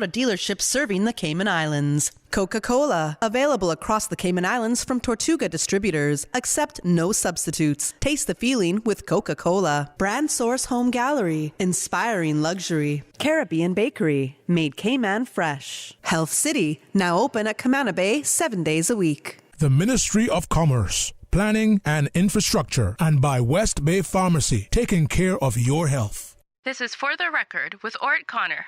a dealership serving the Cayman Islands. Coca-Cola, available across the Cayman Islands from Tortuga Distributors. Accept no substitutes. Taste the feeling with Coca-Cola. Brand Source Home Gallery, inspiring luxury. Caribbean Bakery, made Cayman fresh. Health City, now open at Camana Bay 7 days a week. The Ministry of Commerce, Planning and Infrastructure, and by West Bay Pharmacy, taking care of your health. This is For the Record with Ort Connor.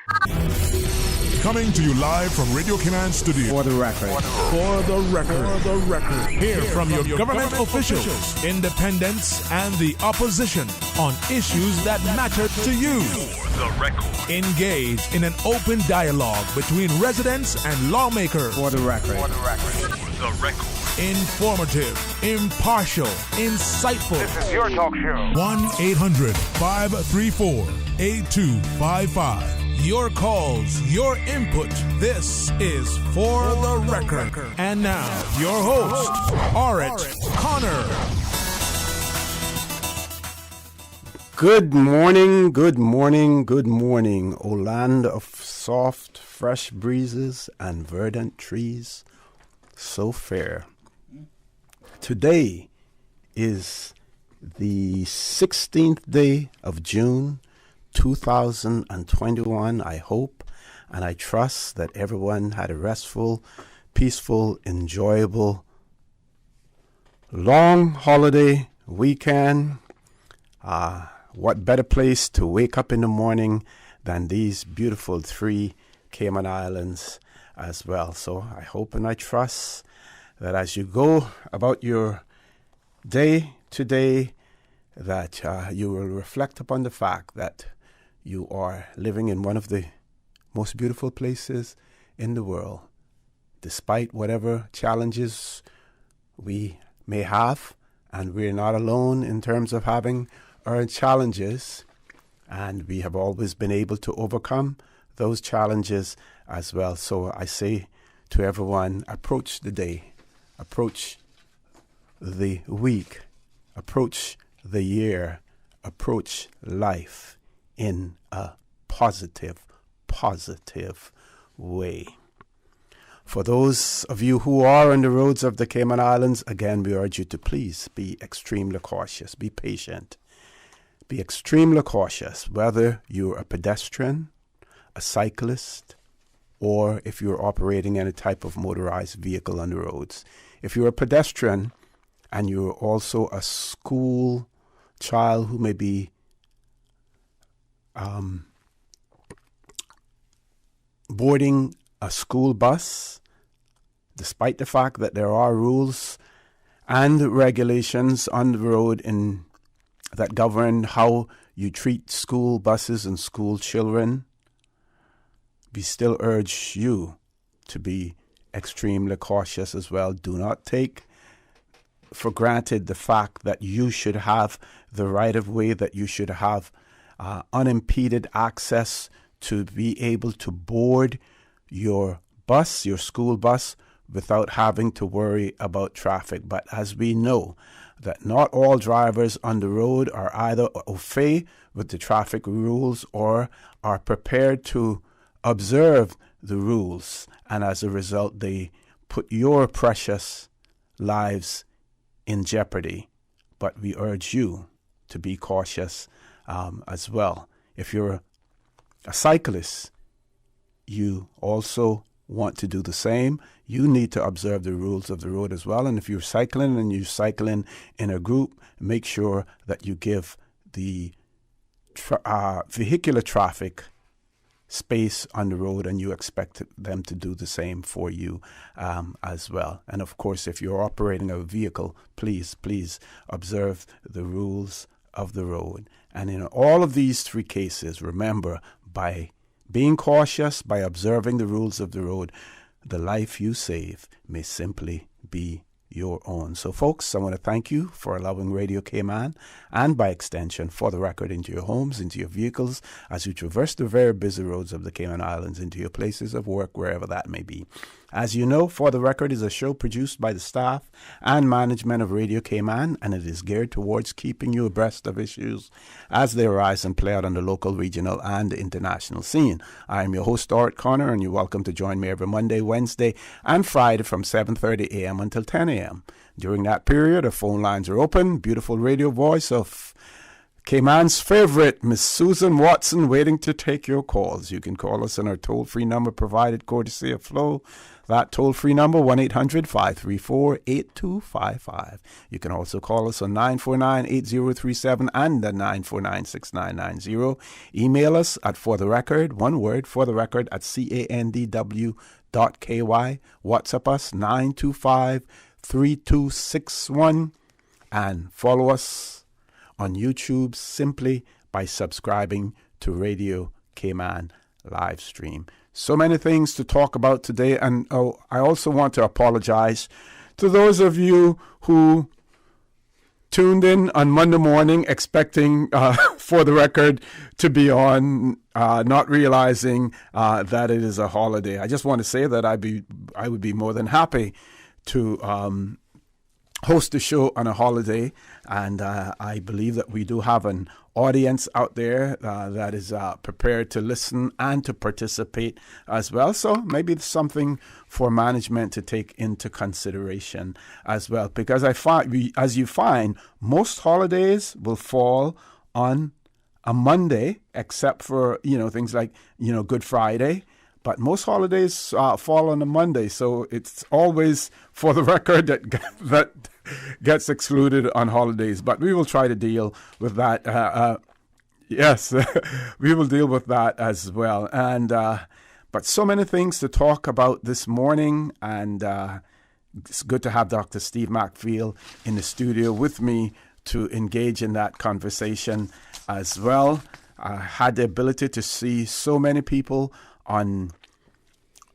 Coming to you live from Radio Cayman Studio. For the record. For the record. For the record. Hear from your government officials, independents, and the opposition on issues that matter to you. For the record. Engage in an open dialogue between residents and lawmakers. For the record. For the record. For the record. Informative, impartial, insightful. This is your talk show. 1-800-534-8255. Your calls, your input. This is For the Record. And now, your host, Ort Connor. Good morning, good morning, good morning, O land of soft, fresh breezes and verdant trees, so fair. Today is the 16th day of June, 2021. I hope and I trust that everyone had a restful, peaceful, enjoyable, long holiday weekend. What better place to wake up in the morning than these beautiful 3 Cayman Islands as well. So I hope and I trust that as you go about your day today, that you will reflect upon the fact that you are living in one of the most beautiful places in the world. Despite whatever challenges we may have, and we're not alone in terms of having our challenges, and we have always been able to overcome those challenges as well. So I say to everyone, approach the day, approach the week, approach the year, approach life in a positive way. For those of you who are on the roads of the Cayman Islands, again, we urge you to please be extremely cautious, be patient, be extremely cautious, whether you're a pedestrian, a cyclist, or if you're operating any type of motorized vehicle on the roads. If you're a pedestrian and you're also a school child who may be boarding a school bus, despite the fact that there are rules and regulations on the road that govern how you treat school buses and school children, we still urge you to be extremely cautious as well. Do not take for granted the fact that you should have the right of way, that you should have unimpeded access to be able to board your bus, your school bus, without having to worry about traffic. But as we know, that not all drivers on the road are either au fait with the traffic rules or are prepared to observe the rules, and as a result, they put your precious lives in jeopardy. But we urge you to be cautious as well. If you're a cyclist, you also want to do the same. You need to observe the rules of the road as well. And if you're cycling and you're cycling in a group, make sure that you give the vehicular traffic space on the road, and you expect them to do the same for you as well. And of course, if you're operating a vehicle, please observe the rules of the road. And in all of these 3 cases, remember, by being cautious, by observing the rules of the road, the life you save may simply be your own. So, folks, I want to thank you for allowing Radio Cayman, and by extension, For the Record, into your homes, into your vehicles, as you traverse the very busy roads of the Cayman Islands, into your places of work, wherever that may be. As you know, For the Record is a show produced by the staff and management of Radio Cayman, and it is geared towards keeping you abreast of issues as they arise and play out on the local, regional, and international scene. I am your host, Art Connor, and you're welcome to join me every Monday, Wednesday, and Friday from 7:30 a.m. until 10 a.m. During that period, our phone lines are open. Beautiful radio voice of Cayman's favorite, Miss Susan Watson, waiting to take your calls. You can call us on our toll-free number provided courtesy of Flow. That toll-free number, 1-800-534-8255. You can also call us on 949-8037 and the 949-6990. Email us at fortherecord, one word, fortherecord at candw.ky. WhatsApp us, 925-3261. And follow us on YouTube simply by subscribing to Radio Cayman live stream. So many things to talk about today, and I also want to apologize to those of you who tuned in on Monday morning expecting For the Record to be on, not realizing that it is a holiday. I just want to say that I would be more than happy to host the show on a holiday, and I believe that we do have an audience out there that is prepared to listen and to participate as well. So maybe it's something for management to take into consideration as well, because as you find, most holidays will fall on a Monday, except for things like Good Friday. But most holidays fall on a Monday, so it's always For the Record that gets excluded on holidays. But we will try to deal with that. Yes, we will deal with that as well. And but so many things to talk about this morning, and it's good to have Dr. Steve McFeel in the studio with me to engage in that conversation as well. I had the ability to see so many people on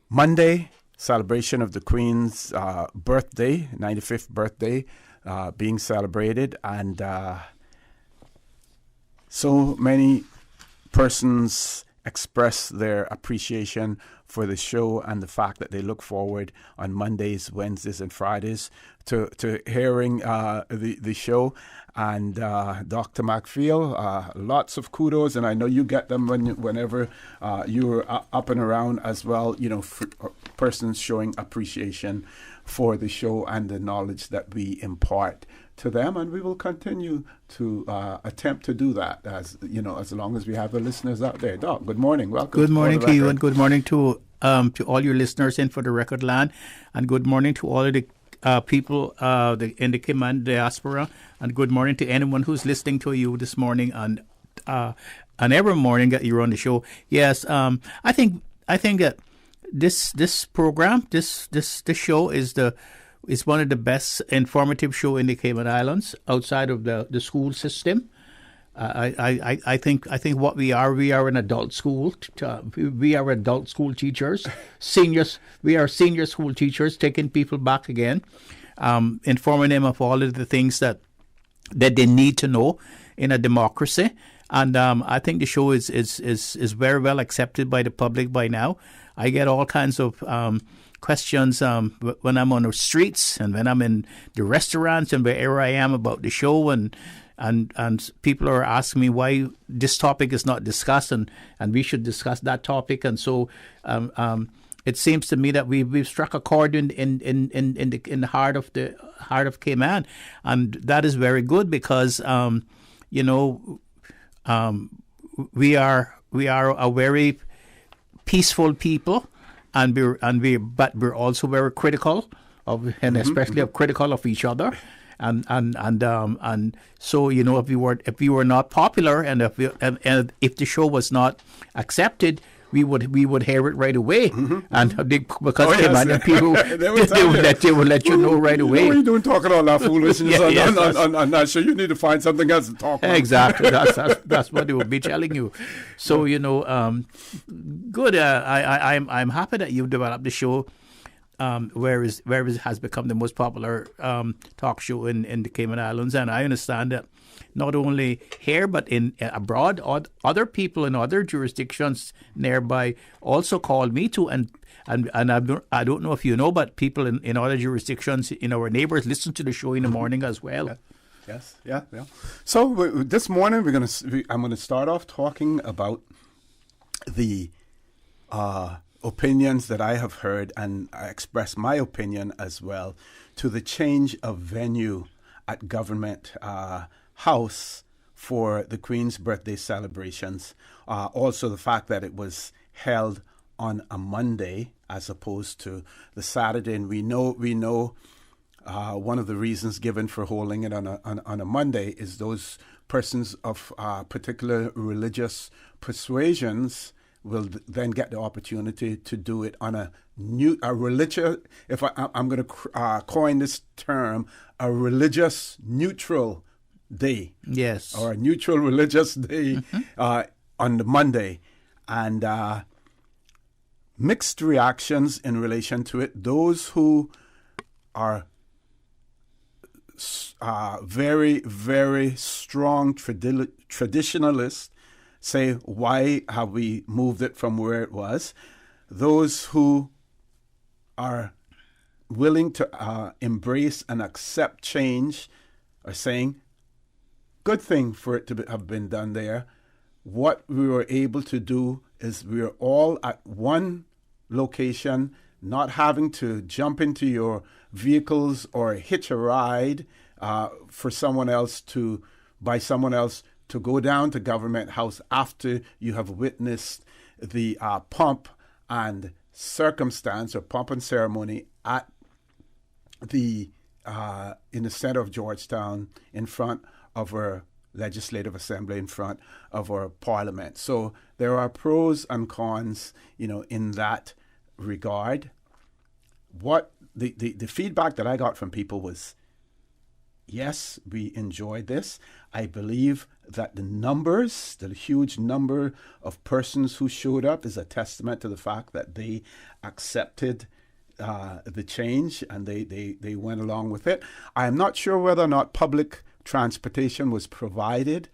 Monday, celebration of the Queen's birthday, 95th birthday, being celebrated, and so many persons express their appreciation for the show and the fact that they look forward on Mondays, Wednesdays, and Fridays to hearing the show. And Dr. McFeel, lots of kudos, and I know you get them whenever you're up and around as well, for persons showing appreciation for the show and the knowledge that we impart to them, and we will continue to attempt to do that as long as we have the listeners out there. Doc, good morning, welcome. Good morning to you, and good morning to all your listeners in For the Record land, and good morning to all of the people in the Cayman diaspora, and good morning to anyone who's listening to you this morning and every morning that you're on the show. Yes, I think that this program, this show is one of the best informative show in the Cayman Islands outside of the school system. I think what we are an adult school. We are adult school teachers, seniors. We are senior school teachers, taking people back again, informing them of all of the things that they need to know in a democracy. And I think the show is very well accepted by the public by now. I get all kinds of questions when I'm on the streets and when I'm in the restaurants and wherever I am about the show, and people are asking me why this topic is not discussed, and we should discuss that topic. And so it seems to me that we've struck a chord in the heart of Cayman, and that is very good because we are a very peaceful people, but we're also very critical of, and especially critical of each other. And so if we were not popular, and if the show was not accepted, we would hear it right away, and because Cayman people they would let you know right away. What are you doing talking all that foolishness on that show? You need to find something else to talk about. Exactly, that's what they would be telling you. So good. I'm happy that you developed the show where it has become the most popular talk show in the Cayman Islands. And I understand that not only here but in abroad, other people in other jurisdictions nearby also called me too. And I don't know if you know, but people in other jurisdictions, our neighbors, listen to the show in the morning as well. Yeah. Yes, yeah. So this morning I'm going to start off talking about the opinions that I have heard, and I express my opinion as well, to the change of venue at Government House for the Queen's birthday celebrations. Also the fact that it was held on a Monday as opposed to the Saturday. And we know one of the reasons given for holding it on a Monday is those persons of particular religious persuasions will then get the opportunity to do it on a religious, if I'm going to coin this term, a religious neutral day. Yes. Or a neutral religious day on the Monday. And mixed reactions in relation to it. Those who are very, very strong traditionalists say, why have we moved it from where it was? Those who are willing to embrace and accept change are saying, good thing for it to have been done there. What we were able to do is we are all at one location, not having to jump into your vehicles or hitch a ride by someone else to go down to Government House after you have witnessed the pomp and circumstance or pomp and ceremony at in the center of Georgetown, in front of our Legislative Assembly, in front of our Parliament. So there are pros and cons, in that regard. What the feedback that I got from people was, yes, we enjoyed this. I believe that the huge number of persons who showed up is a testament to the fact that they accepted the change and they went along with it. I am not sure whether or not public transportation was provided,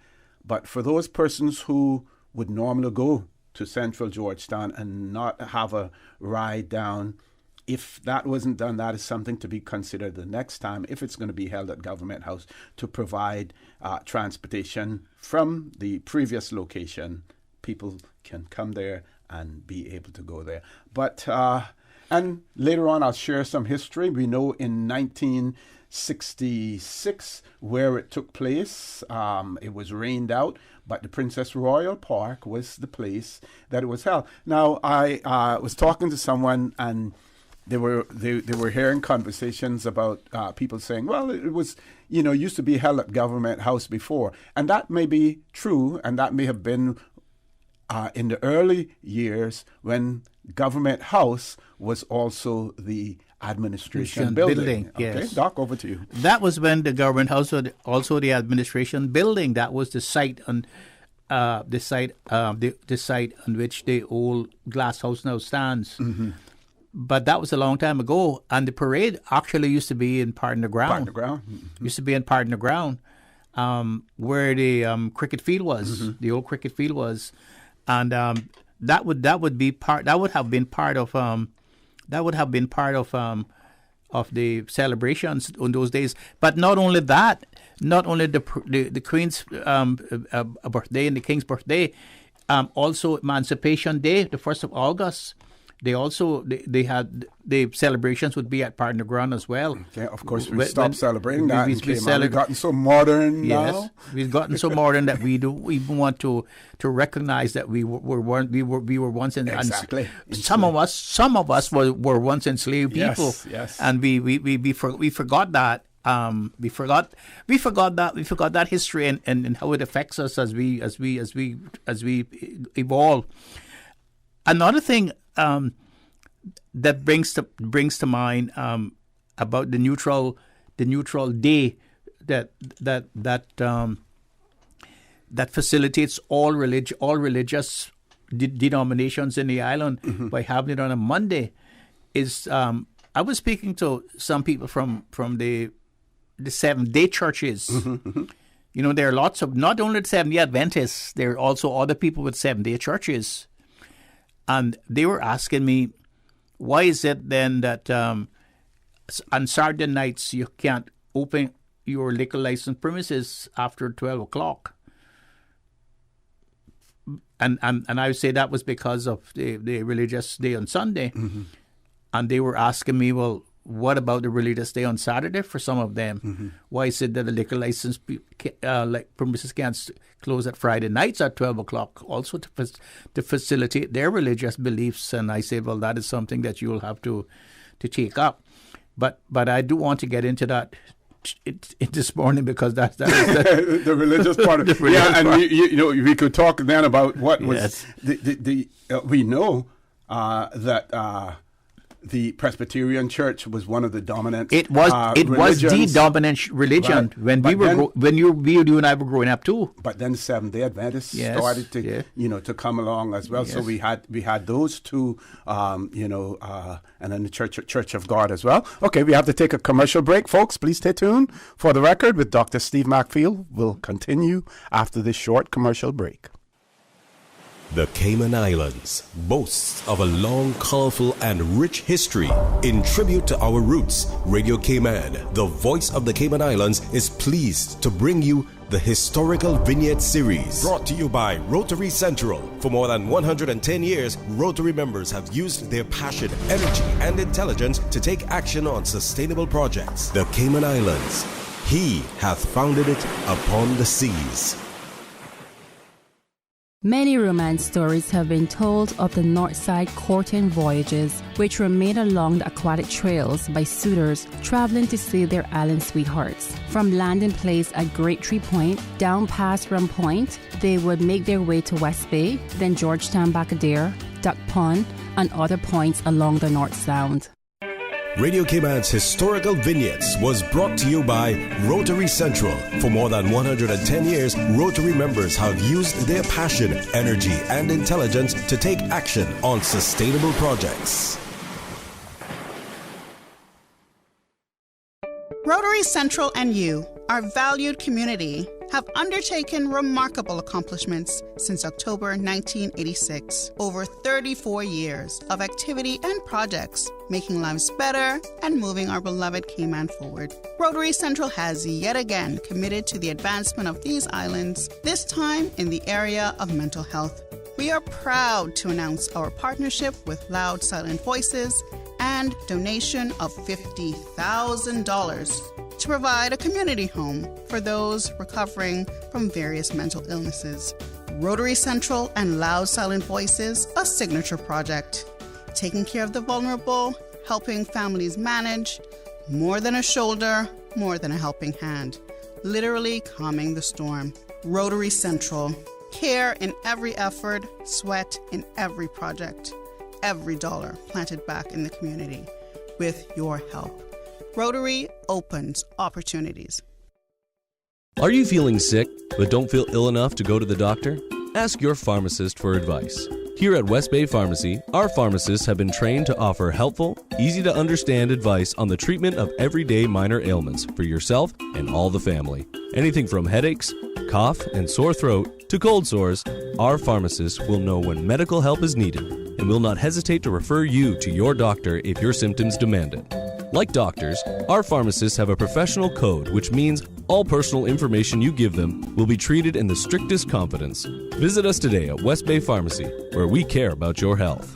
but for those persons who would normally go to Central Georgetown and not have a ride down, if that wasn't done, that is something to be considered the next time, if it's going to be held at Government House, to provide transportation from the previous location. People can come there and be able to go there. But and later on, I'll share some history. We know in 1966 where it took place. It was rained out, but the Princess Royal Park was the place that it was held. Now, I was talking to someone, and they were hearing conversations about people saying, well, it was, used to be held at Government House before. And that may be true, and that may have been in the early years when Government House was also the administration building. Yes. Okay, Doc, over to you. That was when the Government House was also the administration building. That was the site on the site on which the old glass house now stands. Mm-hmm. But that was a long time ago, and the parade actually used to be in Pardon the Ground. Mm-hmm. Used to be in Pardon the Ground, where the cricket field was, the old cricket field was, and that would have been part of the celebrations on those days. But not only that, not only the Queen's birthday and the King's birthday, also Emancipation Day, the 1st of August. They also they had the celebrations would be at Pardon the Ground as well. Okay, of course we stopped celebrating that. We've gotten so modern now. Yes, we've gotten so modern that we even want to recognize that we were once in exactly. Some of us were once enslaved people. Yes. And we forgot that. We forgot that history and how it affects us as we evolve. Another thing that brings to mind about the neutral day that facilitates all religious denominations in the island by having it on a Monday is I was speaking to some people from the Seventh-day churches. You know, there are lots of, not only the Seventh-day Adventists, there are also other people with Seventh-day churches. And they were asking me, why is it then that on Saturday nights you can't open your liquor license premises after 12 o'clock? And I would say that was because of the religious day on Sunday. And they were asking me, well, what about the religious day on Saturday for some of them? Why is it that the liquor license premises can't close at Friday nights at 12 o'clock, also to facilitate their religious beliefs? And I say, well, that is something that you'll have to take up. But I do want to get into that this morning, because that is the religious part of it. Yeah, and we could talk then about what was we know that the Presbyterian Church was one of the dominant. It was the dominant religion, right. when you and I were growing up too. But then Seventh-day Adventists started to to come along as well. Yes. So we had those two, and then the Church of God as well. Okay, we have to take a commercial break, folks. Please stay tuned. For the Record with Dr. Steve Macfield will continue after this short commercial break. The Cayman Islands boasts of a long, colorful, and rich history. In tribute to our roots, Radio Cayman, the voice of the Cayman Islands, is pleased to bring you the Historical Vignette Series, brought to you by Rotary Central. For more than 110 years, Rotary members have used their passion, energy, and intelligence to take action on sustainable projects. The Cayman Islands, He hath founded it upon the seas. Many romance stories have been told of the Northside courting voyages, which were made along the aquatic trails by suitors traveling to see their island sweethearts. From landing place at Great Tree Point, down past Rum Point, they would make their way to West Bay, then Georgetown Bacadere, Duck Pond, and other points along the North Sound. Radio Cayman's Historical Vignettes was brought to you by Rotary Central. For more than 110 years, Rotary members have used their passion, energy, and intelligence to take action on sustainable projects. Rotary Central and you, our valued community, have undertaken remarkable accomplishments since October 1986. Over 34 years of activity and projects, making lives better and moving our beloved Cayman forward. Rotary Central has yet again committed to the advancement of these islands, this time in the area of mental health. We are proud to announce our partnership with Loud Silent Voices and donation of $50,000 to provide a community home for those recovering from various mental illnesses. Rotary Central and Loud Silent Voices, a signature project, taking care of the vulnerable, helping families manage, more than a shoulder, more than a helping hand, literally calming the storm. Rotary Central, care in every effort, sweat in every project, every dollar planted back in the community with your help. Rotary opens opportunities. Are you feeling sick but don't feel ill enough to go to the doctor? Ask your pharmacist for advice. Here at West Bay Pharmacy, our pharmacists have been trained to offer helpful, easy-to-understand advice on the treatment of everyday minor ailments for yourself and all the family. Anything from headaches, cough, and sore throat to cold sores, our pharmacists will know when medical help is needed and will not hesitate to refer you to your doctor if your symptoms demand it. Like doctors, our pharmacists have a professional code, which means all personal information you give them will be treated in the strictest confidence. Visit us today at West Bay Pharmacy, where we care about your health.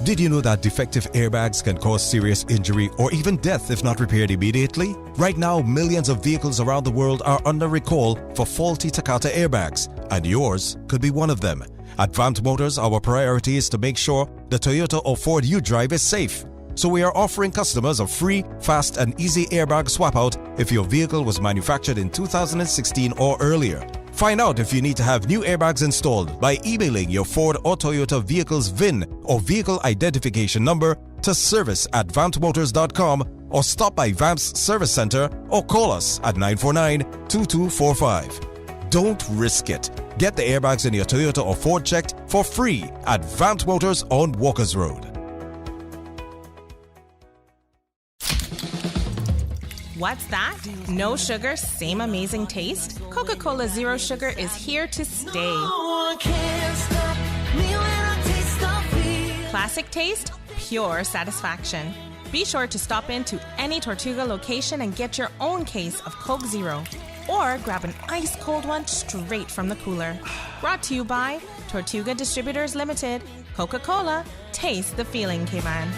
Did you know that defective airbags can cause serious injury or even death if not repaired immediately? Right now, millions of vehicles around the world are under recall for faulty Takata airbags, and yours could be one of them. At Vant Motors, our priority is to make sure the Toyota or Ford you drive is safe. So we are offering customers a free, fast, and easy airbag swap out if your vehicle was manufactured in 2016 or earlier. Find out if you need to have new airbags installed by emailing your Ford or Toyota vehicle's VIN or vehicle identification number to service@vantmotors.com or stop by Vamp's Service Center or call us at 949-2245. Don't risk it. Get the airbags in your Toyota or Ford checked for free at Vant Motors on Walkers Road. What's that? No sugar, same amazing taste? Coca-Cola Zero Sugar is here to stay. Classic taste, pure satisfaction. Be sure to stop into any Tortuga location and get your own case of Coke Zero. Or grab an ice-cold one straight from the cooler. Brought to you by Tortuga Distributors Limited. Coca-Cola, taste the feeling, Cayman.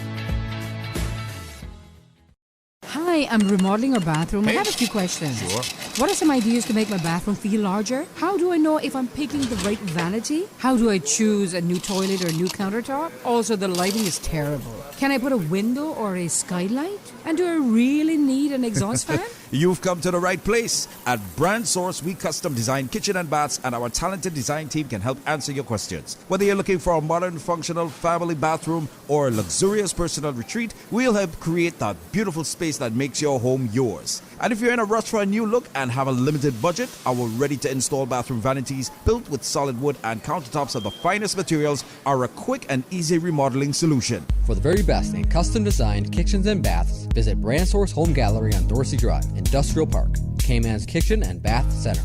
Hi, I'm remodeling our bathroom. I have a few questions. Sure. What are some ideas to make my bathroom feel larger? How do I know if I'm picking the right vanity? How do I choose a new toilet or a new countertop? Also, the lighting is terrible. Can I put a window or a skylight? And do I really need an exhaust fan? You've come to the right place. At Brand Source, we custom design kitchen and baths, and our talented design team can help answer your questions. Whether you're looking for a modern, functional family bathroom or a luxurious personal retreat, we'll help create that beautiful space that makes your home yours. And if you're in a rush for a new look and have a limited budget, our ready-to-install bathroom vanities, built with solid wood and countertops of the finest materials, are a quick and easy remodeling solution. For the very best in custom-designed kitchens and baths, visit Brand Source Home Gallery on Dorsey Drive, Industrial Park, Cayman's Kitchen and Bath Center.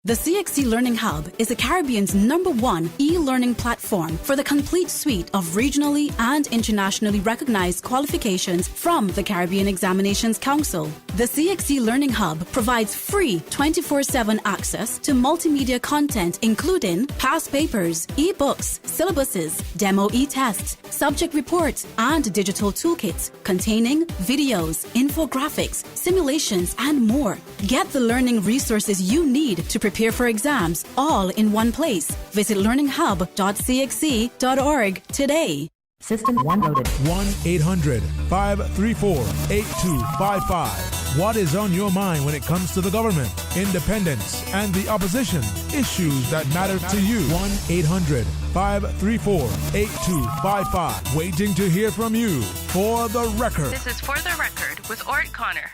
The CXC Learning Hub is the Caribbean's #1 e-learning platform for the complete suite of regionally and internationally recognized qualifications from the Caribbean Examinations Council. The CXC Learning Hub provides free 24/7 access to multimedia content including past papers, e-books, syllabuses, demo e-tests, subject reports, and digital toolkits containing videos, infographics, simulations, and more. Get the learning resources you need to prepare for exams all in one place. Visit learninghub.cxc.org today. System 1 loaded. 1-800-534-8255. What is on your mind when it comes to the government, independence, and the opposition? Issues that matter to you. 1-800-534-8255. Waiting to hear from you. For the record. This is For the Record with Ort Connor.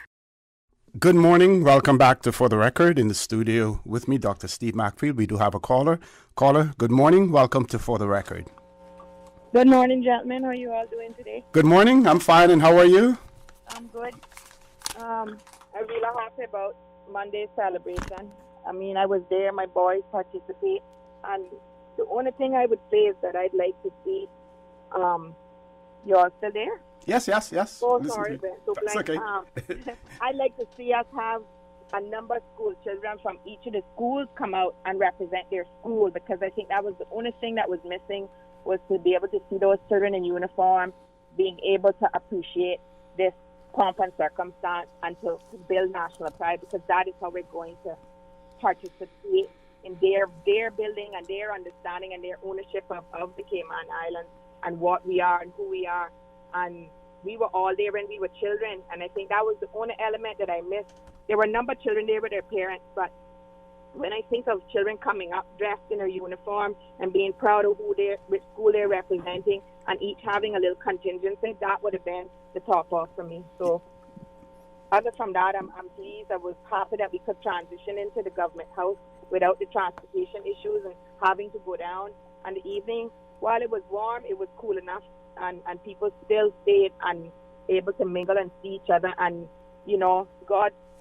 Good morning. Welcome back to For the Record. In the studio with me, Dr. Steve Macfield. We do have a caller. Caller, good morning. Welcome to For the Record. Good morning, gentlemen. How are you all doing today? Good morning. I'm fine. And how are you? I'm good. I'm really happy about Monday's celebration. I mean, I was there. My boys participate. And the only thing I would say is that I'd like to see you all still there? Yes. Oh, sorry, Ben. So That's okay. I'd like to see us have a number of school children from each of the schools come out and represent their school, because I think that was the only thing that was missing, was to be able to see those children in uniform being able to appreciate this pomp and circumstance and to build national pride, because that is how we're going to participate in their building and their understanding and their ownership of the Cayman Islands and what we are and who we are. And we were all there when we were children, and I think that was the only element that I missed. There were a number of children there with their parents, but when I think of children coming up dressed in their uniform and being proud of which school they're representing, and each having a little contingency, that would have been the top off for me. So other from that, I'm pleased. I was happy that we could transition into the government house without the transportation issues and having to go down. And the evening, while it was warm, it was cool enough. And people still stayed and able to mingle and see each other. And,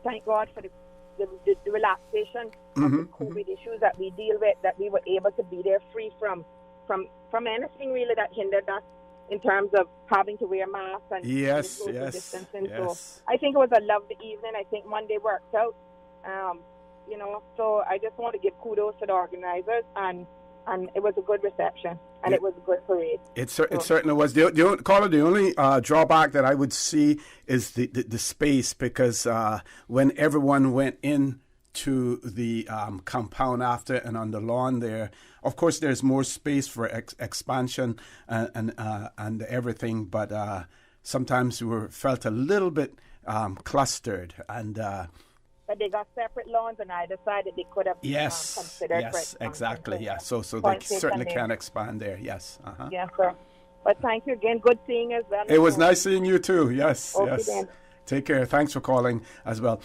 thank God for the relaxation of the COVID issues that we deal with, that we were able to be there free from anything really that hindered us in terms of having to wear masks and social distancing. So I think it was a lovely evening. I think Monday worked out, so I just want to give kudos to the organizers, and it was a good reception, and it was a good parade. It certainly was. The only drawback that I would see is the space, because when everyone went in to the compound after and on the lawn there, of course there's more space for expansion and everything, but sometimes we felt a little bit clustered, and but they got separate lawns on either side that they could have considered. Yes, exactly. Yeah, so they certainly can expand there. Yes. Yes, sir. But thank you again. Good seeing you as well. It was nice seeing you too. Yes, okay, yes. Then. Take care. Thanks for calling as well.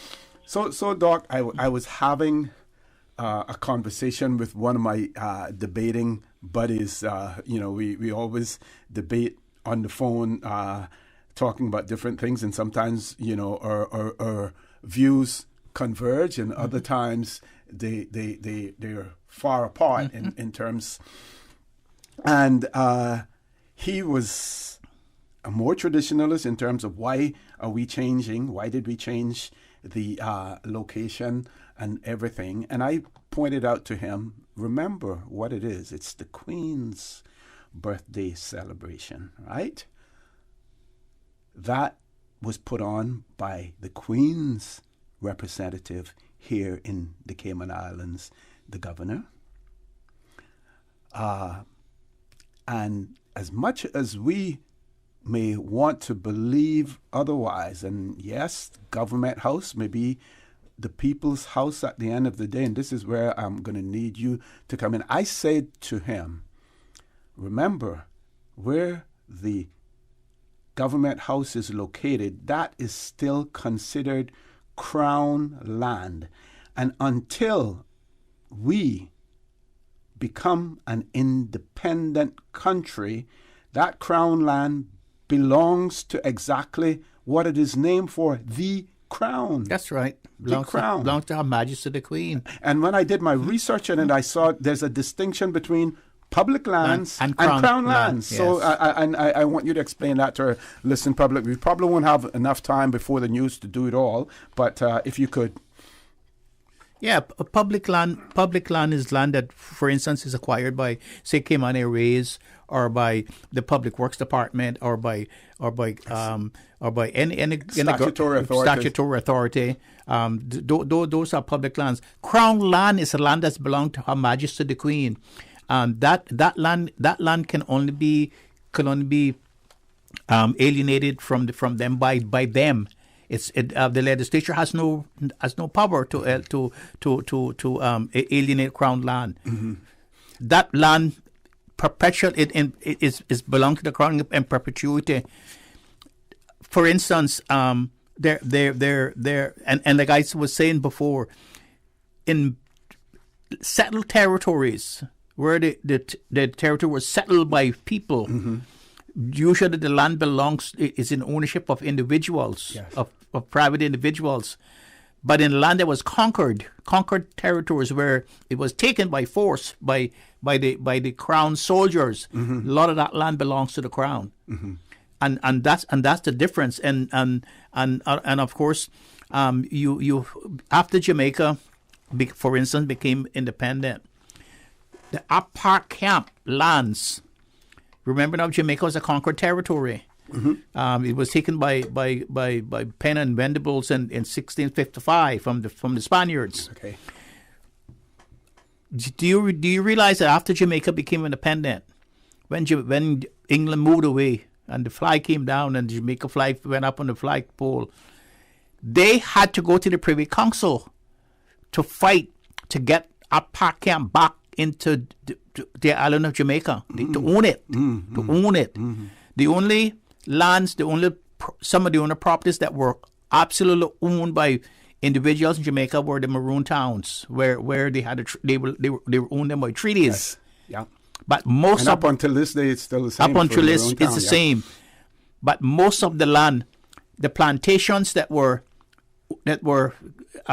So Doc, I was having a conversation with one of my debating buddies. We always debate on the phone. talking about different things, and sometimes, our views converge, and other times they're far apart in terms. And he was a more traditionalist in terms of why are we changing? Why did we change the location and everything? And I pointed out to him, remember what it is. It's the Queen's birthday celebration, right? That was put on by the Queen's representative here in the Cayman Islands, the governor. And as much as we may want to believe otherwise, and yes, Government House may be the people's house at the end of the day, and this is where I'm going to need you to come in. I said to him, remember, where the Government House is located, that is still considered Crown land. And until we become an independent country, that Crown land belongs to exactly what it is named for, the Crown. That's right. The Crown. Belongs to Her Majesty the Queen. And when I did my research on it, I saw there's a distinction between public lands and crown lands. Yes. So I want you to explain that to our listening public. We probably won't have enough time before the news to do it all, but if you could. Yeah, public land is land that, for instance, is acquired by, say, Cayman Airways, or by the Public Works Department, or by any statutory authority. Those are public lands. Crown land is a land that's belonged to Her Majesty the Queen. That land can only be alienated from them by them. The legislature has no power to alienate Crown land. Mm-hmm. That land is belong to the Crown in perpetuity. For instance, there and like I was saying before, in settled territories where the territory was settled by people. Mm-hmm. Usually the land is in ownership of individuals, yes. of private individuals. But in land that was conquered territories where it was taken by force by the Crown soldiers, mm-hmm. a lot of that land belongs to the Crown. Mm-hmm. And that's the difference. And of course, you after Jamaica, for instance, became independent, the Up Park Camp lands. Remember now, Jamaica was a conquered territory. Mm-hmm. It was taken by Penn and Venables in 1655 from the Spaniards. Okay. Do you realize that after Jamaica became independent, when England moved away and the flag came down and the Jamaica flag went up on the flagpole, they had to go to the Privy Council to fight to get Up Park Camp back into the island of Jamaica, mm-hmm. to own it, mm-hmm. to own it. Mm-hmm. The only lands, some of the only properties that were absolutely owned by individuals in Jamaica were the Maroon towns, where they had they were owned them by treaties. Yes. Yeah. But most up until this day, it's still the same. Up until this, it's the same. But most of the land, the plantations that were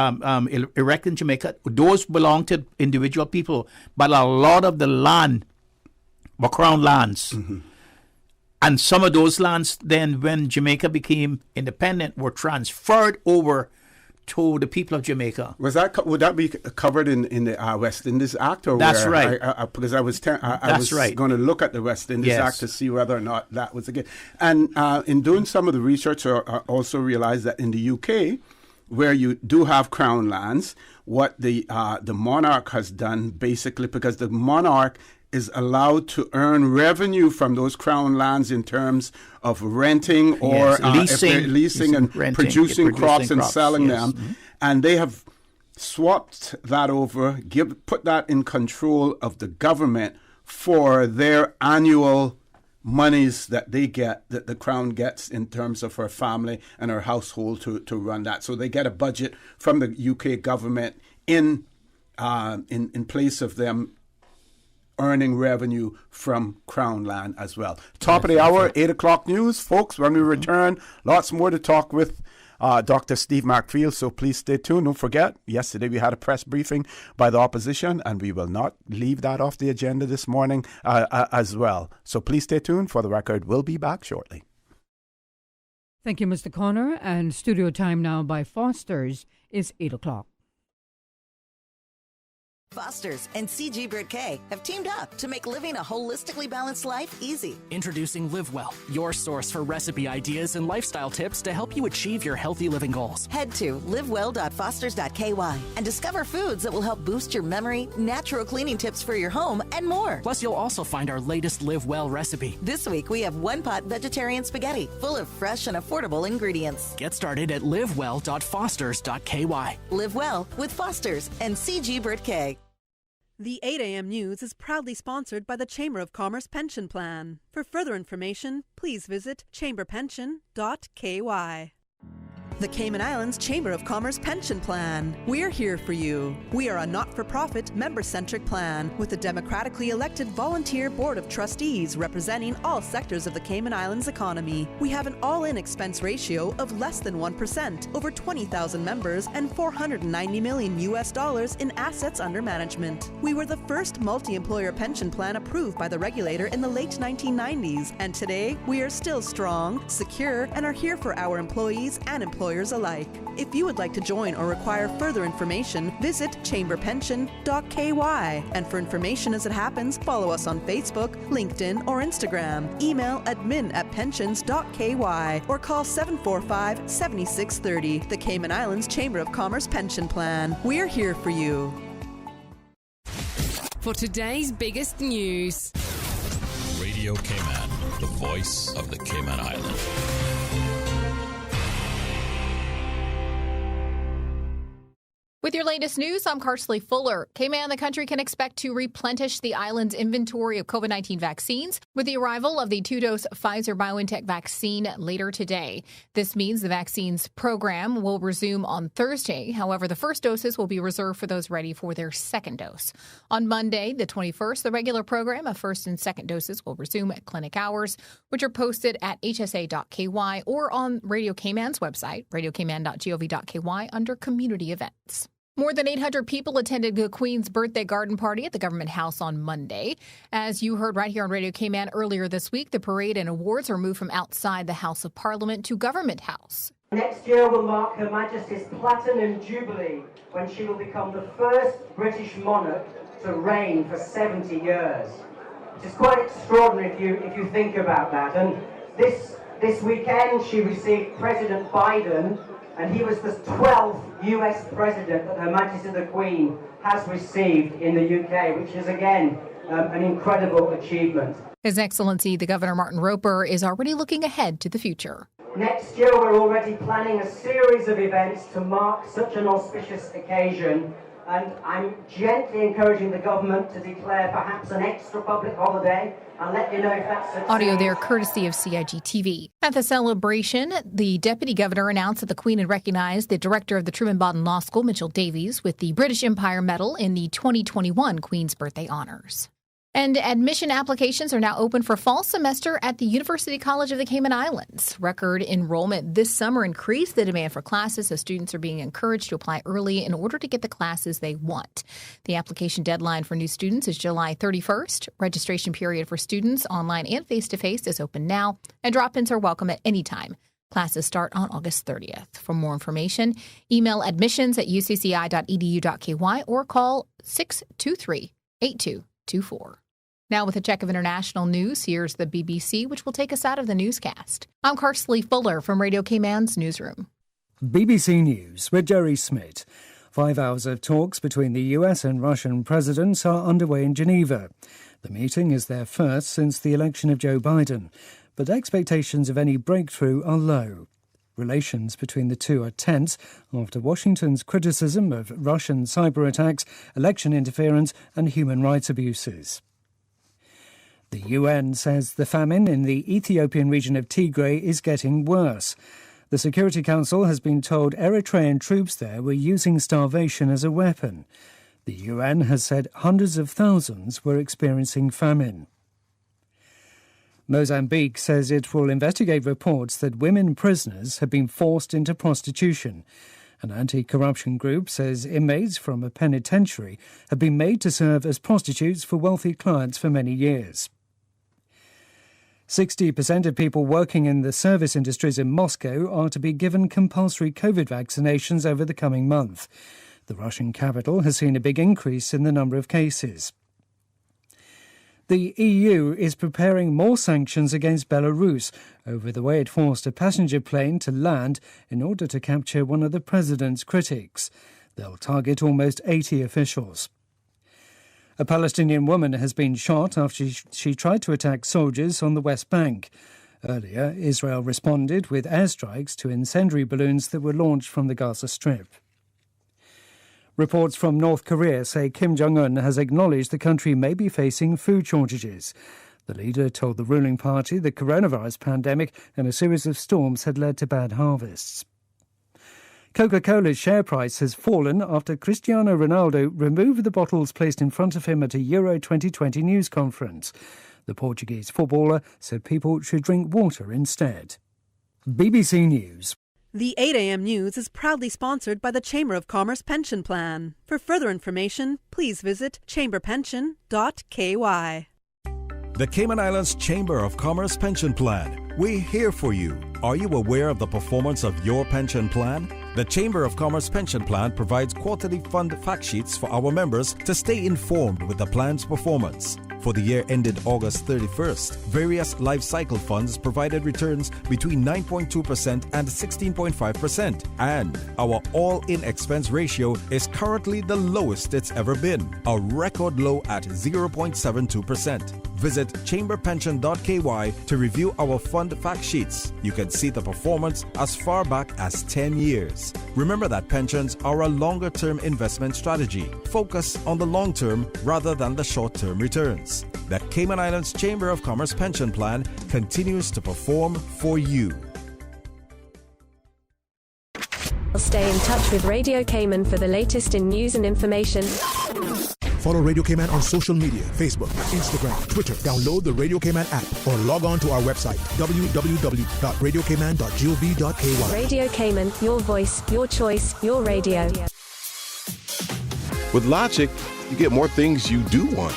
erected in Jamaica, those belonged to individual people. But a lot of the land were Crown lands. Mm-hmm. And some of those lands then, when Jamaica became independent, were transferred over to the people of Jamaica. Would that be covered in the West Indies Act? Or that's right. Because I was going to look at the West Indies Act to see whether or not that was the case. And in doing some of the research, I also realized that in the UK, where you do have Crown lands, what the monarch has done, basically, because the monarch is allowed to earn revenue from those Crown lands in terms of renting or leasing and producing crops and selling them. Mm-hmm. And they have swapped that over, put that in control of the government for their annual monies that they get, that the Crown gets in terms of her family and her household to run that. So they get a budget from the UK government in place of them earning revenue from Crown Land as well. Top of the hour, 8 o'clock news. Folks, when we return, lots more to talk with Dr. Steve McField, so please stay tuned. Don't forget, yesterday we had a press briefing by the opposition, and we will not leave that off the agenda this morning as well. So please stay tuned. For the record, we'll be back shortly. Thank you, Mr. Connor. And studio time now by Foster's is 8 o'clock. Foster's and CG Brit K have teamed up to make living a holistically balanced life easy. Introducing Live Well, your source for recipe ideas and lifestyle tips to help you achieve your healthy living goals. Head to livewell.fosters.ky and discover foods that will help boost your memory, natural cleaning tips for your home, and more. Plus, you'll also find our latest Live Well recipe. This week, we have one-pot vegetarian spaghetti full of fresh and affordable ingredients. Get started at livewell.fosters.ky. Live Well with Foster's and CG Brit K. The 8 a.m. news is proudly sponsored by the Chamber of Commerce Pension Plan. For further information, please visit chamberpension.ky. The Cayman Islands Chamber of Commerce Pension Plan. We're here for you. We are a not-for-profit, member-centric plan with a democratically elected volunteer board of trustees representing all sectors of the Cayman Islands economy. We have an all-in expense ratio of less than 1%, over 20,000 members, and $490 million in assets under management. We were the first multi-employer pension plan approved by the regulator in the late 1990s, and today we are still strong, secure, and are here for our employees and employers alike. If you would like to join or require further information, visit chamberpension.ky. And for information as it happens, follow us on Facebook, LinkedIn, or Instagram. Email admin@pensions.ky or call 745-7630. The Cayman Islands Chamber of Commerce Pension Plan. We're here for you. For today's biggest news. Radio Cayman, the voice of the Cayman Islands. With your latest news, I'm Karsley Fuller. Cayman, the country can expect to replenish the island's inventory of COVID-19 vaccines with the arrival of the 2-dose Pfizer-BioNTech vaccine later today. This means the vaccines program will resume on Thursday. However, the first doses will be reserved for those ready for their second dose. On Monday, the 21st, the regular program of first and second doses will resume at clinic hours, which are posted at hsa.ky or on Radio Cayman's website, radiocayman.gov.ky, under community events. More than 800 people attended the Queen's birthday garden party at the Government House on Monday. As you heard right here on Radio Cayman earlier this week, the parade and awards were moved from outside the House of Parliament to Government House. Next year will mark Her Majesty's Platinum Jubilee, when she will become the first British monarch to reign for 70 years. Which is quite extraordinary if you think about that. And this weekend she received President Biden, and he was the 12th US president that Her Majesty the Queen has received in the UK, which is, again, an incredible achievement. His Excellency, the Governor Martin Roper, is already looking ahead to the future. Next year, we're already planning a series of events to mark such an auspicious occasion, and I'm gently encouraging the government to declare perhaps an extra public holiday. I'll let you know if that's a Audio there courtesy of CIG TV. At the celebration, the Deputy Governor announced that the Queen had recognized the Director of the Truman Bodden Law School, Mitchell Davies, with the British Empire Medal in the 2021 Queen's Birthday Honors. And admission applications are now open for fall semester at the University College of the Cayman Islands. Record enrollment this summer increased the demand for classes, so students are being encouraged to apply early in order to get the classes they want. The application deadline for new students is July 31st. Registration period for students, online and face-to-face, is open now, and drop-ins are welcome at any time. Classes start on August 30th. For more information, email admissions@ucci.edu.ky or call 623-8224. Now with a check of international news, here's the BBC, which will take us out of the newscast. I'm Karsley Fuller from Radio Cayman's newsroom. BBC News with Jerry Smith. 5 hours of talks between the US and Russian presidents are underway in Geneva. The meeting is their first since the election of Joe Biden, but expectations of any breakthrough are low. Relations between the two are tense after Washington's criticism of Russian cyber attacks, election interference and human rights abuses. The UN says the famine in the Ethiopian region of Tigray is getting worse. The Security Council has been told Eritrean troops there were using starvation as a weapon. The The UN has said hundreds of thousands were experiencing famine. Mozambique says it will investigate reports that women prisoners have been forced into prostitution. An anti-corruption group says inmates from a penitentiary have been made to serve as prostitutes for wealthy clients for many years. 60% of people working in the service industries in Moscow are to be given compulsory COVID vaccinations over the coming month. The Russian capital has seen a big increase in the number of cases. The EU is preparing more sanctions against Belarus over the way it forced a passenger plane to land in order to capture one of the president's critics. They'll target almost 80 officials. A Palestinian woman has been shot after she tried to attack soldiers on the West Bank. Earlier, Israel responded with airstrikes to incendiary balloons that were launched from the Gaza Strip. Reports from North Korea say Kim Jong-un has acknowledged the country may be facing food shortages. The leader told the ruling party the coronavirus pandemic and a series of storms had led to bad harvests. Coca-Cola's share price has fallen after Cristiano Ronaldo removed the bottles placed in front of him at a Euro 2020 news conference. The Portuguese footballer said people should drink water instead. BBC News. The 8 a.m. news is proudly sponsored by the Chamber of Commerce Pension Plan. For further information, please visit chamberpension.ky. The Cayman Islands Chamber of Commerce Pension Plan. We're here for you. Are you aware of the performance of your pension plan? The Chamber of Commerce Pension Plan provides quarterly fund fact sheets for our members to stay informed with the plan's performance. For the year ended August 31st, various life cycle funds provided returns between 9.2% and 16.5%, and our all-in expense ratio is currently the lowest it's ever been, a record low at 0.72%. Visit chamberpension.ky to review our fund fact sheets. You can see the performance as far back as 10 years. Remember that pensions are a longer-term investment strategy. Focus on the long term rather than the short-term returns. The Cayman Islands Chamber of Commerce Pension Plan continues to perform for you. Stay in touch with Radio Cayman for the latest in news and information. Follow Radio Cayman on social media, Facebook, Instagram, Twitter. Download the Radio Cayman app or log on to our website, www.radiocayman.gov.ky. Radio Cayman, your voice, your choice, your radio. With Logic, you get more things you do want,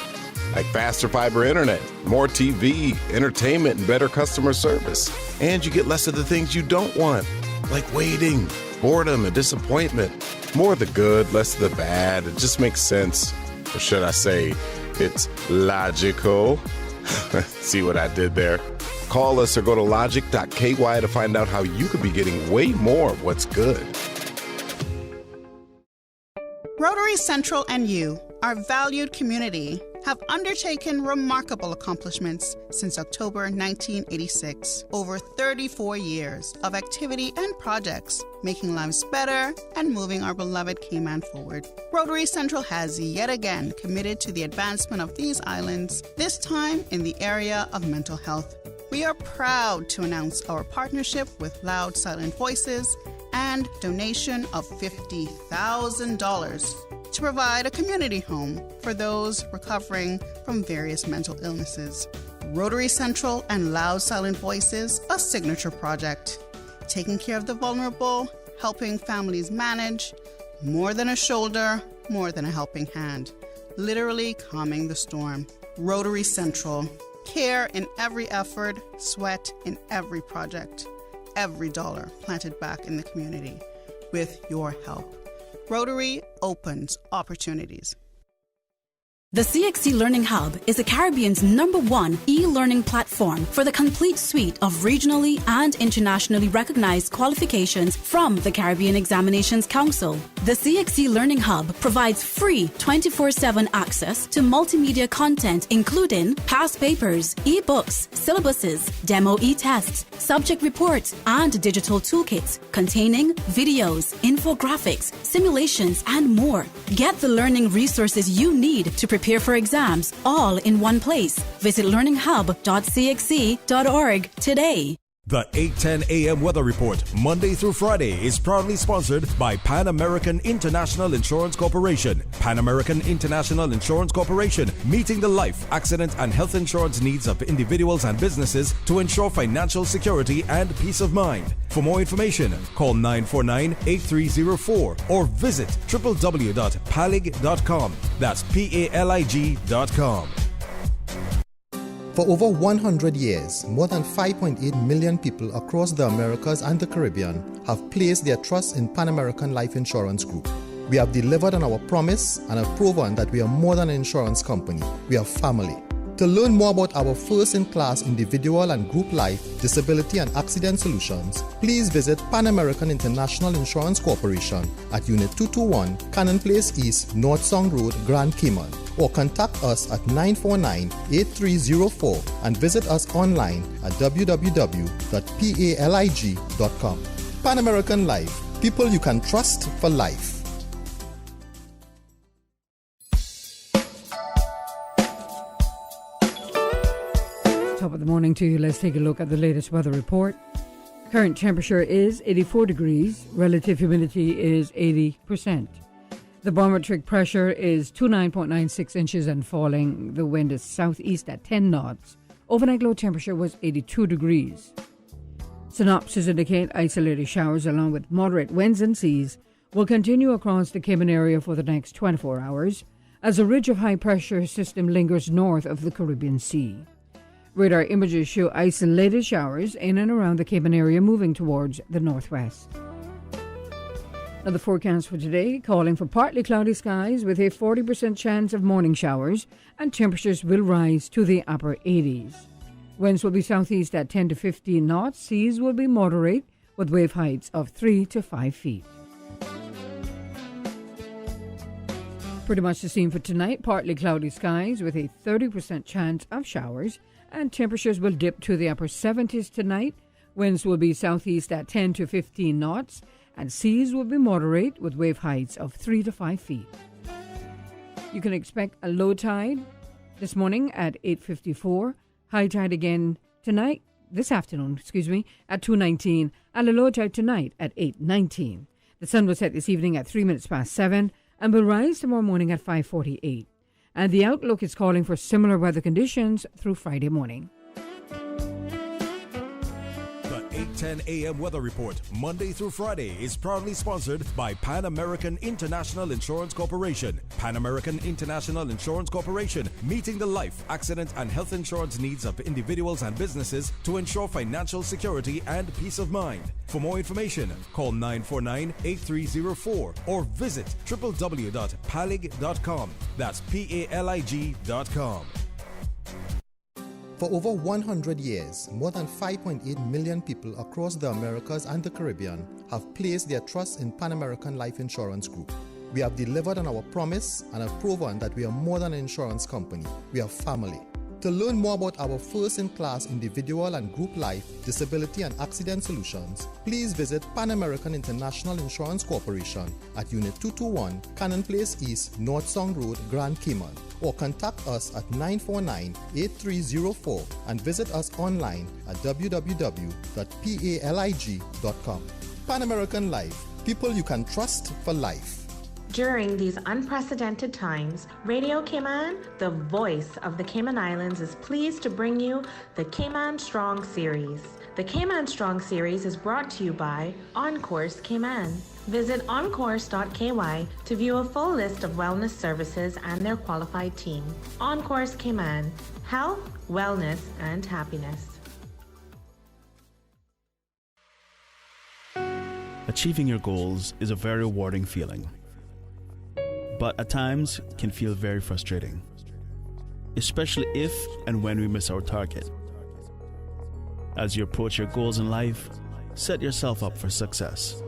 like faster fiber internet, more TV, entertainment, and better customer service. And you get less of the things you don't want, like waiting, boredom, and disappointment. More of the good, less of the bad. It just makes sense. Or should I say, it's logical. See what I did there? Call us or go to logic.ky to find out how you could be getting way more of what's good. Rotary Central and you, our valued community, have undertaken remarkable accomplishments since October 1986. Over 34 years of activity and projects, making lives better and moving our beloved Cayman forward. Rotary Central has yet again committed to the advancement of these islands, this time in the area of mental health. We are proud to announce our partnership with Loud Silent Voices and donation of $50,000 to provide a community home for those recovering from various mental illnesses. Rotary Central and Loud Silent Voices, a signature project, taking care of the vulnerable, helping families manage, more than a shoulder, more than a helping hand, literally calming the storm. Rotary Central, care in every effort, sweat in every project, every dollar planted back in the community with your help. Rotary opens opportunities. The CXC Learning Hub is the Caribbean's #1 e-learning platform for the complete suite of regionally and internationally recognized qualifications from the Caribbean Examinations Council. The CXC Learning Hub provides free 24/7 access to multimedia content including past papers, e-books, syllabuses, demo e-tests, subject reports, and digital toolkits containing videos, infographics, simulations, and more. Get the learning resources you need to prepare for exams all in one place. Visit learninghub.cxc.org today. The 8:10 a.m. Weather Report, Monday through Friday, is proudly sponsored by Pan American International Insurance Corporation. Pan American International Insurance Corporation, meeting the life, accident, and health insurance needs of individuals and businesses to ensure financial security and peace of mind. For more information, call 949-8304 or visit www.palig.com. That's PALIG.com. For over 100 years, more than 5.8 million people across the Americas and the Caribbean have placed their trust in Pan American Life Insurance Group. We have delivered on our promise and have proven that we are more than an insurance company. We are family. To learn more about our first-in-class individual and group life, disability and accident solutions, please visit Pan American International Insurance Corporation at Unit 221, Cannon Place East, North Song Road, Grand Cayman, or contact us at 949-8304 and visit us online at www.palig.com. Pan American Life, people you can trust for life. Top of the morning to you. Let's take a look at the latest weather report. Current temperature is 84 degrees. Relative humidity is 80%. The barometric pressure is 29.96 inches and falling. The wind is southeast at 10 knots. Overnight low temperature was 82 degrees. Synopsis indicate isolated showers along with moderate winds and seas will continue across the Cayman area for the next 24 hours as a ridge of high pressure system lingers north of the Caribbean Sea. Radar images show isolated showers in and around the Cayman area moving towards the northwest. Now the forecast for today, calling for partly cloudy skies with a 40% chance of morning showers, and temperatures will rise to the upper 80s. Winds will be southeast at 10 to 15 knots. Seas will be moderate with wave heights of 3 to 5 feet. Pretty much the same for tonight, partly cloudy skies with a 30% chance of showers, and temperatures will dip to the upper 70s tonight. Winds will be southeast at 10 to 15 knots, and seas will be moderate with wave heights of 3 to 5 feet. You can expect a low tide this morning at 8:54, high tide again this afternoon, at 2:19, and a low tide tonight at 8:19. The sun will set this evening at 3 minutes past 7 and will rise tomorrow morning at 5:48. And the outlook is calling for similar weather conditions through Friday morning. The 8:10 a.m. Weather Report, Monday through Friday, is proudly sponsored by Pan American International Insurance Corporation. Pan American International Insurance Corporation, meeting the life, accident, and health insurance needs of individuals and businesses to ensure financial security and peace of mind. For more information, call 949-8304 or visit www.palig.com. That's PALIG.com. For over 100 years, more than 5.8 million people across the Americas and the Caribbean have placed their trust in Pan American Life Insurance Group. We have delivered on our promise and have proven that we are more than an insurance company. We are family. To learn more about our first-in-class individual and group life, disability and accident solutions, please visit Pan American International Insurance Corporation at Unit 221, Cannon Place East, North Song Road, Grand Cayman, or contact us at 949-8304 and visit us online at www.palig.com. Pan American Life, people you can trust for life. During these unprecedented times, Radio Cayman, the voice of the Cayman Islands, is pleased to bring you the Cayman Strong Series. The Cayman Strong Series is brought to you by OnCourse Cayman. Visit oncourse.ky to view a full list of wellness services and their qualified team. OnCourse Cayman, health, wellness, and happiness. Achieving your goals is a very rewarding feeling, but at times can feel very frustrating, especially if and when we miss our target. As you approach your goals in life, set yourself up for success.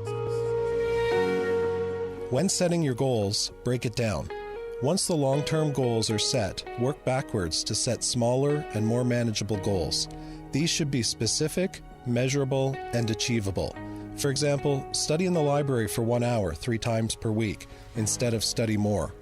When setting your goals, break it down. Once the long-term goals are set, work backwards to set smaller and more manageable goals. These should be specific, measurable, and achievable. For example, study in the library for 1 hour 3 times per week instead of study more.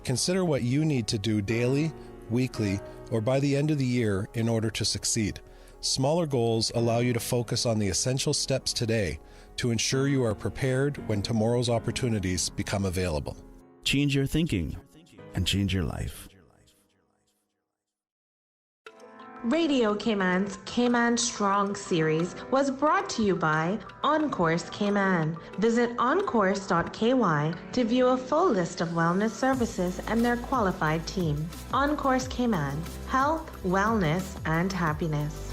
Consider what you need to do daily, weekly, or by the end of the year in order to succeed. Smaller goals allow you to focus on the essential steps today to ensure you are prepared when tomorrow's opportunities become available. Change your thinking and change your life. Radio Cayman's Cayman Strong series was brought to you by OnCourse Cayman. Visit oncourse.ky to view a full list of wellness services and their qualified team. OnCourse Cayman, health, wellness, and happiness.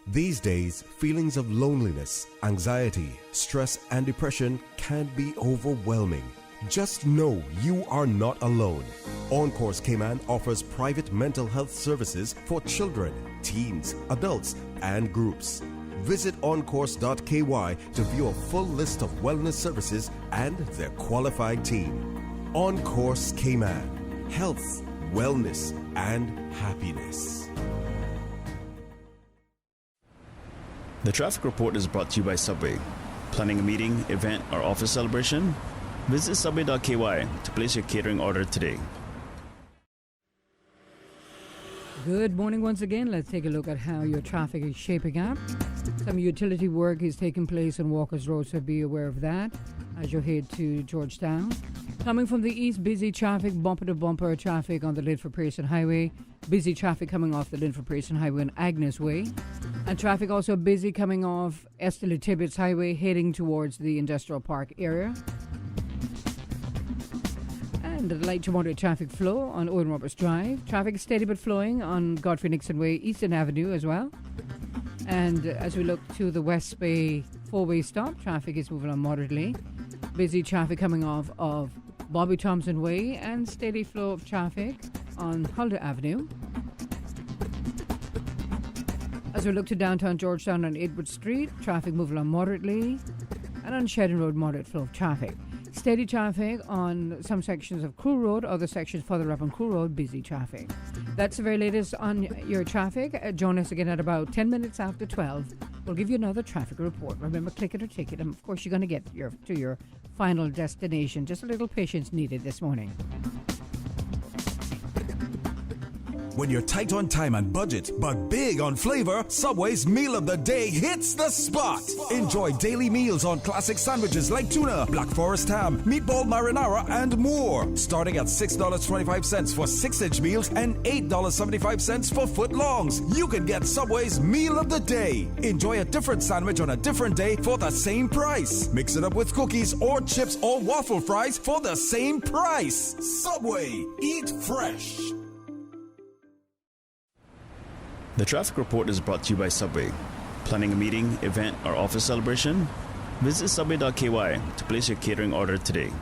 These days, feelings of loneliness, anxiety, stress, and depression can be overwhelming. Just know you are not alone. OnCourse Cayman offers private mental health services for children, teens, adults, and groups. Visit oncourse.ky to view a full list of wellness services and their qualified team. OnCourse Cayman, health, wellness, and happiness. The traffic report is brought to you by Subway. Planning a meeting, event, or office celebration? Visit subway.ky to place your catering order today. Good morning once again. Let's take a look at how your traffic is shaping up. Some utility work is taking place on Walker's Road, so be aware of that as you head to Georgetown. Coming from the east, busy traffic, bumper-to-bumper traffic on the Linford Pearson Highway. Busy traffic coming off the Linford Pearson Highway on Agnes Way. And traffic also busy coming off Estelle Tibbetts Highway heading towards the Industrial Park area. And the light to moderate traffic flow on Owen Roberts Drive. Traffic is steady but flowing on Godfrey Nixon Way, Eastern Avenue as well. And as we look to the West Bay four-way stop, traffic is moving on moderately. Busy traffic coming off of Bobby Thompson Way and steady flow of traffic on Huldah Avenue. As we look to downtown Georgetown on Edward Street, traffic moving on moderately. And on Shedden Road, moderate flow of traffic. Steady traffic on some sections of Crew Road, other sections further up on Crew Road, busy traffic. That's the very latest on your traffic. Join us again at about 10 minutes after 12. We'll give you another traffic report. Remember, click it or ticket, and of course you're going to get to your final destination. Just a little patience needed this morning. When you're tight on time and budget, but big on flavor, Subway's Meal of the Day hits the spot. Enjoy daily meals on classic sandwiches like tuna, Black Forest ham, meatball marinara, and more. Starting at $6.25 for 6-inch meals and $8.75 for footlongs. You can get Subway's Meal of the Day. Enjoy a different sandwich on a different day for the same price. Mix it up with cookies or chips or waffle fries for the same price. Subway, eat fresh. The traffic report is brought to you by Subway. Planning a meeting, event, or office celebration? Visit subway.ky to place your catering order today.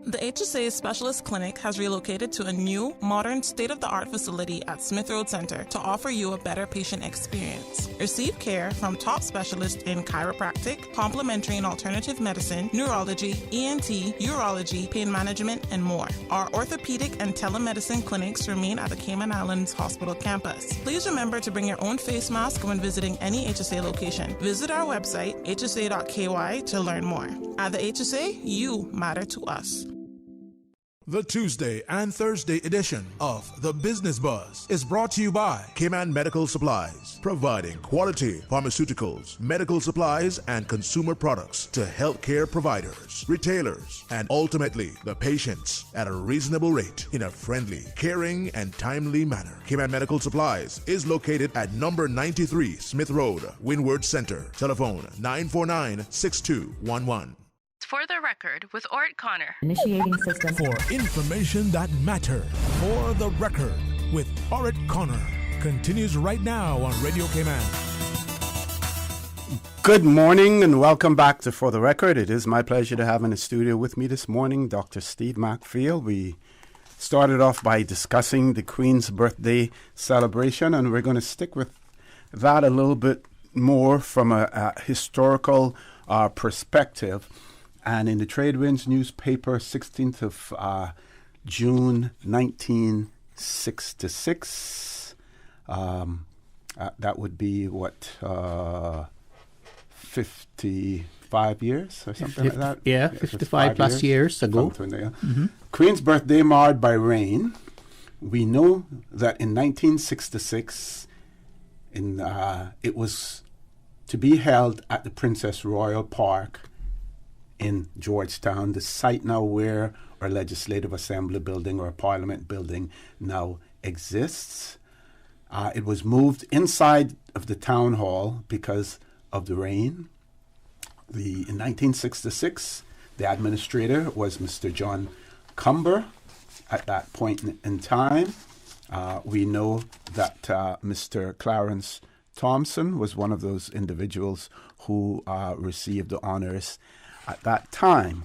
The HSA Specialist Clinic has relocated to a new, modern, state-of-the-art facility at Smith Road Center to offer you a better patient experience. Receive care from top specialists in chiropractic, complementary and alternative medicine, neurology, ENT, urology, pain management, and more. Our orthopedic and telemedicine clinics remain at the Cayman Islands Hospital campus. Please remember to bring your own face mask when visiting any HSA location. Visit our website, hsa.ky, to learn more. At the HSA, you matter to us. The Tuesday and Thursday edition of The Business Buzz is brought to you by Cayman Medical Supplies, providing quality pharmaceuticals, medical supplies, and consumer products to healthcare providers, retailers, and ultimately the patients at a reasonable rate in a friendly, caring, and timely manner. Cayman Medical Supplies is located at number 93 Smith Road, Windward Center. Telephone 949-6211. For the record, with Ort Connor. Initiating system. For information that matter. For the record, with Ort Connor. Continues right now on Radio Cayman. Good morning and welcome back to For the Record. It is my pleasure to have in the studio with me this morning Dr. Steve McPhail. We started off by discussing the Queen's birthday celebration, and we're going to stick with that a little bit more from a historical perspective. And in the Tradewinds newspaper, 16th of June 1966, that would be, 55 years or something like that? Yeah, 55 plus years ago. Mm-hmm. Queen's birthday marred by rain. We know that in 1966, it was to be held at the Princess Royal Park in Georgetown, the site now where our Legislative Assembly building or Parliament building now exists. It was moved inside of the town hall because of the rain. In 1966, the administrator was Mr. John Cumber at that point in time. We know that Mr. Clarence Thompson was one of those individuals who received the honors at that time.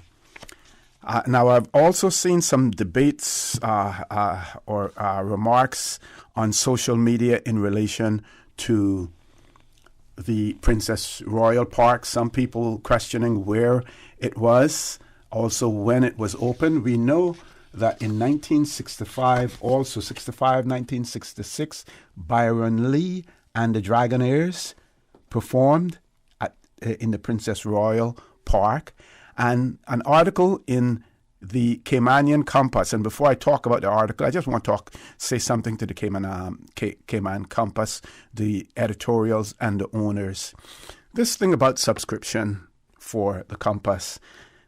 Now, I've also seen some debates or remarks on social media in relation to the Princess Royal Park. Some people questioning where it was, also when it was opened. We know that in 1965, 1966, Byron Lee and the Dragonaires performed in the Princess Royal Park. And an article in the Caymanian Compass, and before I talk about the article, I just want to say something to the Cayman Compass, the editorials and the owners. This thing about subscription for the Compass,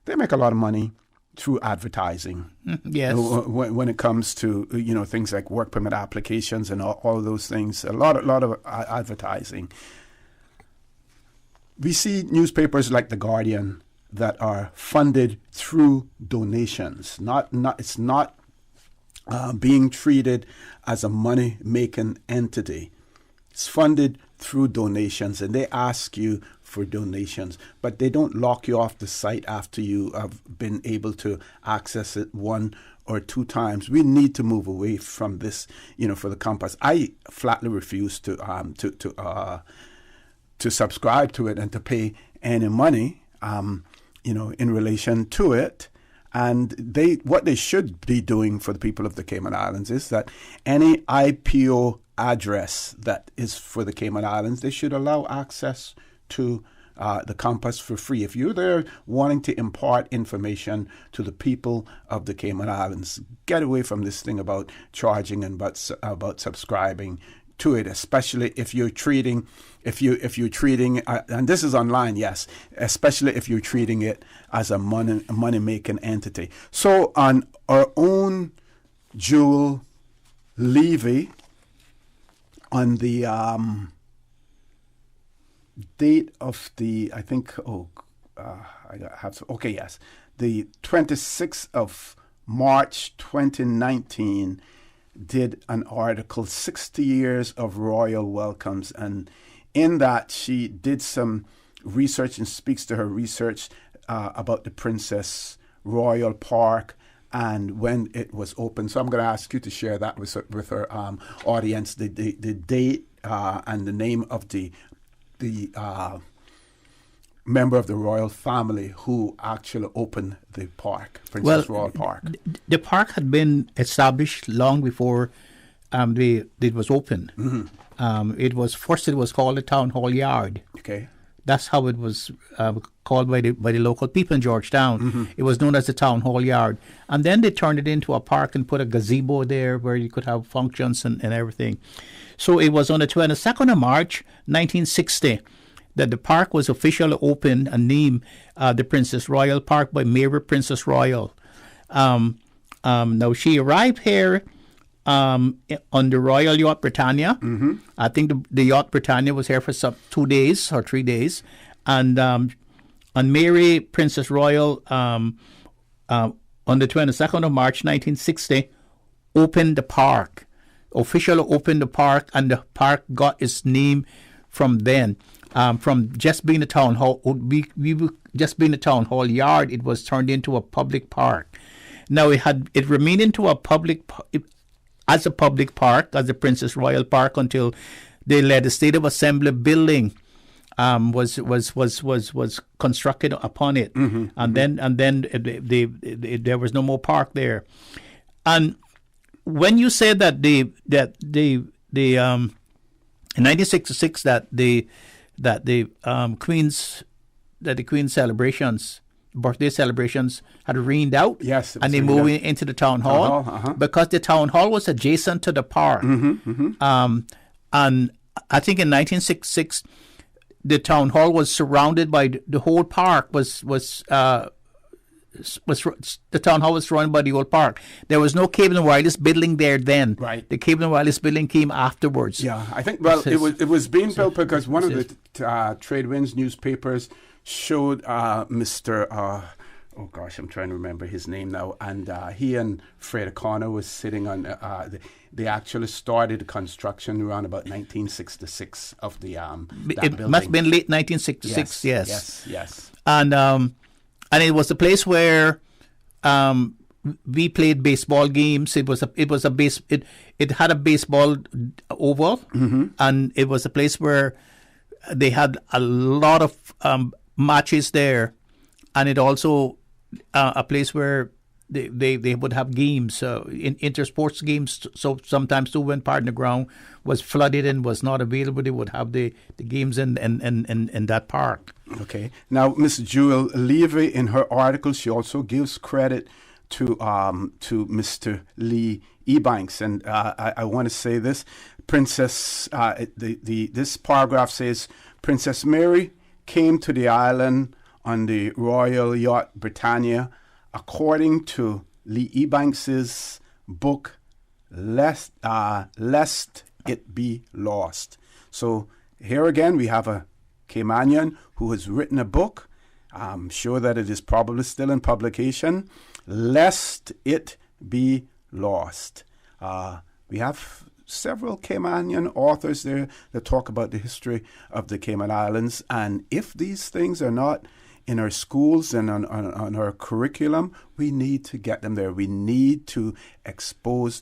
they make a lot of money through advertising. Yes. When it comes to things like work permit applications and all those things, a lot of advertising. We see newspapers like The Guardian that are funded through donations. It's not being treated as a money-making entity. It's funded through donations, and they ask you for donations, but they don't lock you off the site after you have been able to access it one or two times. We need to move away from this, for the Compass. I flatly refuse to subscribe to it and to pay any money, in relation to it. And what they should be doing for the people of the Cayman Islands is that any IPO address that is for the Cayman Islands, they should allow access to the Compass for free. If you're there wanting to impart information to the people of the Cayman Islands, get away from this thing about charging and about subscribing to it, especially if you're treating, and this is online, yes, especially if you're treating it as a money-making entity. So on our own Jewel Levy, on the date of the, the 26th of March 2019, did an article, 60 Years of Royal Welcomes, and in that she did some research and speaks to her research about the Princess Royal Park and when it was open. So I'm going to ask you to share that with her audience, the date and the name of the member of the royal family who actually opened the park, Princess Royal Park. The park had been established long before it was opened. Mm-hmm. It was called the Town Hall Yard. Okay. That's how it was called by the local people in Georgetown. Mm-hmm. It was known as the Town Hall Yard. And then they turned it into a park and put a gazebo there where you could have functions and everything. So it was on the 22nd of March, 1960, that the park was officially opened and named the Princess Royal Park by Mary Princess Royal. Now, she arrived here on the Royal Yacht Britannia. Mm-hmm. I think the Yacht Britannia was here for 2 days or 3 days. And Mary Princess Royal, on the 22nd of March, 1960, opened the park, officially opened the park, and the park got its name from then. From just being a town hall, just being a town hall yard, it was turned into a public park. Now it remained into a public park as the Princess Royal Park until the Legislative Assembly building was constructed upon it, mm-hmm. and then there was no more park there. And when you said that in 1966 that the Queen's celebrations birthday celebrations had rained out. Yes. And they moved into the town hall, because the town hall was adjacent to the park. And I think in 1966, the town hall was surrounded by the whole park the town hall was surrounded by the old park. There was no cable and wireless building there then. Right. The cable and wireless building came afterwards. Yeah, I think. Well, it was being built because one of the Trade Winds newspapers showed Mr. Oh gosh, I'm trying to remember his name now. And he and Fred O'Connor was sitting on. They actually started the construction around about 1966 of the that it building. Must have been late 1966. Yes. And it was a place where we played baseball games. It had a baseball oval, and it was a place where they had a lot of matches there, and it also a place where they would have games, inter-sports games. So sometimes too, when part of the ground was flooded and was not available, they would have the games in that park. Okay. Now, Ms. Jewel Levy, in her article, she also gives credit to Mr. Lee Ebanks, and I want to say this: Princess. This paragraph says Princess Mary came to the island on the Royal Yacht Britannia, according to Lee Ebanks's book, Lest It Be Lost. So here again, we have a Caymanian who has written a book. I'm sure that it is probably still in publication. Lest It Be Lost. We have several Caymanian authors there that talk about the history of the Cayman Islands. And if these things are not in our schools and on our curriculum, we need to get them there. We need to expose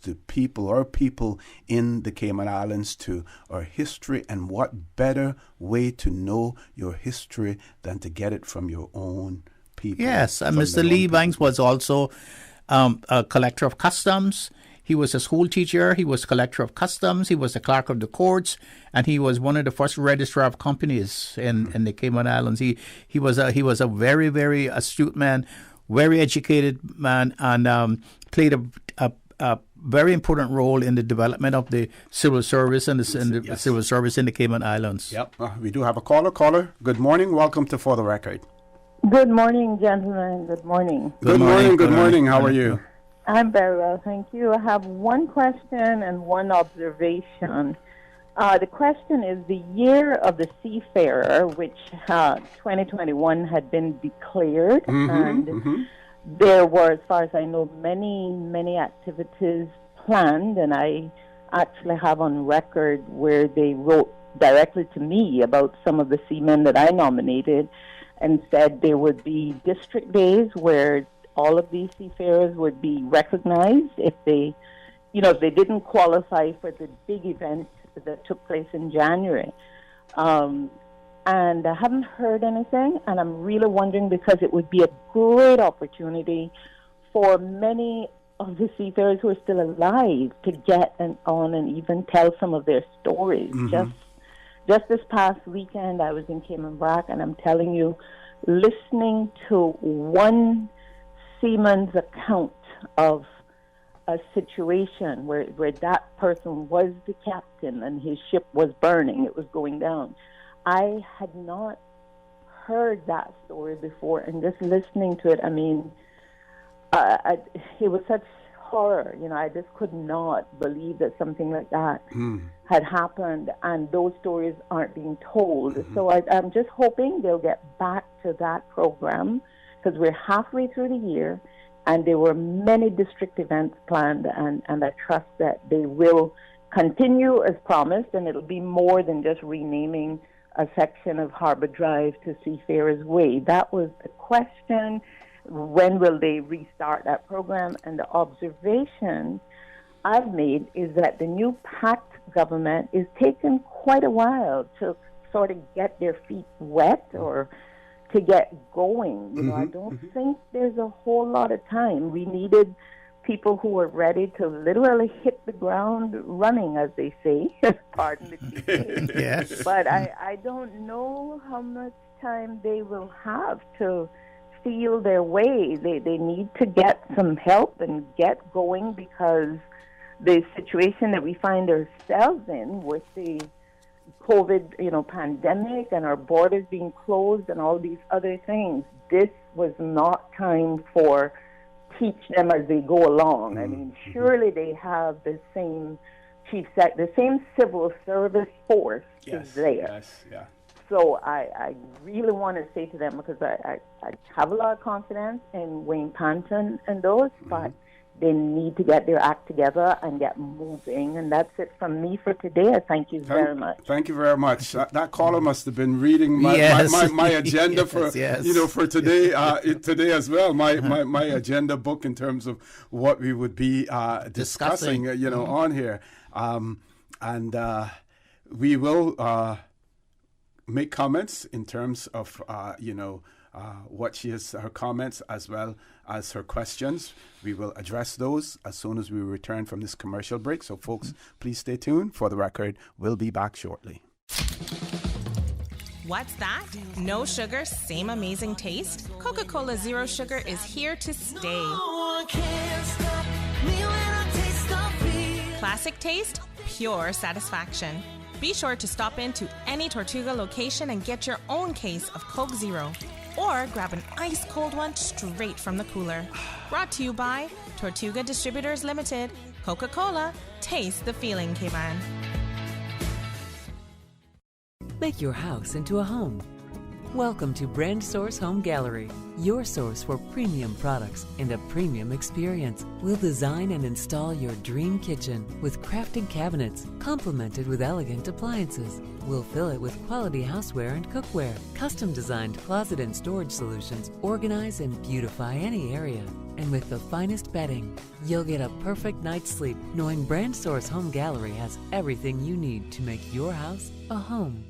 our people in the Cayman Islands to our history, and what better way to know your history than to get it from your own people. Yes, and Mr. Lee Banks was also a collector of customs. He was a school teacher. He was collector of customs. He was a clerk of the courts, and he was one of the first registrar of companies in the Cayman Islands. He was a very, very astute man, very educated man, and played a very important role in the development of the civil service and the civil service in the Cayman Islands. Yep, we do have a caller. Caller, good morning. Welcome to For the Record. Good morning, gentlemen. Good morning. Good morning. How are you? I'm very well, thank you. I have one question and one observation. The question is the year of the seafarer, which 2021 had been declared, and there were, as far as I know, many activities planned, and I actually have on record where they wrote directly to me about some of the seamen that I nominated and said there would be district days where all of these seafarers would be recognized if they didn't qualify for the big event that took place in January. And I haven't heard anything, and I'm really wondering, because it would be a great opportunity for many of the seafarers who are still alive to get on and even tell some of their stories. Just this past weekend, I was in Cayman Brac, and I'm telling you, listening to one seaman's account of a situation where that person was the captain and his ship was burning, it was going down. I had not heard that story before, and just listening to it, I mean, it was such horror. I just could not believe that something like that had happened, and those stories aren't being told. So I'm just hoping they'll get back to that program, because we're halfway through the year, and there were many district events planned, and I trust that they will continue as promised, and it'll be more than just renaming a section of Harbor Drive to Seafarers Way. That was the question. When will they restart that program? And the observation I've made is that the new PACT government is taking quite a while to sort of get their feet wet or to get going. I don't think there's a whole lot of time. We needed people who were ready to literally hit the ground running, as they say. Pardon the cliche. Yes. But I don't know how much time they will have to feel their way. They need to get some help and get going, because the situation that we find ourselves in with the COVID, pandemic and our borders being closed and all these other things, this was not time for teach them as they go along. I mean, surely they have the same the same civil service force is there. Yes, yeah. So I really want to say to them, because I have a lot of confidence in Wayne Panton and those, but they need to get their act together and get moving. And that's it from me for today. I thank you very much. Thank you very much. That caller must have been reading my agenda for for today today as well. My agenda book in terms of what we would be discussing on here, and we will make comments in terms of what she has, her comments as well as her questions. We will address those as soon as we return from this commercial break. So, folks, please stay tuned. For the record, we'll be back shortly. What's that? No sugar, same amazing taste? Coca-Cola Zero Sugar is here to stay. No one can stop me when I taste the beer. Classic taste, pure satisfaction. Be sure to stop into any Tortuga location and get your own case of Coke Zero. Or grab an ice cold one straight from the cooler. Brought to you by Tortuga Distributors Limited. Coca-Cola, taste the feeling, Cayman. Make your house into a home. Welcome to Brand Source Home Gallery, your source for premium products and a premium experience. We'll design and install your dream kitchen with crafted cabinets, complemented with elegant appliances. We'll fill it with quality houseware and cookware. Custom-designed closet and storage solutions organize and beautify any area. And with the finest bedding, you'll get a perfect night's sleep knowing Brand Source Home Gallery has everything you need to make your house a home.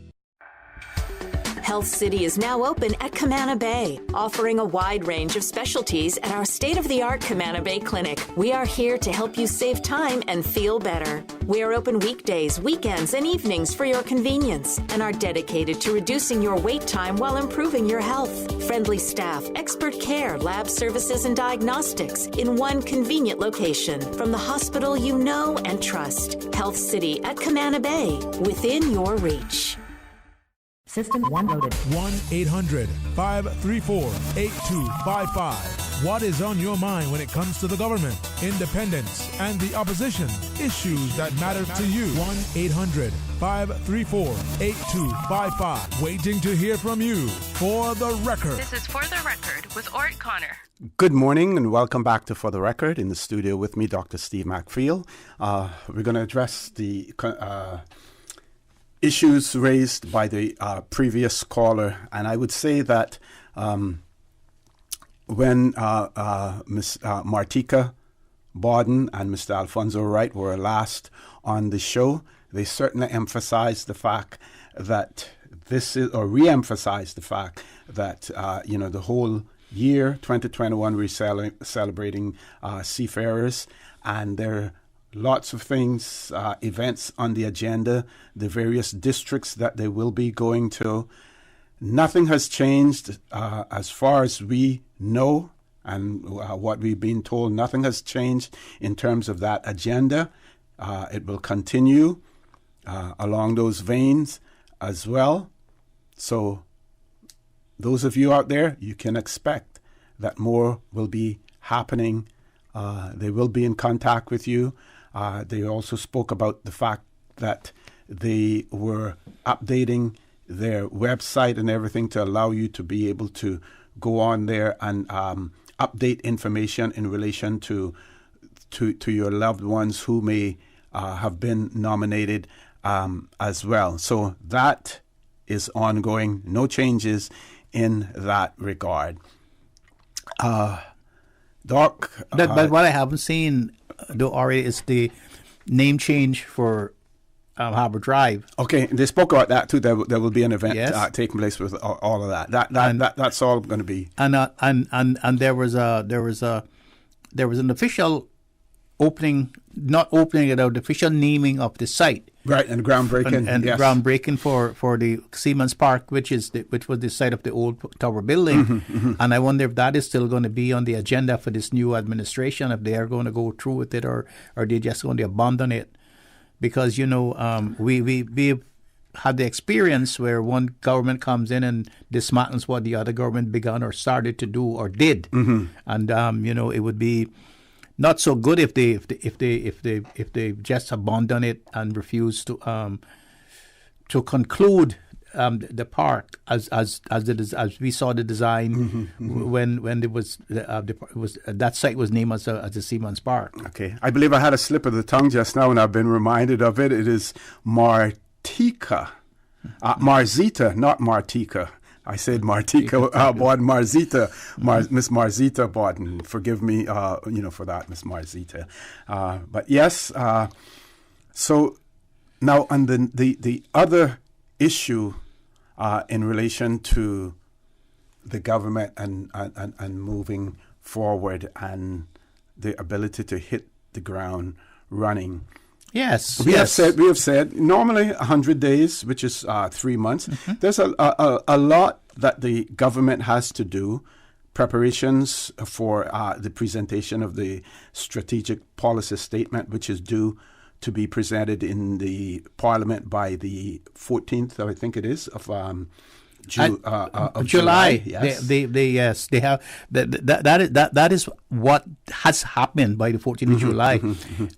Health City is now open at Camana Bay, offering a wide range of specialties at our state-of-the-art Camana Bay Clinic. We are here to help you save time and feel better. We are open weekdays, weekends, and evenings for your convenience and are dedicated to reducing your wait time while improving your health. Friendly staff, expert care, lab services, and diagnostics in one convenient location from the hospital you know and trust. Health City at Camana Bay, within your reach. System 1 loaded. 1-800-534-8255. What is on your mind when it comes to the government, independence, and the opposition? Issues that matter to you. 1-800-534-8255. Waiting to hear from you. For the Record. This is For the Record with Ort Connor. Good morning and welcome back to For the Record. In the studio with me, Dr. Steve McFeel. We're going to address the issues raised by the previous caller, and I would say that when Ms. Martika Bawden and Mr. Alfonso Wright were last on the show, they certainly emphasized the fact that re-emphasized the fact that the whole year 2021 we're celebrating seafarers, and their lots of things, events on the agenda, the various districts that they will be going to. Nothing has changed as far as we know and what we've been told. Nothing has changed in terms of that agenda. It will continue along those veins as well. So those of you out there, you can expect that more will be happening. They will be in contact with you. They also spoke about the fact that they were updating their website and everything to allow you to be able to go on there and update information in relation to your loved ones who may have been nominated as well. So that is ongoing. No changes in that regard. Doc? But what I haven't seen, though, already is the name change for Harbor Drive. Okay, they spoke about that too. There will be an event taking place with all of that. That's all going to be. And there was an official not opening it out, the official naming of the site. Right, and groundbreaking. And yes. groundbreaking for the Seaman's Park, which was the site of the old Tower building. And I wonder if that is still going to be on the agenda for this new administration, if they are going to go through with it, or they're just going to abandon it. Because, we had the experience where one government comes in and dismantles what the other government began or started to do or did. And, it would be not so good if they just abandon it and refuse to conclude the park as we saw the design when it was that site was named as the Seaman's Park. Okay, I believe I had a slip of the tongue just now, and I've been reminded of it. It is Martika, Marzita, not Martika. I said Martika Bodden, Marzita, Miss Marzita Bodden. Forgive me, for that, Miss Marzita. But yes, so now on the other issue in relation to the government and moving forward and the ability to hit the ground running. Yes, we have said normally 100 days, which is 3 months. There's a lot that the government has to do. Preparations for the presentation of the strategic policy statement, which is due to be presented in the Parliament by the 14th, I think it is, of July. Yes. They have that is what has happened by the 14th of July,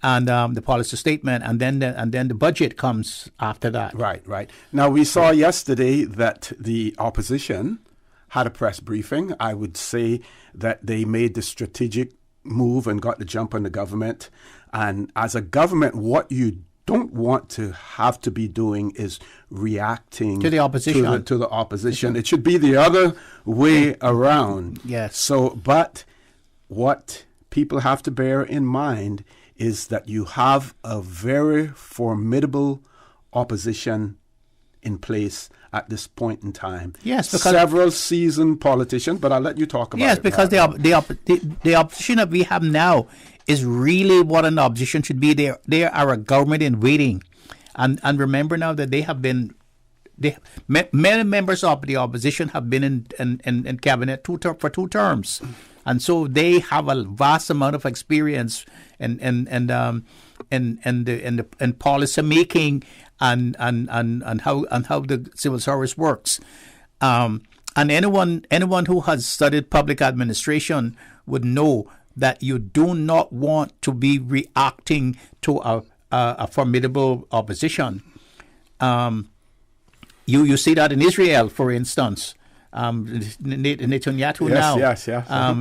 and the policy statement, and then the budget comes after that. Right. Now we saw yesterday that the opposition had a press briefing. I would say that they made the strategic move and got the jump on the government. And as a government, what you don't want to have to be doing is reacting to the opposition. To the opposition. It should be the other way around. Yes. So, but what people have to bear in mind is that you have a very formidable opposition in place at this point in time. Yes, because several seasoned politicians, but I'll let you talk about it. Yes, because the opposition that we have now is really what an opposition should be. They are a government in waiting, and remember now that many members of the opposition have been in cabinet for 2 terms, and so they have a vast amount of experience in policy making and how the civil service works. And anyone who has studied public administration would know that you do not want to be reacting to a formidable opposition. You see that in Israel, for instance. Netanyahu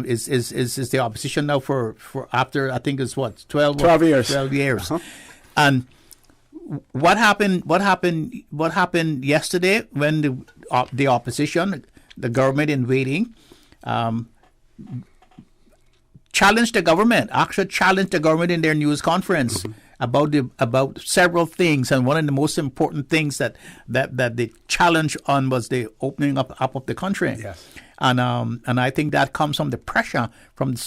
is the opposition now for after, I think it's 12 years. 12 years. And what happened yesterday when the opposition, the government in waiting, challenged the government in their news conference about several things, and one of the most important things that they challenged on was the opening up of the country. Yes. And I think that comes from the pressure from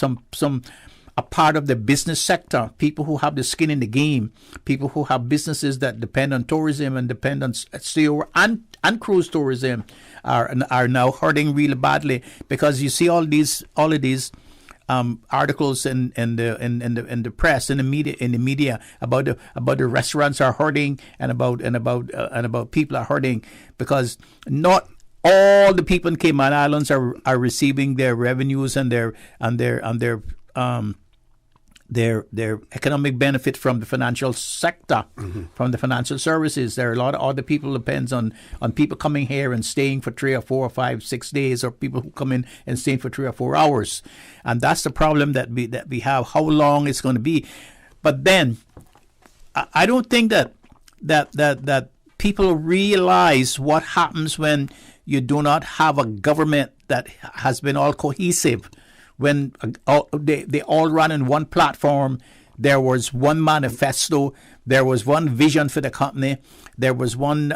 a part of the business sector, people who have the skin in the game, people who have businesses that depend on tourism and depend on sea and cruise tourism are now hurting really badly, because you see all of these articles in the press, in the media about the restaurants are hurting and about people are hurting, because not all the people in Cayman Islands are receiving their revenues and their economic benefit from the financial sector, from the financial services. There are a lot of other people depends on people coming here and staying for 3 or 4 or 5, 6 days, or people who come in and staying for 3 or 4 hours. And that's the problem that we have, how long it's going to be. But then I don't think that people realize what happens when you do not have a government that has been all cohesive. When they all run in one platform, there was one manifesto, there was one vision for the company, there was one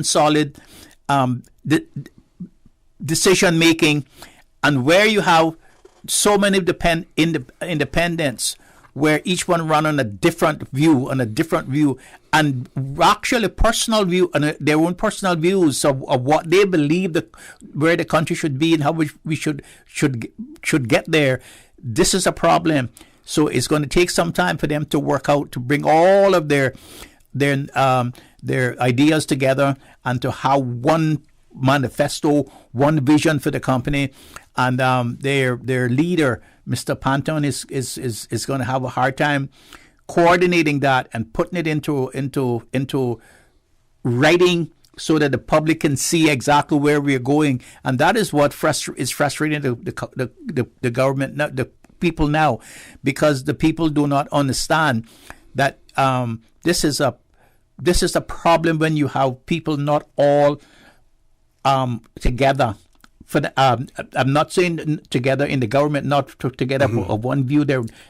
solid decision making, and where you have so many independents where each one run on a different view, and actually personal view and their own personal views of what they believe where the country should be and how we should get there. This is a problem. So it's going to take some time for them to work out, to bring all of their ideas together and to have one manifesto, one vision for the company. And their leader, Mr. Panton, is going to have a hard time coordinating that and putting it into writing so that the public can see exactly where we're going. And that is what is frustrating the government, the people now, because the people do not understand that this is a problem when you have people not all together. I'm not saying together in the government, not together of one view.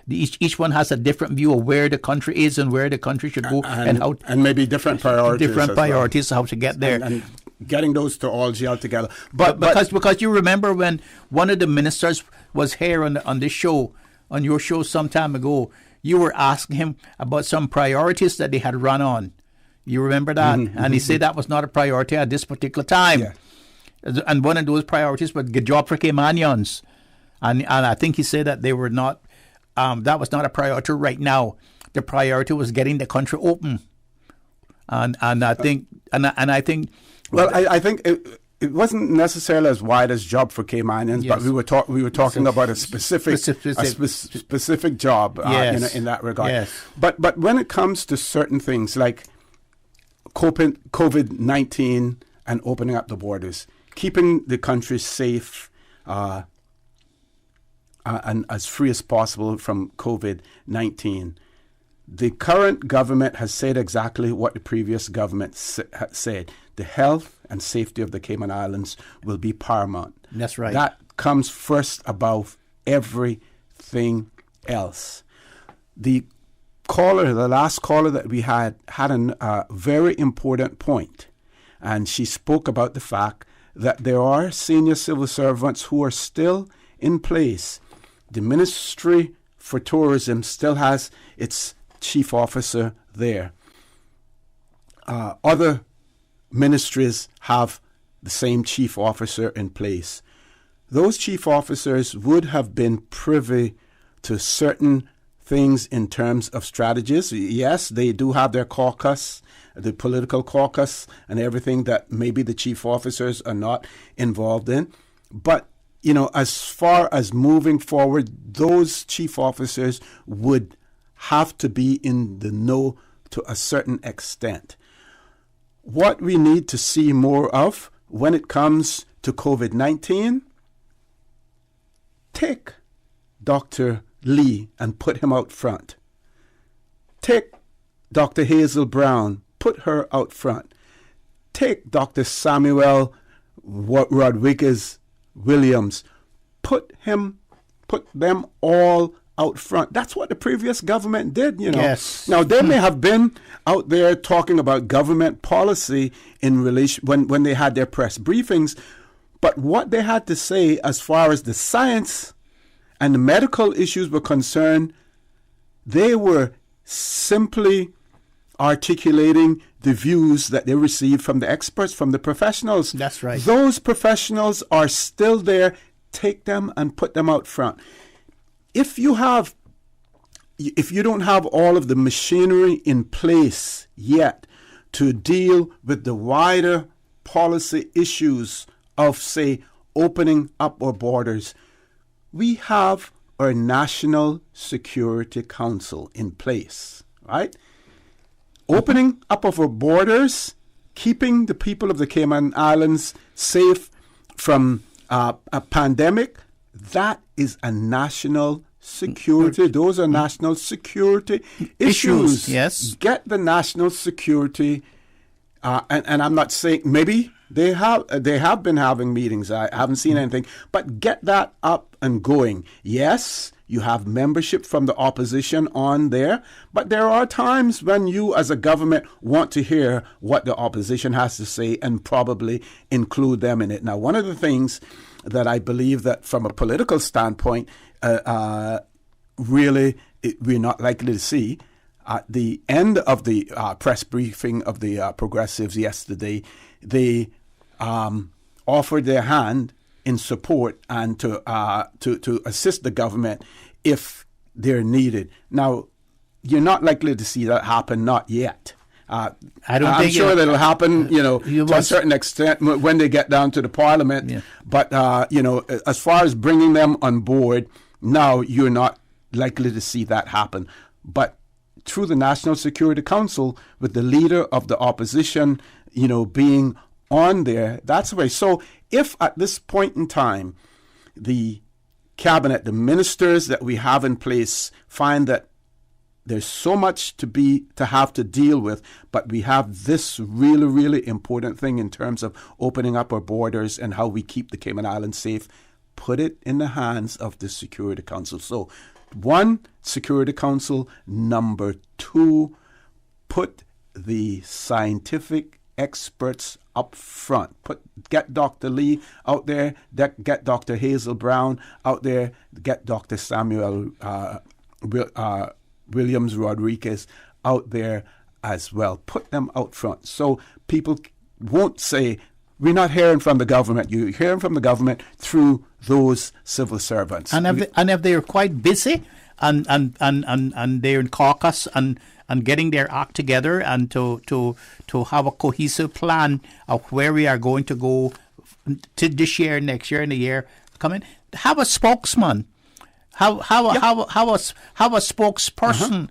Each one has a different view of where the country is and where the country should go, and maybe different priorities, how to get there. And getting those to all gel together. But because you remember when one of the ministers was here on this show, on your show some time ago, you were asking him about some priorities that they had run on. You remember that? And he said that was not a priority at this particular time. Yeah. And one of those priorities was the job for Caymanians. And I think he said that they were not, that was not a priority right now. The priority was getting the country open. And I think, well, I think it wasn't necessarily as wide as job for Caymanians, yes. But we were talking about a specific job yes. in that regard. Yes. But when it comes to certain things like COVID-19 and opening up the borders, keeping the country safe and as free as possible from COVID-19, the current government has said exactly what the previous government said. The health and safety of the Cayman Islands will be paramount. That's right. That comes first above everything else. The last caller that we had a very important point, and she spoke about the fact that there are senior civil servants who are still in place. The Ministry for Tourism still has its chief officer there. Other ministries have the same chief officer in place. Those chief officers would have been privy to certain things in terms of strategies. Yes, they do have their caucus, the political caucus, and everything that maybe the chief officers are not involved in. But, as far as moving forward, those chief officers would have to be in the know to a certain extent. What we need to see more of when it comes to COVID-19, take Dr. Lee and put him out front. Take Dr. Hazel Brown, put her out front. Take Dr. Samuel Rodriguez Williams, put them all out front. That's what the previous government did, Yes. Now, they may have been out there talking about government policy in relation when they had their press briefings, but what they had to say as far as the science and the medical issues were concerned, they were simply articulating the views that they received from the experts, from the professionals. That's right. Those professionals are still there. Take them and put them out front. If you don't have all of the machinery in place yet to deal with the wider policy issues of, say, opening up our borders, we have our National Security Council in place, right? Opening up of our borders, keeping the people of the Cayman Islands safe from a pandemic, that is a national security. Those are national security issues. Yes. Get the national security, and I'm not saying maybe they have been having meetings. I haven't seen anything, but get that up and going. Yes, you have membership from the opposition on there, but there are times when you as a government want to hear what the opposition has to say and probably include them in it. Now, one of the things that I believe that from a political standpoint, really we're not likely to see. At the end of the press briefing of the Progressives yesterday, they offered their hand in support and to assist the government if they're needed. Now, you're not likely to see that happen, not yet. I don't I'm think sure that'll happen, to a certain extent when they get down to the Parliament. Yeah. But, as far as bringing them on board, now you're not likely to see that happen. But through the National Security Council, with the leader of the opposition, being on there, that's the way. So if at this point in time, the cabinet, the ministers that we have in place find that there's so much to have to deal with, but we have this really, really important thing in terms of opening up our borders and how we keep the Cayman Islands safe, put it in the hands of the Security Council. So, 1, Security Council. Number 2, put the scientific experts up front. Get Dr. Lee out there, get Dr. Hazel Brown out there, get Dr. Samuel Williams Rodriguez out there as well. Put them out front so people won't say, we're not hearing from the government. You're hearing from the government through those civil servants. And if they're quite busy and they're in caucus and getting their act together and to have a cohesive plan of where we are going to go to this year, next year, and the year coming, have a spokesman. Have a spokesperson.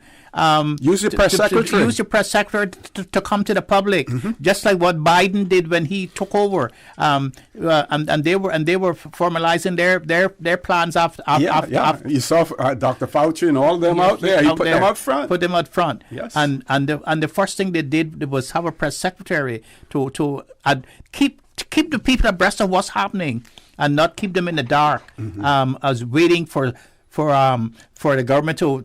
Use your press secretary. Use your press secretary to come to the public, just like what Biden did when he took over. And they were formalizing their plans after. You saw Dr. Fauci and all of them out there. He put them out front. Put them out front. Yes. And the first thing they did was have a press secretary to keep the people abreast of what's happening and not keep them in the dark, as waiting for the government to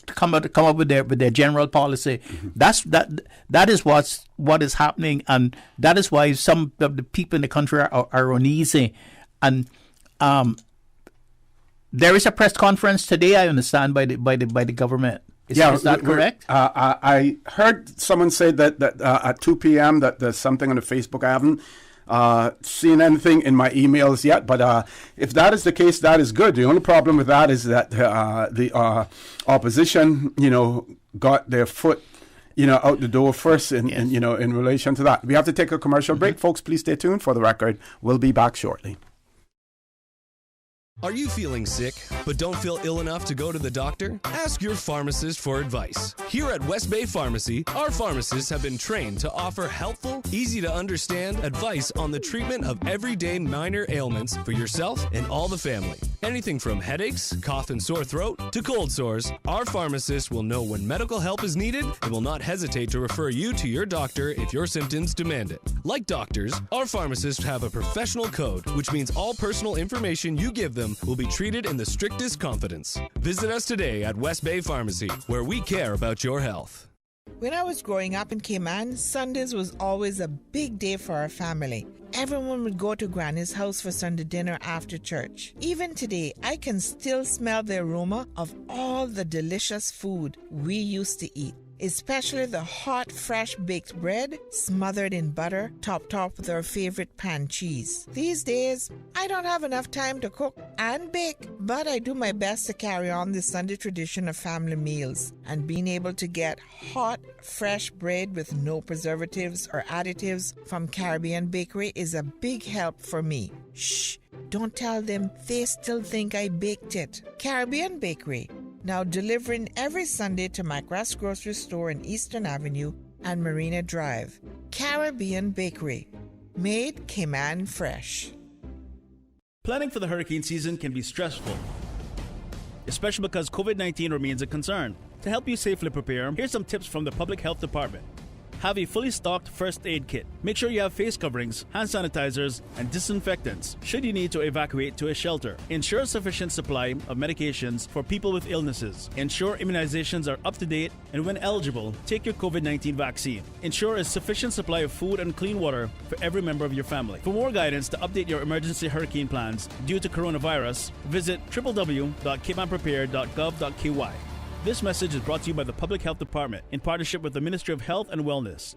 come up with their general policy. That is what is happening, and that is why some of the people in the country are uneasy. And there is a press conference today, I understand, by the government. Is that correct? I heard someone say that at 2 p.m. that there's something on the Facebook. I haven't seen anything in my emails yet, but if that is the case, that is good. The only problem with that is that the opposition, got their foot, out the door first in relation to that. We have to take a commercial break. Folks, please stay tuned. For the record, we'll be back shortly. Are you feeling sick, but don't feel ill enough to go to the doctor? Ask your pharmacist for advice. Here at West Bay Pharmacy, our pharmacists have been trained to offer helpful, easy-to-understand advice on the treatment of everyday minor ailments for yourself and all the family. Anything from headaches, cough and sore throat, to cold sores, our pharmacists will know when medical help is needed and will not hesitate to refer you to your doctor if your symptoms demand it. Like doctors, our pharmacists have a professional code, which means all personal information you give them will be treated in the strictest confidence. Visit us today at West Bay Pharmacy, where we care about your health. When I was growing up in Cayman, Sundays was always a big day for our family. Everyone would go to Granny's house for Sunday dinner after church. Even today, I can still smell the aroma of all the delicious food we used to eat, especially the hot, fresh baked bread smothered in butter, topped off with our favorite pan cheese. These days, I don't have enough time to cook and bake, but I do my best to carry on the Sunday tradition of family meals, and being able to get hot, fresh bread with no preservatives or additives from Caribbean Bakery is a big help for me. Shh, don't tell them, they still think I baked it. Caribbean Bakery, now delivering every Sunday to McGrath's grocery store in Eastern Avenue and Marina Drive. Caribbean Bakery, made Cayman fresh. Planning for the hurricane season can be stressful, especially because COVID-19 remains a concern. To help you safely prepare, here's some tips from the Public Health Department. have a fully stocked first aid kit. Make sure you have face coverings, hand sanitizers, and disinfectants should you need to evacuate to a shelter. Ensure a sufficient supply of medications for people with illnesses. Ensure immunizations are up to date, and when eligible, take your COVID-19 vaccine. Ensure a sufficient supply of food and clean water for every member of your family. For more guidance to update your emergency hurricane plans due to coronavirus, visit www.caymanprepared.gov.ky. This message is brought to you by the Public Health Department in partnership with the Ministry of Health and Wellness.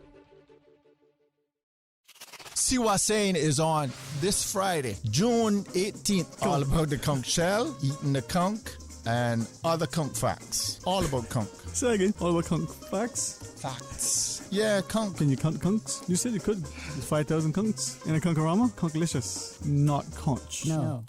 Siwa Sain is on this Friday, June 18th. All about the conch shell, eating the conch, and other conch facts. All about conch. Say again, all about conch facts? Facts. Yeah, conch. Can you count conchs? You said you could. There's 5,000 conchs in a conchorama. Conchlicious, not conch. No.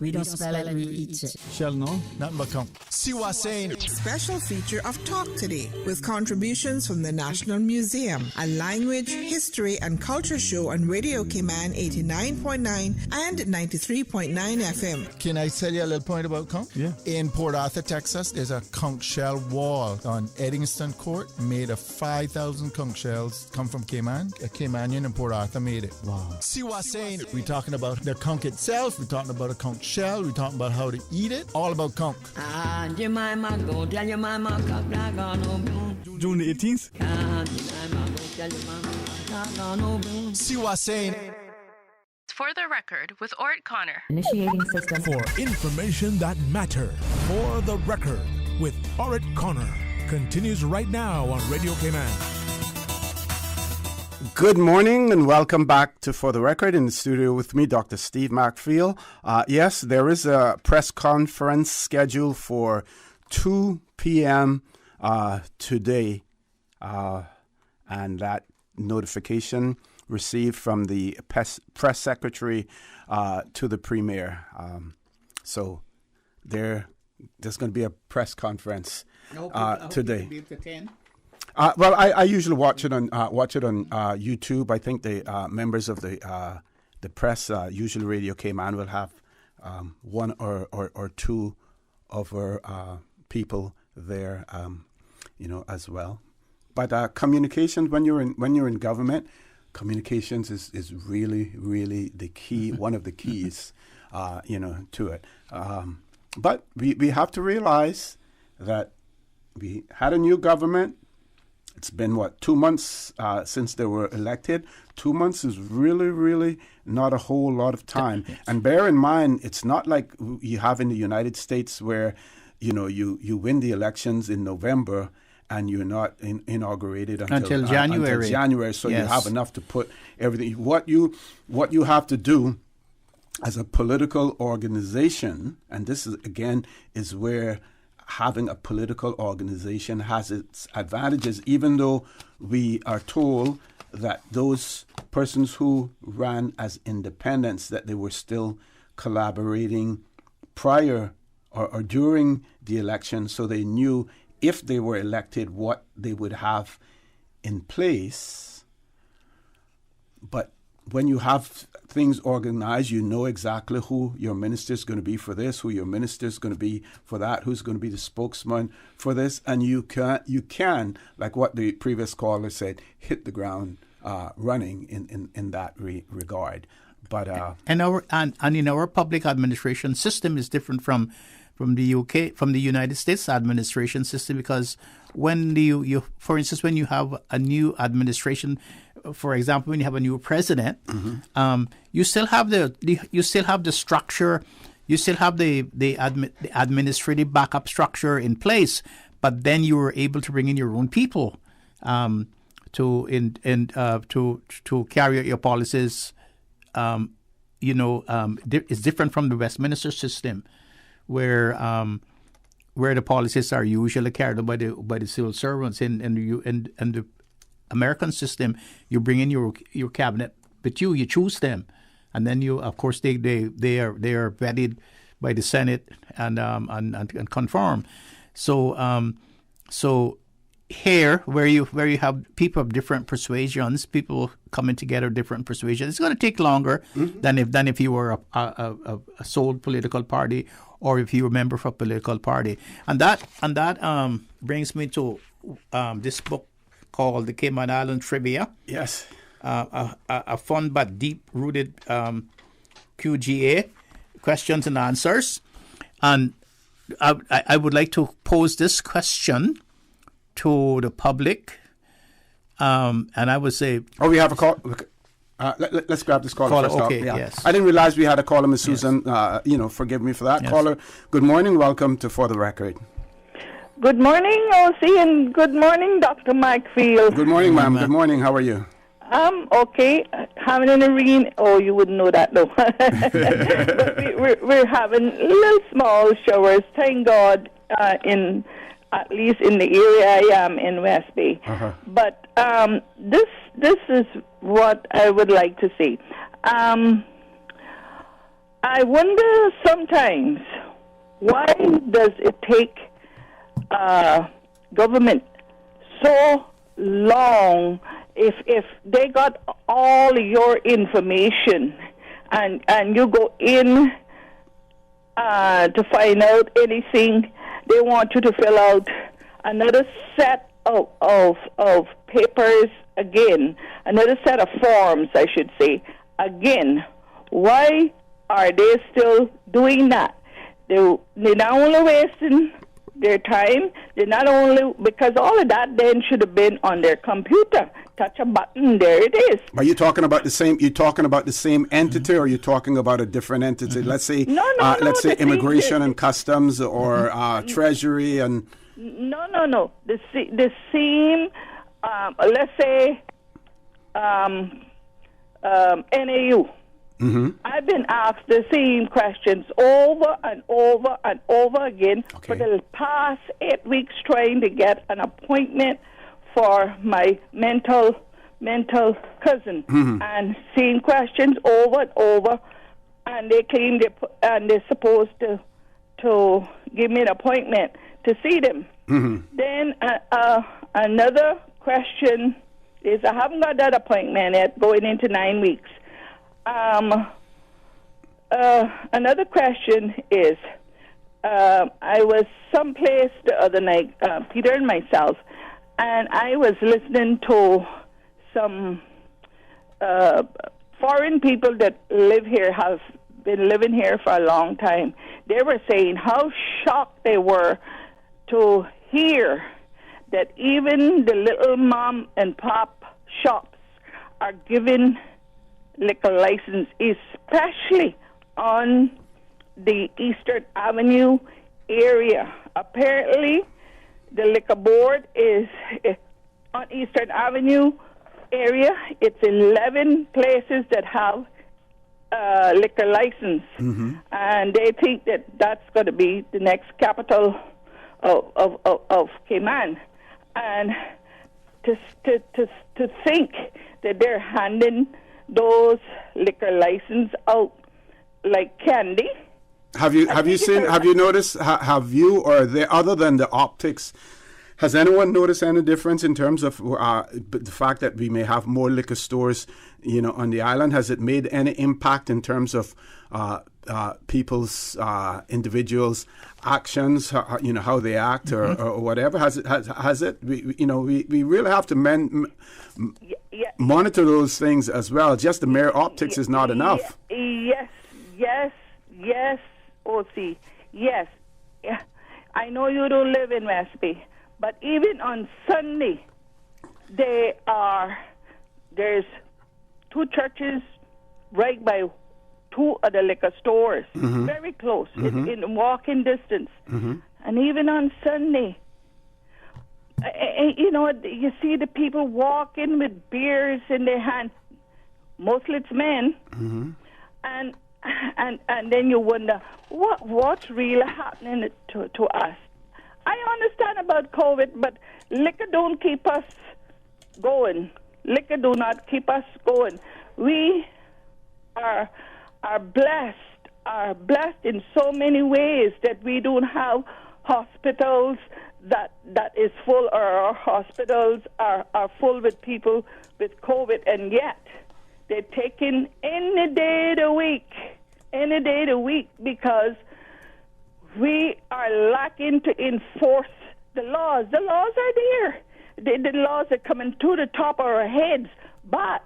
We don't spell it, we eat it. Shell, no? Nothing but conch. Siwa Sain. Special feature of Talk Today with contributions from the National Museum, a language, history, and culture show on Radio Cayman 89.9 and 93.9 FM. Can I tell you a little point about conch? Yeah. In Port Arthur, Texas, there's a conch shell wall on Eddingston Court made of 5,000 conch shells come from Cayman. A Caymanian in Port Arthur made it. Wow. Siwa Sain. We're talking about the conch itself. We're talking about a conch shell. We're talking about how to eat it. All about conch. June the 18th. Siwa Sain. For the record, with Ort Connor. Initiating system. For information that matter. For the record with Orit Connor. Continues right now on Radio Cayman. Good morning and welcome back to For the Record. In the studio with me, Dr. Steve MacPhail. Yes, there is a press conference scheduled for 2 p.m. Today, and that notification received from the press secretary to the premier. So there's going to be a press conference today. Well, I usually watch it on YouTube. I think the members of the press, usually Radio Cayman, will have one or two of our people there, as well. But communications, when you're in government, communications is really, really the key, one of the keys, to it. But we have to realize that we had a new government. It's been, 2 months since they were elected. 2 months is really, really not a whole lot of time. And bear in mind, it's not like you have in the United States where, you win the elections in November and you're not inaugurated until January. So yes. You have enough to put everything. What you have to do as a political organization, and this is where having a political organization has its advantages, even though we are told that those persons who ran as independents, that they were still collaborating prior or during the election, so they knew if they were elected what they would have in place. But when you have things organized, you know exactly who your minister is going to be for this, who your minister is going to be for that, who's going to be the spokesman for this, and you can, like what the previous caller said, hit the ground running in that regard. But in our public administration system is different from the UK, from the United States administration system, because when for instance, when you have a new administration, for example, when you have a new president, you still have the structure, you still have the administrative backup structure in place, but then you were able to bring in your own people to carry out your policies. It's different from the Westminster system, where the policies are usually carried out by the civil servants. In the American system, you bring in your cabinet, but you choose them, and then they are vetted by the Senate and confirm. So here, where you have people of different persuasions, people coming together, different persuasions, it's going to take longer than if you were a sole political party, or if you were a member of a political party. And that brings me to this book called the Cayman Island Trivia. Yes. A fun but deep-rooted QGA, questions and answers. And I would like to pose this question to the public. And I would say... Oh, we have a call. Let's grab this caller first. Okay, yes. I didn't realize we had a caller, Ms. Susan. Forgive me for that. Yes. Caller, good morning. Welcome to For the Record. Good morning, OC, and good morning, Dr. Mike Field. Good morning, ma'am. Good morning. How are you? Okay. Having an arena. Oh, you wouldn't know that, though. But we're having little small showers, thank God, at least in the area I am in West Bay. Uh-huh. But this is what I would like to see. I wonder sometimes, why does it take government so long if they got all your information and you go in to find out anything, they want you to fill out another set of papers again, another set of forms, I should say, again. Why are they still doing that? They're not only wasting their time, they're not only, because all of that then should have been on their computer. Touch a button, there it is. Are you talking about the same? You talking about the same entity, or are you talking about a different entity? Let's say, let's say immigration and customs, or treasury and. No. The same. Let's say NAU. Mm-hmm. I've been asked the same questions over and over and over again for the past 8 weeks, trying to get an appointment for my mental cousin, and same questions over and over, and they claim they're supposed to give me an appointment to see them. Then another question is, I haven't got that appointment yet, going into 9 weeks. Another question is, I was someplace the other night, Peter and myself, and I was listening to some foreign people that live here, have been living here for a long time. They were saying how shocked they were to hear that even the little mom and pop shops are given liquor license, especially on the Eastern Avenue area. Apparently, the liquor board is on Eastern Avenue area. It's 11 places that have liquor license, and they think that that's going to be the next capital of Cayman. And to think that they're handing those liquor license out like candy. Have you noticed, have you, or other than the optics, has anyone noticed any difference in terms of the fact that we may have more liquor stores, on the island? Has it made any impact in terms of people's, individuals' actions, how they act or whatever? Has it? We really have to monitor those things as well. Just the mere optics is not enough. Yes, OC. Yes. I know you don't live in West Bay, but even on Sunday, there's two churches right by two of the liquor stores, very close, in walking distance. And even on Sunday, you see the people walking with beers in their hand. Mostly it's men. And then you wonder, what's really happening to us? I understand about COVID, but liquor don't keep us going. Liquor do not keep us going. We are blessed in so many ways that we don't have hospitals that is full, or our hospitals are full with people with COVID, and yet they're taking any day of the week, because we are lacking to enforce the laws. The laws are there. the laws are coming to the top of our heads, but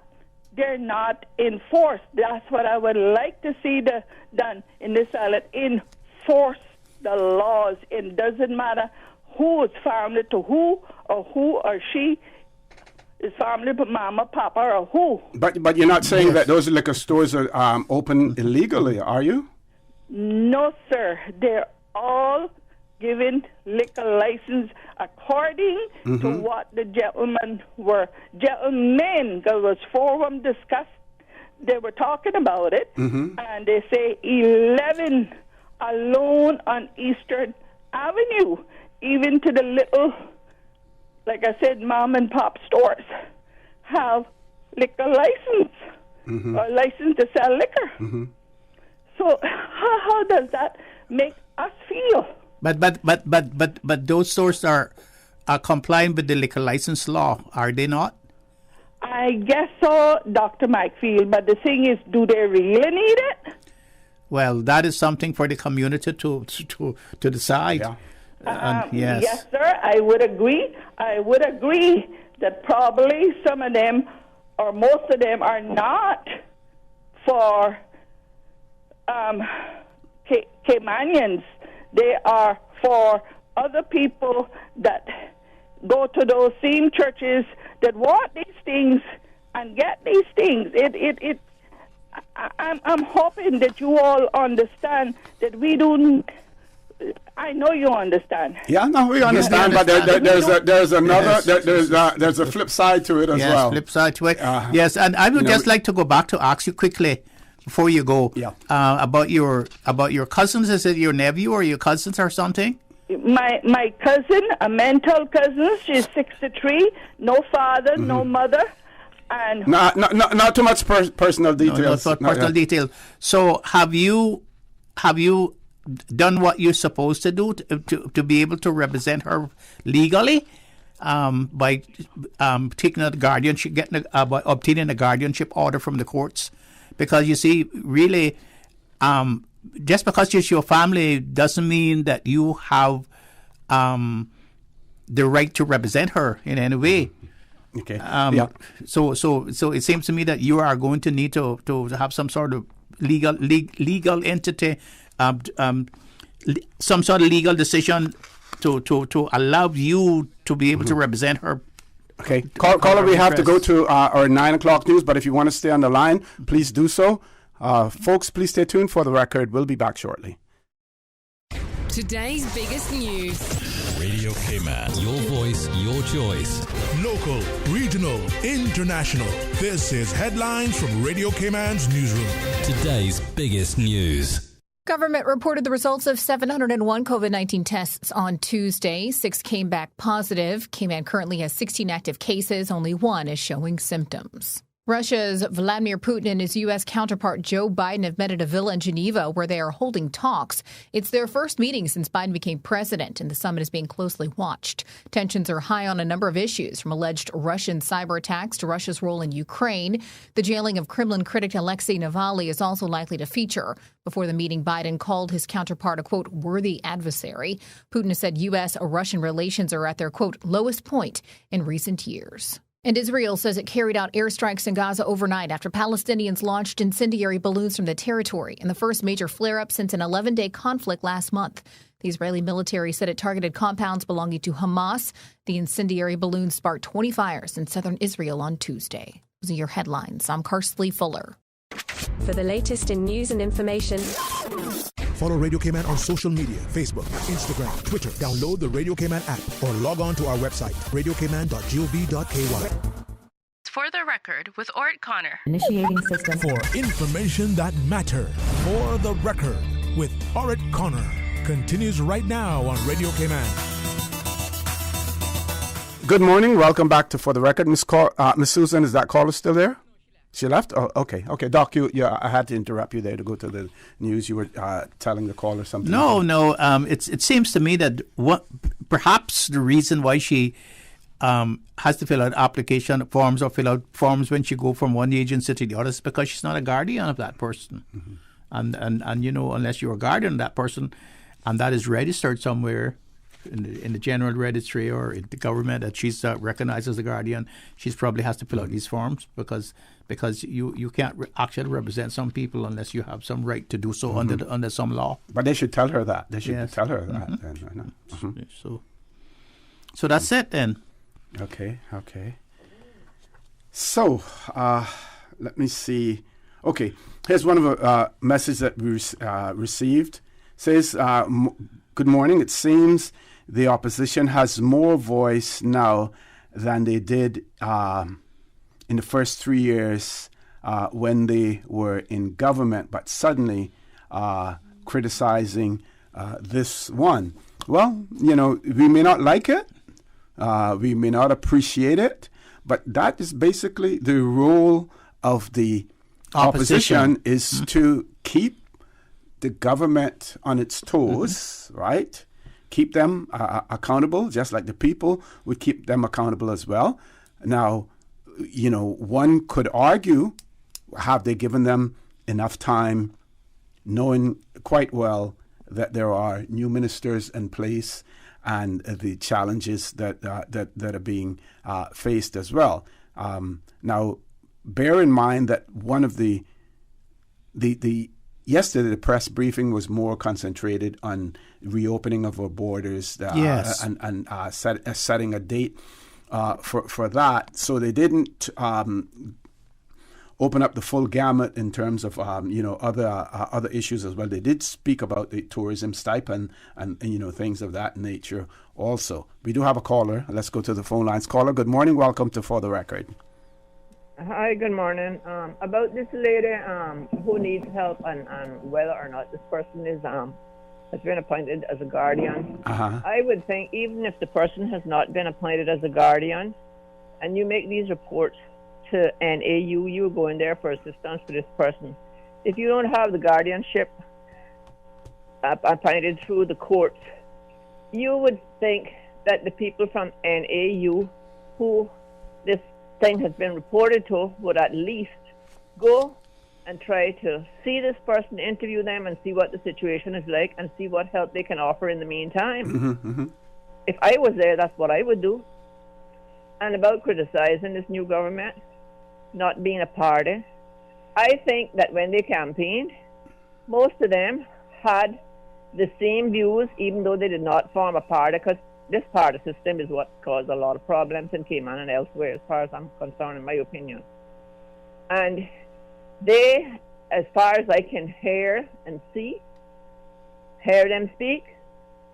they're not enforced. That's what I would like to see done in this island. Enforce the laws. It doesn't matter who is family to who or she is family to mama, papa, or who. But you're not saying that those liquor stores are open illegally, are you? No, sir. They're all given liquor license according to what the gentlemen, there was 4 of them discussed. They were talking about it, and they say 11 alone on Eastern Avenue, even to the little, like I said, mom and pop stores have liquor license or license to sell liquor. So how does that make us feel? But those stores are complying with the liquor license law, are they not? I guess so, Dr. McField. But the thing is, do they really need it? Well, that is something for the community to decide. Yeah. Yes. Yes, sir. I would agree. That probably some of them, or most of them, are not for Caymanians. They are for other people that go to those same churches that want these things and get these things. I'm hoping that you all understand that we don't. I know you understand. Yeah, no, we understand, but there's a flip side to it as well. Yes, flip side to it. Yes, and I would just like to go back to ask you quickly before you go about your cousins. Is it your nephew or your cousins or something? My cousin, a mental cousin. She's 63. No father, no mother. And not too much personal details. No, personal detail. So have you done what you're supposed to do to be able to represent her legally by taking a guardianship, by obtaining a guardianship order from the courts? Because you see, really, just because it's your family doesn't mean that you have the right to represent her in any way. Okay. So it seems to me that you are going to need to have some sort of legal entity, some sort of legal decision to allow you to be able to represent her. Okay, caller, we have to go to our 9 o'clock news, but if you want to stay on the line, please do so. Folks, please stay tuned for the record. We'll be back shortly. Today's biggest news. Radio Cayman, your voice, your choice. Local, regional, international. This is Headlines from Radio Cayman's newsroom. Today's biggest news. Government reported the results of 701 COVID-19 tests on Tuesday. 6 came back positive. Cayman currently has 16 active cases. Only 1 is showing symptoms. Russia's Vladimir Putin and his U.S. counterpart Joe Biden have met at a villa in Geneva where they are holding talks. It's their first meeting since Biden became president, and the summit is being closely watched. Tensions are high on a number of issues, from alleged Russian cyber attacks to Russia's role in Ukraine. The jailing of Kremlin critic Alexei Navalny is also likely to feature. Before the meeting, Biden called his counterpart a, quote, worthy adversary. Putin has said U.S.-Russian relations are at their, quote, lowest point in recent years. And Israel says it carried out airstrikes in Gaza overnight after Palestinians launched incendiary balloons from the territory in the first major flare-up since an 11-day conflict last month. The Israeli military said it targeted compounds belonging to Hamas. The incendiary balloons sparked 20 fires in southern Israel on Tuesday. Those are your headlines. I'm Karsley Fuller. For the latest in news and information, follow Radio Cayman on social media, Facebook, Instagram, Twitter. Download the Radio Cayman app or log on to our website, radiocayman.gov.ky. For the record, with Ort Connor. Initiating system. For information that matter. For the record, with Ort Connor. Continues right now on Radio Cayman. Good morning. Welcome back to For the Record. Miss Susan, is that caller still there? She left? Oh, okay. Okay, Doc, I had to interrupt you there to go to the news. You were telling the caller something. No. It seems to me that perhaps the reason why she has to fill out application forms or fill out forms when she go from one agency to the other is because she's not a guardian of that person. Mm-hmm. And unless you're a guardian of that person and that is registered somewhere, in the general registry or in the government that she's recognized as a guardian, she's probably has to fill out these forms because you can't actually represent some people unless you have some right to do so under some law. But they should tell her that. They should Yes. tell her that. Then, So that's it then. Okay. So let me see. Okay, here's one of the messages that we received. Says, good morning. It seems the opposition has more voice now than they did in the first 3 years when they were in government, but suddenly criticizing this one. Well, we may not like it. We may not appreciate it, but that is basically the role of the opposition is to keep the government on its toes, right? Keep them accountable, just like the people would keep them accountable as well. Now, one could argue, have they given them enough time, knowing quite well that there are new ministers in place and the challenges that are being faced as well. Now, bear in mind that one of the yesterday the press briefing was more concentrated on reopening of our borders and setting a date for that. So they didn't open up the full gamut in terms of other issues as well. They did speak about the tourism stipend and things of that nature also. We do have a caller. Let's go to the phone lines. Caller, good morning. Welcome to For the Record. Hi, good morning. About this lady who needs help and whether or not this person has been appointed as a guardian. I would think even if the person has not been appointed as a guardian and you make these reports to NAU, you go in there for assistance for this person. If you don't have the guardianship appointed through the courts, you would think that the people from NAU who this thing has been reported to would at least go and try to see this person, interview them, and see what the situation is like and see what help they can offer in the meantime. If I was there, that's what I would do. And about criticizing this new government not being a party, I think that when they campaigned, most of them had the same views, even though they did not form a party, because this party system is what caused a lot of problems in Cayman and elsewhere, as far as I'm concerned, in my opinion. And they, as far as I can hear and hear them speak,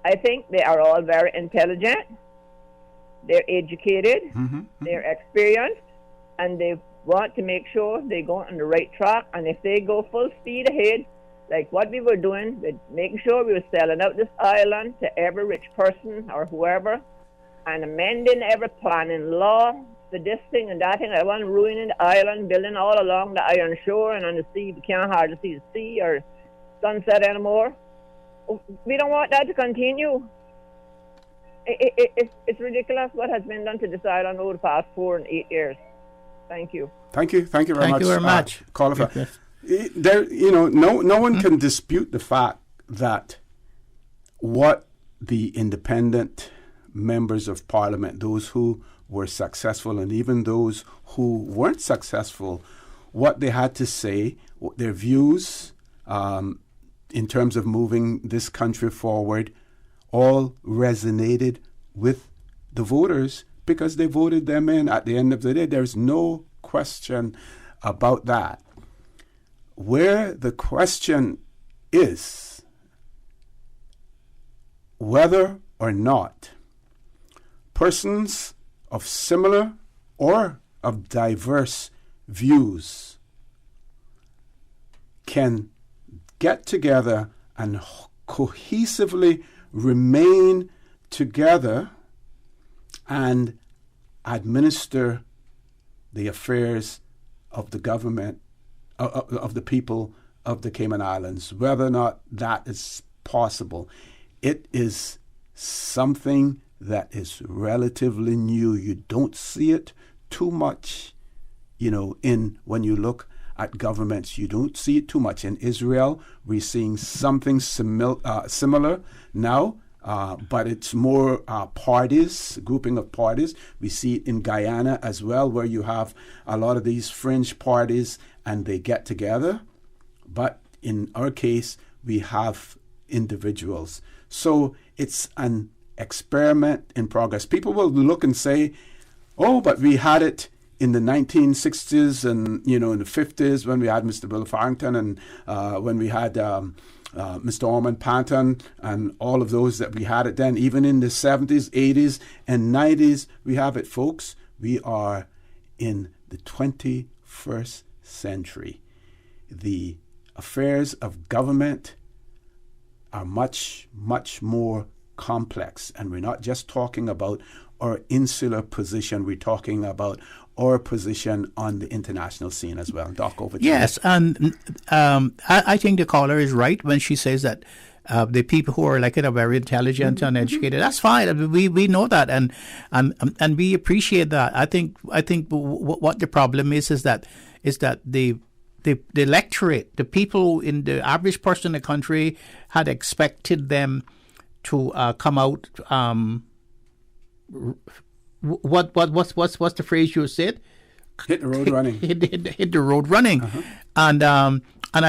I think they are all very intelligent, they're educated, they're experienced, and they want to make sure they go on the right track. And if they go full speed ahead, like what we were doing, with making sure we were selling out this island to every rich person or whoever, and amending every planning law for this thing and that thing. I want ruining the island, building all along the iron shore and on the sea. We can't hardly see the sea or sunset anymore. We don't want that to continue. It's ridiculous what has been done to this island over the past 4 and 8 years. Thank you. Thank you very much. Thank you very much. Caller. There, no one can dispute the fact that what the independent members of Parliament, those who were successful and even those who weren't successful, what they had to say, their views in terms of moving this country forward, all resonated with the voters because they voted them in. At the end of the day, there's no question about that. Where the question is whether or not persons of similar or of diverse views can get together and cohesively remain together and administer the affairs of the government, of the people of the Cayman Islands, whether or not that is possible. It is something that is relatively new. You don't see it too much, when you look at governments. You don't see it too much. In Israel, we're seeing something similar now. but it's more parties, grouping of parties. We see it in Guyana as well, where you have a lot of these fringe parties and they get together. But in our case, we have individuals. So it's an experiment in progress. People will look and say, oh, but we had it in the 1960s and, in the 50s when we had Mr. Bill Farrington and when we had Mr. Ormond Panton and all of those that we had it then. Even in the 70s, 80s, and 90s, we have it, folks. We are in the 21st century. The affairs of government are much, much more complex. And we're not just talking about our insular position. We're talking about our position on the international scene as well. Doc, over to you. Yes, and I think the caller is right when she says that the people who are elected are very intelligent and educated. That's fine. We know that, and we appreciate that. I think what the problem is that the electorate, the people in the average person in the country, had expected them to come out. What's the phrase you said? Hit the road running. Hit the road running, and I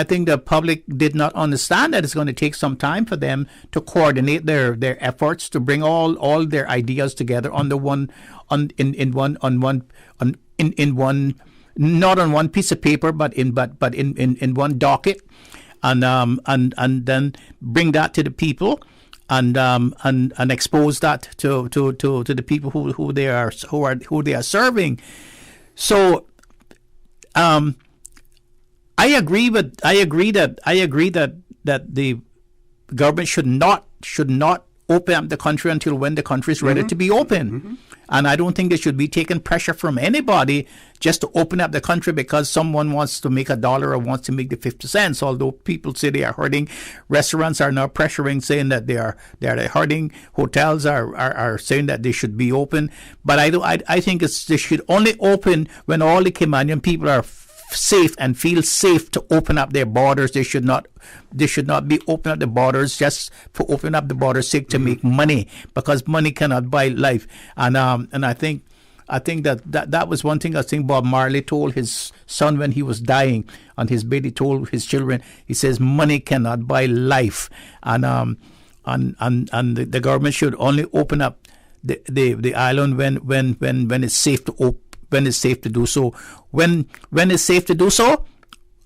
think the public did not understand that it's going to take some time for them to coordinate their efforts to bring all their ideas together under one in one, not on one piece of paper, but in one docket, and then bring that to the people. And expose that to the people who they are serving. So I agree that the government should not open up the country until when the country is ready to be open. And I don't think there should be taking pressure from anybody just to open up the country because someone wants to make $1 or wants to make the 50 cents. Although people say they are hurting, restaurants are now pressuring, saying that they are hurting. Hotels are saying that they should be open. But I think they should only open when all the Caymanian people are safe and feel safe to open up their borders. They should not be opening up the borders just for opening up the borders' sake to make money, because money cannot buy life. And I think that was one thing I think Bob Marley told his son when he was dying, and his baby told his children. He says money cannot buy life, and the government should only open up the island when it's safe to open. When it's safe to do so. When it's safe to do so,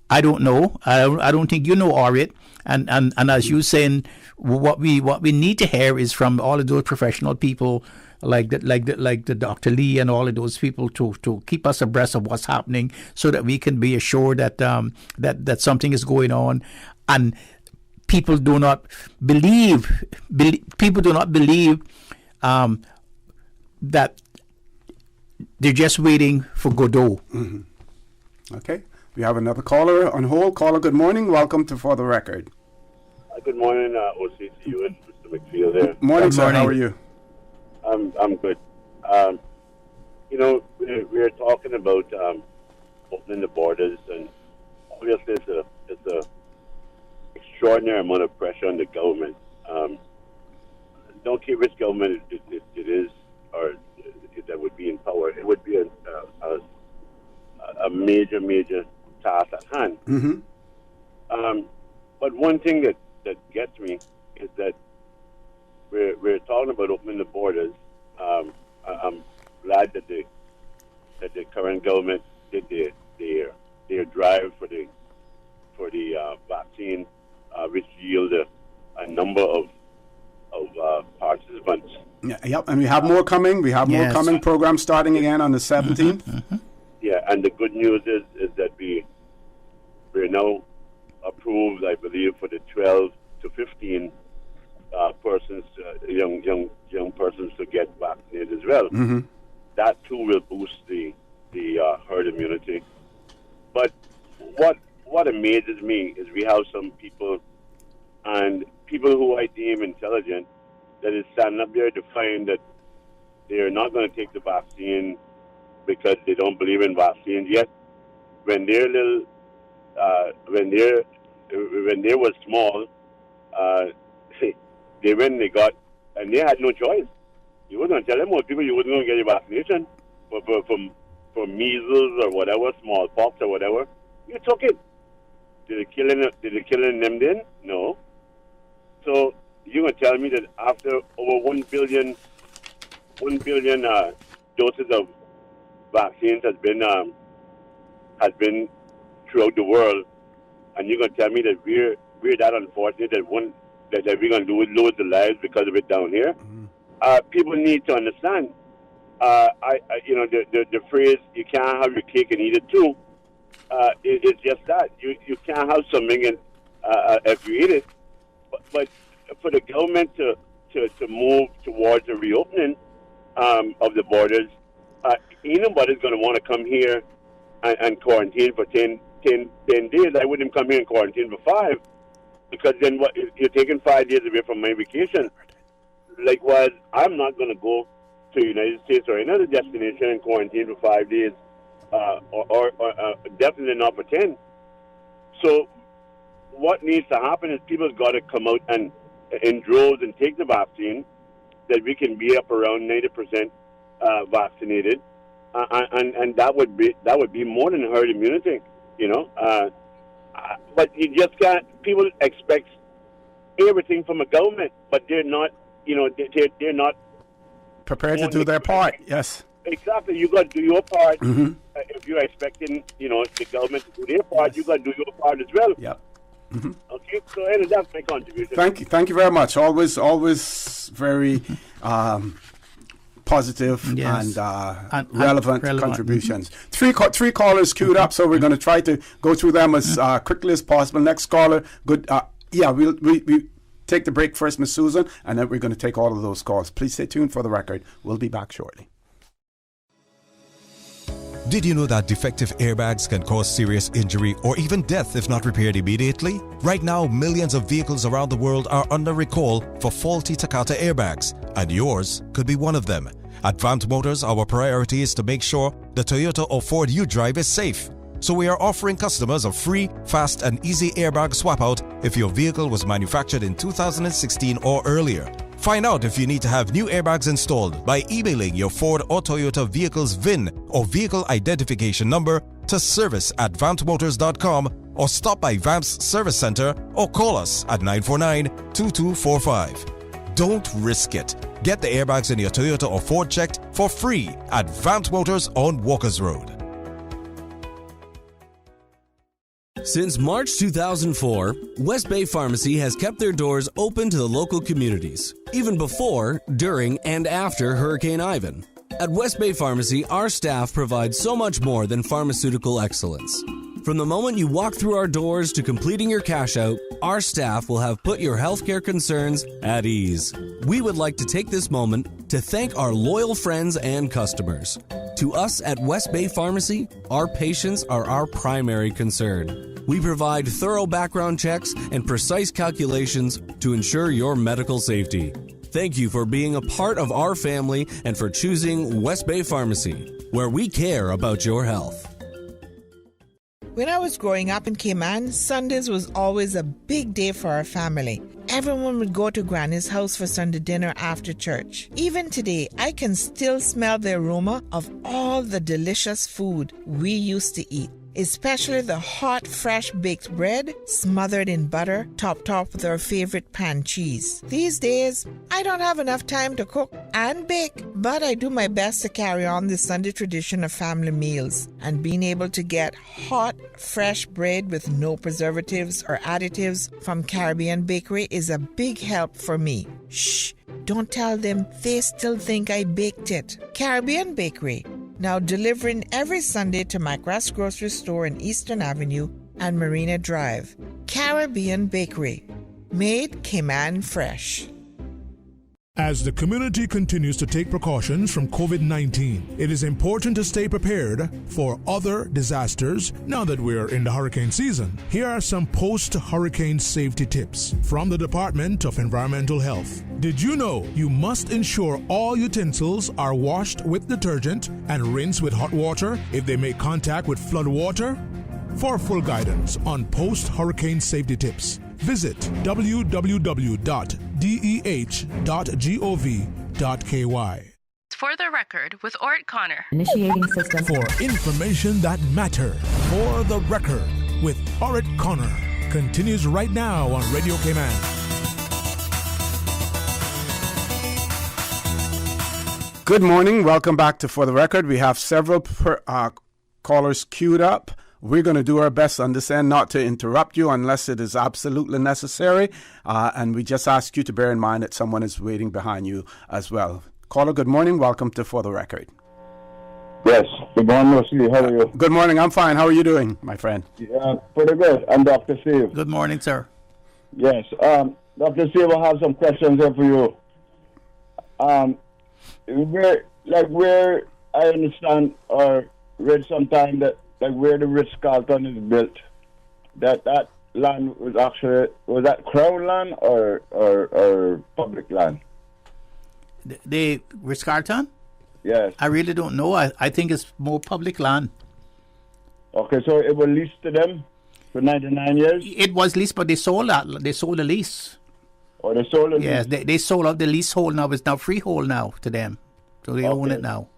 I don't know. I don't think you know, Orit. And as you saying, what we need to hear is from all of those professional people like the Dr. Lee and all of those people to keep us abreast of what's happening, so that we can be assured that that something is going on, and people do not believe that they're just waiting for Godot. Okay. We have another caller on hold. Caller, good morning. Welcome to For the Record. Good morning, OC to you and Mr. McPhail there. Morning, sir. How are you? I'm good. We're talking about opening the borders, and obviously it's a extraordinary amount of pressure on the government. Don't care which government it is, or that would be in power. It would be a major task at hand. But one thing that gets me is that we're talking about opening the borders. I'm glad that the current government did their drive for the vaccine, which yielded a number of participants. Yep, and we have more coming. We have more coming. Program starting again on the 17th. Yeah, and the good news is that we're now approved, I believe, for the 12 to 15 persons, young persons to get vaccinated as well. That too will boost the herd immunity. But what amazes me is we have some people who I deem intelligent that is standing up there to find that they are not going to take the vaccine because they don't believe in vaccines yet. When they're little, when they were small, they got and they had no choice. You wasn't going to tell them more people you wasn't going to get your vaccination for measles or whatever, smallpox or whatever. You took it. Did it kill them then? No. So you're going to tell me that after over 1 billion doses of vaccines has been throughout the world, and you're going to tell me that we're that unfortunate that we're going to lose the lives because of it down here? People need to understand. The phrase "you can't have your cake and eat it too." It's just that you can't have something and if you eat it. But for the government to move towards a reopening of the borders, anybody's going to want to come here and quarantine for 10 days. I wouldn't come here and quarantine for 5, because then you're taking 5 days away from my vacation. Likewise, I'm not going to go to the United States or another destination and quarantine for 5 days, or definitely not for 10. So what needs to happen is people got to come out and in droves and take the vaccine, that we can be up around 90% vaccinated, and that would be more than herd immunity, but you just can't. People expect everything from a government, but they're not. They're not prepared to do their part. Yes, exactly. You got to do your part. If you're expecting, the government to do their part, you got to do your part as well. Yep. Okay, so anyway, that's my contribution. Thank you very much. Always very positive and relevant contributions. Three callers queued up, so we're going to try to go through them as quickly as possible. Next caller, good. We take the break first, Miss Susan, and then we're going to take all of those calls. Please stay tuned for the record. We'll be back shortly. Did you know that defective airbags can cause serious injury or even death if not repaired immediately? Right now, millions of vehicles around the world are under recall for faulty Takata airbags, and yours could be one of them. At Vant Motors, our priority is to make sure the Toyota or Ford you drive is safe. So we are offering customers a free, fast, and easy airbag swap out if your vehicle was manufactured in 2016 or earlier. Find out if you need to have new airbags installed by emailing your Ford or Toyota vehicle's VIN or vehicle identification number to service@vantmotors.com, or stop by Vamp's Service Center or call us at 949-2245. Don't risk it. Get the airbags in your Toyota or Ford checked for free at Vant Motors on Walkers Road. Since March 2004, West Bay Pharmacy has kept their doors open to the local communities, even before, during, and after Hurricane Ivan. At West Bay Pharmacy, our staff provides so much more than pharmaceutical excellence. From the moment you walk through our doors to completing your cash out, our staff will have put your healthcare concerns at ease. We would like to take this moment to thank our loyal friends and customers. To us at West Bay Pharmacy, our patients are our primary concern. We provide thorough background checks and precise calculations to ensure your medical safety. Thank you for being a part of our family and for choosing West Bay Pharmacy, where we care about your health. When I was growing up in Cayman, Sundays was always a big day for our family. Everyone would go to Granny's house for Sunday dinner after church. Even today, I can still smell the aroma of all the delicious food we used to eat, especially the hot, fresh baked bread smothered in butter, topped off with our favorite pan cheese. These days, I don't have enough time to cook and bake, but I do my best to carry on the Sunday tradition of family meals, and being able to get hot, fresh bread with no preservatives or additives from Caribbean Bakery is a big help for me. Shh, don't tell them, they still think I baked it. Caribbean Bakery, now delivering every Sunday to McGrath's grocery store in Eastern Avenue and Marina Drive. Caribbean Bakery, made Cayman fresh. As the community continues to take precautions from COVID-19, it is important to stay prepared for other disasters now that we're in the hurricane season. Here are some post-hurricane safety tips from the Department of Environmental Health. Did you know you must ensure all utensils are washed with detergent and rinsed with hot water if they make contact with flood water? For full guidance on post-hurricane safety tips, visit www.dehec.gov For the record, with Ort Connor. Initiating system. For information that matters. For the record, with Ort Connor. Continues right now on Radio Cayman. Good morning. Welcome back to For the Record. We have several callers queued up. We're going to do our best to understand not to interrupt you unless it is absolutely necessary. And we just ask you to bear in mind that someone is waiting behind you as well. Caller, good morning. Welcome to For the Record. Yes. Good morning, Wesley. How are you? Good morning. I'm fine. How are you doing, my friend? Yeah, pretty good. I'm Dr. Steve. Good morning, sir. Yes. Dr. Steve, I have some questions here for you. Where I understand or read sometime that where the Ritz-Carlton is built, that land was that Crown land or public land? The Ritz-Carlton? Yes. I really don't know. I think it's more public land. Okay, so it was leased to them for 99 years? It was leased, but they sold that. They sold the lease. Oh, they sold it? Yes, they sold out the leasehold now. It's now freehold now to them. So they own it now.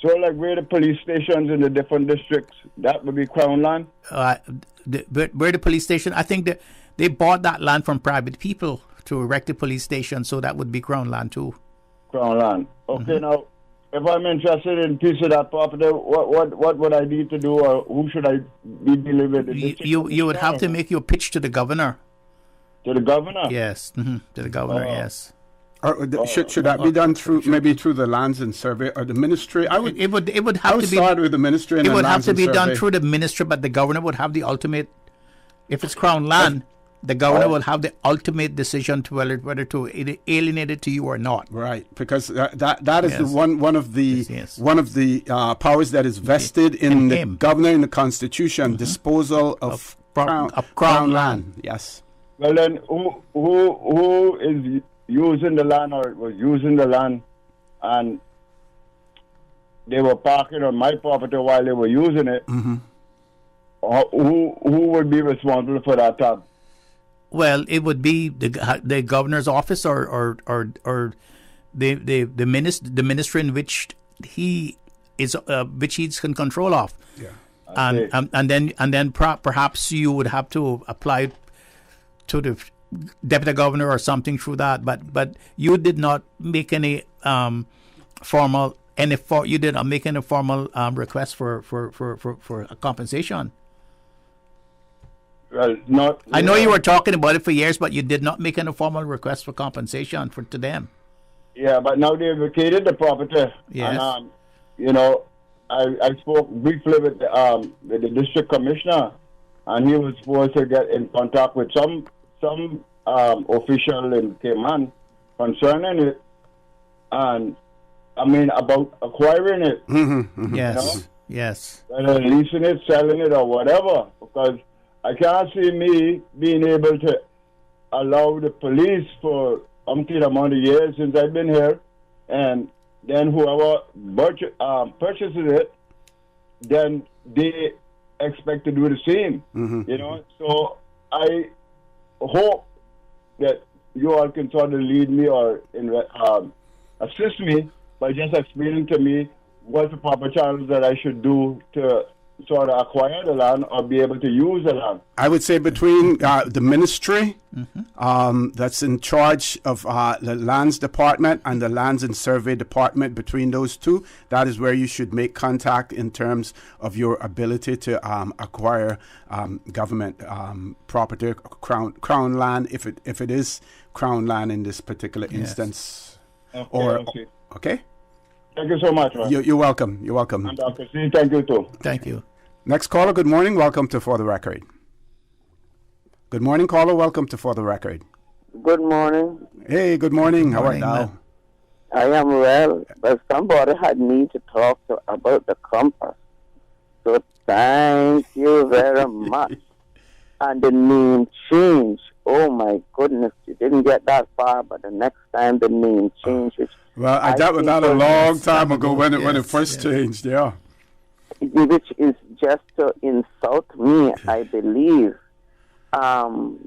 So, where the police stations in the different districts, that would be Crown land? Where the police station, I think that they bought that land from private people to erect the police station, so that would be Crown land too. Crown land. Okay, now, if I'm interested in a piece of that property, what would I need to do, or who should I be dealing with? You would have to make your pitch to the governor. To the governor? Yes, to the governor, yes. Should that be done through the Lands and Survey or the ministry? It would have to be start with the ministry. And it would have to be done Survey. through the ministry, but the governor would have the ultimate. If it's Crown land, the governor will have the ultimate decision to whether to alienate it to you or not. Right, because that is the one of the powers that is vested in the governor in the Constitution. Disposal of crown land. Yes. Well, then, who is using the land or was using the land, and they were parking on my property while they were using it? Who would be responsible for that job? Well, it would be the governor's office or the ministry in which he is which he's in control of. Yeah. And then perhaps you would have to apply to the deputy governor or something through that. But you did not make any formal request for a compensation. Well, I know you were talking about it for years, but you did not make any formal request for compensation to them. Yeah, but now they vacated the property. Yes. And, I spoke briefly with the district commissioner, and he was supposed to get in contact with some official in Cayman concerning it, and about acquiring it. Yes, yes. Whether leasing it, selling it, or whatever, because I can't see me being able to allow the police for umpteen amount of years since I've been here, and then whoever purchases it, then they expect to do the same. So I hope that you all can sort of lead me or assist me by just explaining to me what the proper channels that I should do to sort of acquire the land or be able to use the land. I would say between the ministry that's in charge of the lands department and the lands and survey department, between those two, that is where you should make contact in terms of your ability to acquire government property, crown land, if it is crown land in this particular instance. Okay. Thank you so much, man. You're welcome. You're welcome. And Dr. C, thank you too. Thank you. Next caller, good morning. Welcome to For the Record. Good morning, caller. Welcome to For the Record. Good morning. Hey, good morning. How are you now? I am well, but somebody had me to talk to about the compass. So thank you very much. And the name change. Oh my goodness, you didn't get that far, but the next time the name changes. Well, I dealt with that a long time ago when it first changed, yeah. Which is just to insult me, I believe. From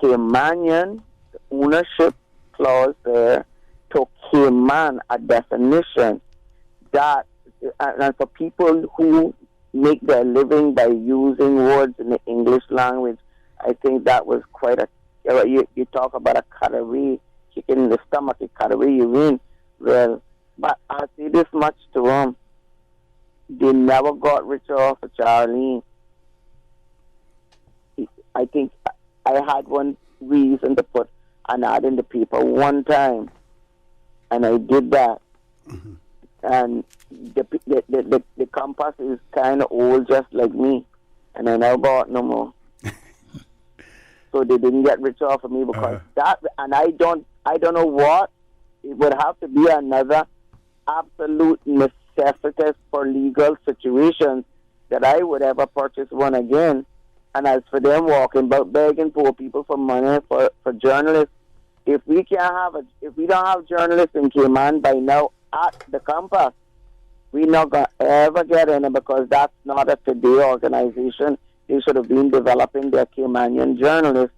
Caymanian the ownership clause there to Cayman a definition that, and for people who make their living by using words in the English language, I think that was quite a, you talk about a cutaway, chicken in the stomach, a cutaway urine. Well, but I'll say this much to them. They never got rich off of Charlene. I think I had one reason to put an ad in the paper one time, and I did that. Mm-hmm. And the compass is kind of old, just like me, and I never bought no more. So they didn't get rich off of me because that, and I don't know what. It would have to be another absolute necessity for legal situations that I would ever purchase one again. And as for them walking about begging poor people for money for journalists, if we don't have journalists in Cayman by now at the compass, we're not gonna ever get any, because that's not a today organization. They should have been developing their Caymanian journalists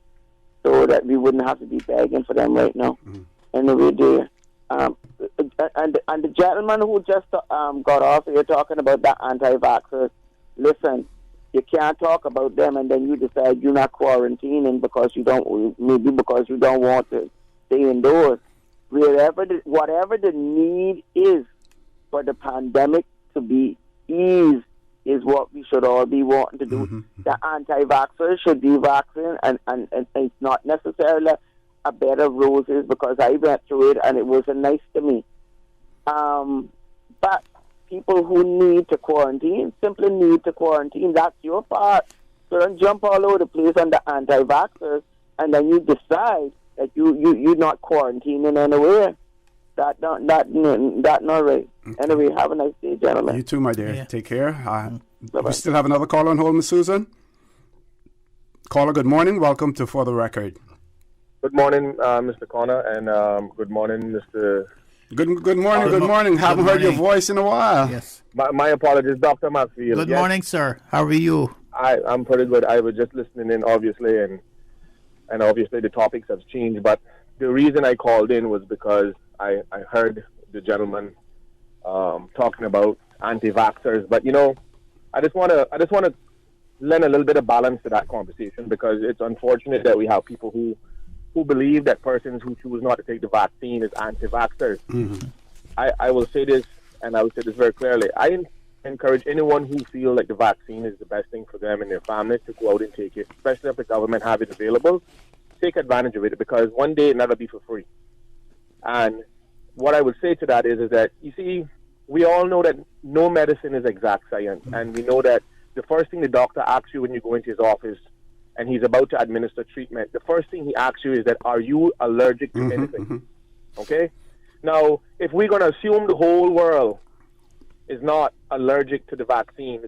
so that we wouldn't have to be begging for them right now. Mm-hmm. Anyway, dear. And the gentleman who just got off here talking about the anti-vaxxers, listen, you can't talk about them and then you decide you're not quarantining because you don't want to stay indoors. Whatever the need is for the pandemic to be eased is what we should all be wanting to do. Mm-hmm. The anti-vaxxers should be vaccinated, and it's not necessarily a bed of roses, because I went through it and it wasn't nice to me. But people who need to quarantine simply need to quarantine. That's your part. So don't jump all over the place on the anti-vaxxers and then you decide that you're not quarantining anywhere. That's not right. Anyway, have a nice day, gentlemen. You too, my dear. Yeah. Take care. We still have another caller on hold, Ms. Susan. Caller, good morning. Welcome to For the Record. Good morning, Mr. Connor, and good morning, Mr. Good morning. Haven't heard your voice in a while. Yes. My apologies, Dr. Maxfield. Good morning, sir. How are you? I'm pretty good. I was just listening in, obviously, and obviously the topics have changed. But the reason I called in was because I heard the gentleman talking about anti-vaxxers. But I just want to lend a little bit of balance to that conversation, because it's unfortunate that we have people who believe that persons who choose not to take the vaccine is anti-vaxxers. Mm-hmm. I will say this, and I will say this very clearly. I encourage anyone who feels like the vaccine is the best thing for them and their families to go out and take it, especially if the government have it available. Take advantage of it, because one day it'll never be for free. And what I would say to that is that, you see, we all know that no medicine is exact science, and we know that the first thing the doctor asks you when you go into his office and he's about to administer treatment, the first thing he asks you is that, are you allergic to anything? Mm-hmm. Okay? Now, if we're going to assume the whole world is not allergic to the vaccine,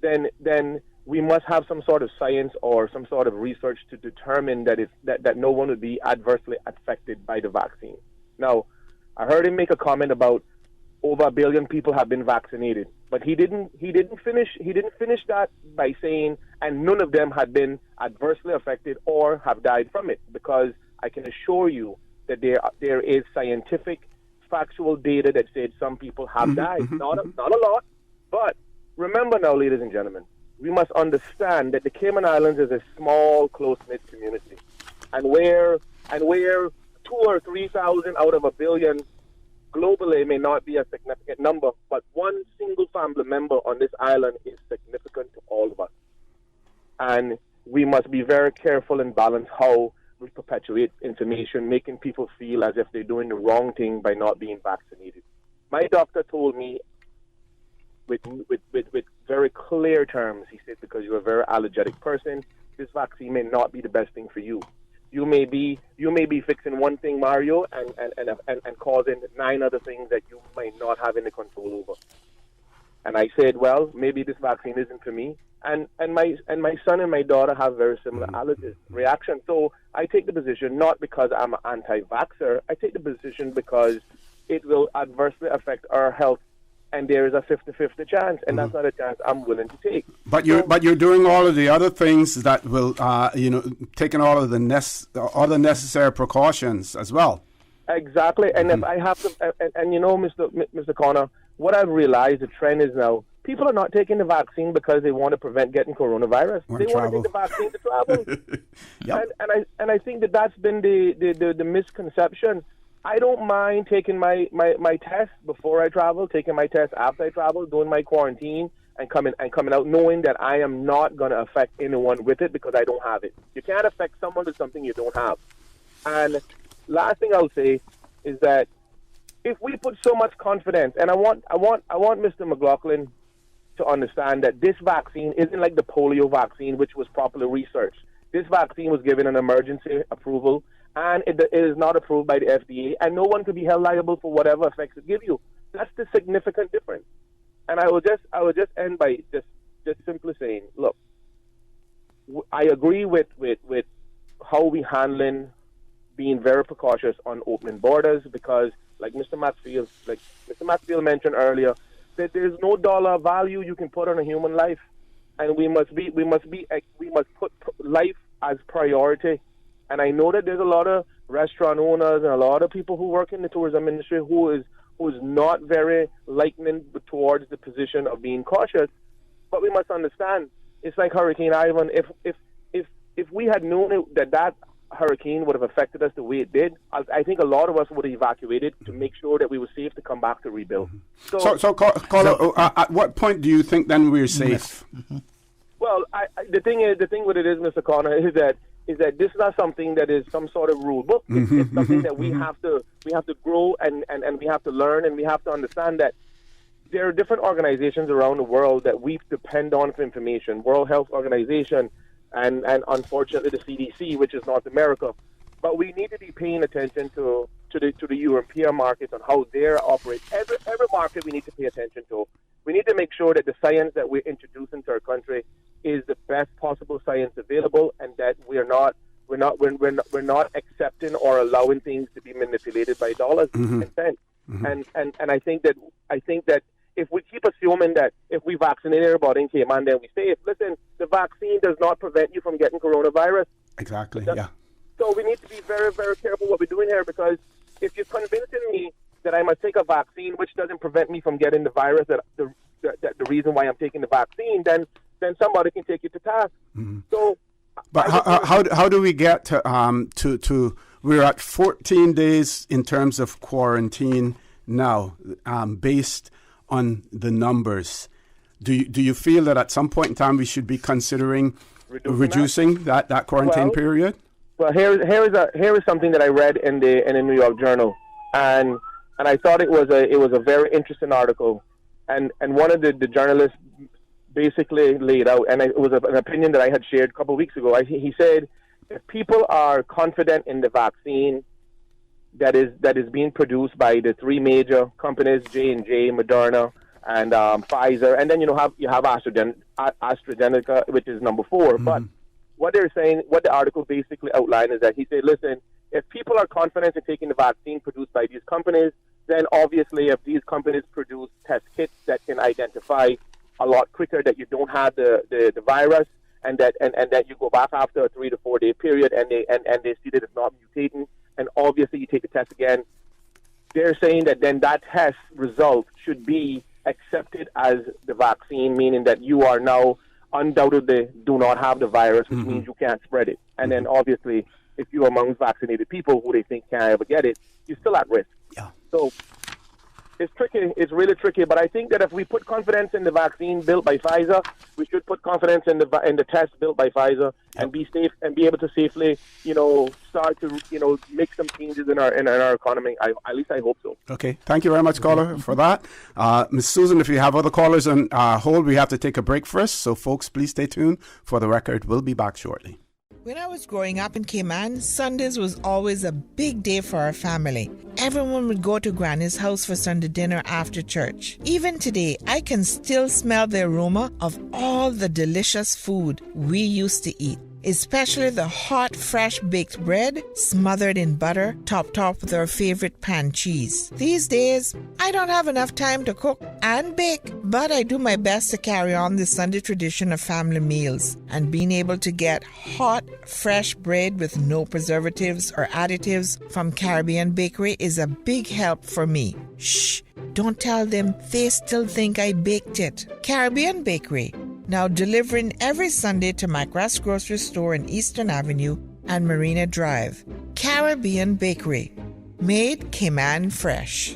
then we must have some sort of science or some sort of research to determine that no one would be adversely affected by the vaccine. Now, I heard him make a comment about over 1 billion people have been vaccinated, but he didn't finish that by saying, and none of them had been adversely affected or have died from it, because I can assure you that there is scientific, factual data that said some people have died. Not a lot, but remember now, ladies and gentlemen, we must understand that the Cayman Islands is a small, close-knit community, and where 2,000 or 3,000 out of 1 billion globally may not be a significant number, but one single family member on this island is significant to all of us. And we must be very careful and balanced how we perpetuate information, making people feel as if they're doing the wrong thing by not being vaccinated. My doctor told me with very clear terms, he said, because you're a very allergic person, this vaccine may not be the best thing for you. You may be fixing one thing, Mario, and causing 9 other things that you might not have any control over. And I said, well, maybe this vaccine isn't for me. And my son and my daughter have very similar allergies reactions. So I take the position not because I'm an anti-vaxxer. I take the position because it will adversely affect our health and there is a 50-50 chance, and that's not a chance I'm willing to take. But you're doing all of the other things that will, taking all of the other necessary precautions as well. Exactly, and if I have to, and Mr. Connor, what I've realized the trend is now, people are not taking the vaccine because they want to prevent getting coronavirus. They want to take the vaccine to travel. Yep. And I think that's been the misconception. I don't mind taking my test before I travel, taking my test after I travel, doing my quarantine, and coming out knowing that I am not going to affect anyone with it because I don't have it. You can't affect someone with something you don't have. And last thing I'll say is that if we put so much confidence, and I want Mr. McLaughlin to understand that this vaccine isn't like the polio vaccine, which was properly researched. This vaccine was given an emergency approval, and it is not approved by the FDA, and no one could be held liable for whatever effects it gives you. That's the significant difference. And I will just end by just simply saying, look, I agree with how we handling being very precautious on opening borders, because like Mr. Maxfield mentioned earlier, that there's no dollar value you can put on a human life, and we must put life as priority. And I know that there's a lot of restaurant owners and a lot of people who work in the tourism industry who is not very likening towards the position of being cautious. But we must understand, it's like Hurricane Ivan. If we had known that hurricane would have affected us the way it did, I think a lot of us would have evacuated to make sure that we were safe to come back to rebuild. So Caller, at what point do you think then we're safe? Well, the thing with it is, Mr. Connor, is that this is not something that is some sort of rule book. It's something that we have to grow and we have to learn, and we have to understand that there are different organizations around the world that we depend on for information. World Health Organization, and unfortunately the CDC, which is North America. But we need to be paying attention to the European markets and how they operate. Every market we need to pay attention to. We need to make sure that the science that we're introducing to our country is the best possible science available, and that we're not accepting or allowing things to be manipulated by dollars and cents. And I think that if we keep assuming that if we vaccinate everybody in Cayman, then we're safe. Listen, the vaccine does not prevent you from getting coronavirus. Exactly, yeah. So we need to be very, very careful what we're doing here, because if you're convincing me that I must take a vaccine which doesn't prevent me from getting the virus, that the reason why I'm taking the vaccine, then somebody can take you to task. So, but how do we get to we're at 14 days in terms of quarantine now, based on the numbers. Do you feel that at some point in time we should be considering reducing that quarantine period? Well, here is something that I read in the New York Journal, and I thought it was a very interesting article, and one of the journalists basically laid out, and it was an opinion that I had shared a couple of weeks ago. He said, if people are confident in the vaccine that is being produced by the three major companies, J&J, Moderna, and Pfizer, and then you have AstraZeneca, which is number 4. But what they're saying, what the article basically outlined, is that he said, listen, if people are confident in taking the vaccine produced by these companies, then obviously if these companies produce test kits that can identify a lot quicker that you don't have the virus, and that you go back after a 3 to 4 day period and they see that it's not mutating, and obviously you take the test again, they're saying that then that test result should be accepted as the vaccine, meaning that you are now undoubtedly do not have the virus, which means you can't spread it. And then obviously, if you're amongst vaccinated people who they think can't ever get it, you're still at risk. Yeah. So it's tricky. It's really tricky. But I think that if we put confidence in the vaccine built by Pfizer, we should put confidence in the test built by Pfizer, and be safe and be able to safely, start to, make some changes in our economy. At least I hope so. Okay. Thank you very much, caller, for that. Ms. Susan, if you have other callers on hold, we have to take a break first. So, folks, please stay tuned. For the record, we'll be back shortly. When I was growing up in Cayman, Sundays was always a big day for our family. Everyone would go to Granny's house for Sunday dinner after church. Even today, I can still smell the aroma of all the delicious food we used to eat. especially the hot, fresh baked bread smothered in butter, topped off with our favorite pan cheese. These days, I don't have enough time to cook and bake, but I do my best to carry on the Sunday tradition of family meals, and being able to get hot, fresh bread with no preservatives or additives from Caribbean Bakery is a big help for me. Shh, don't tell them, they still think I baked it. Caribbean Bakery, now delivering every Sunday to McGrath's grocery store in Eastern Avenue and Marina Drive. Caribbean Bakery, made Cayman fresh.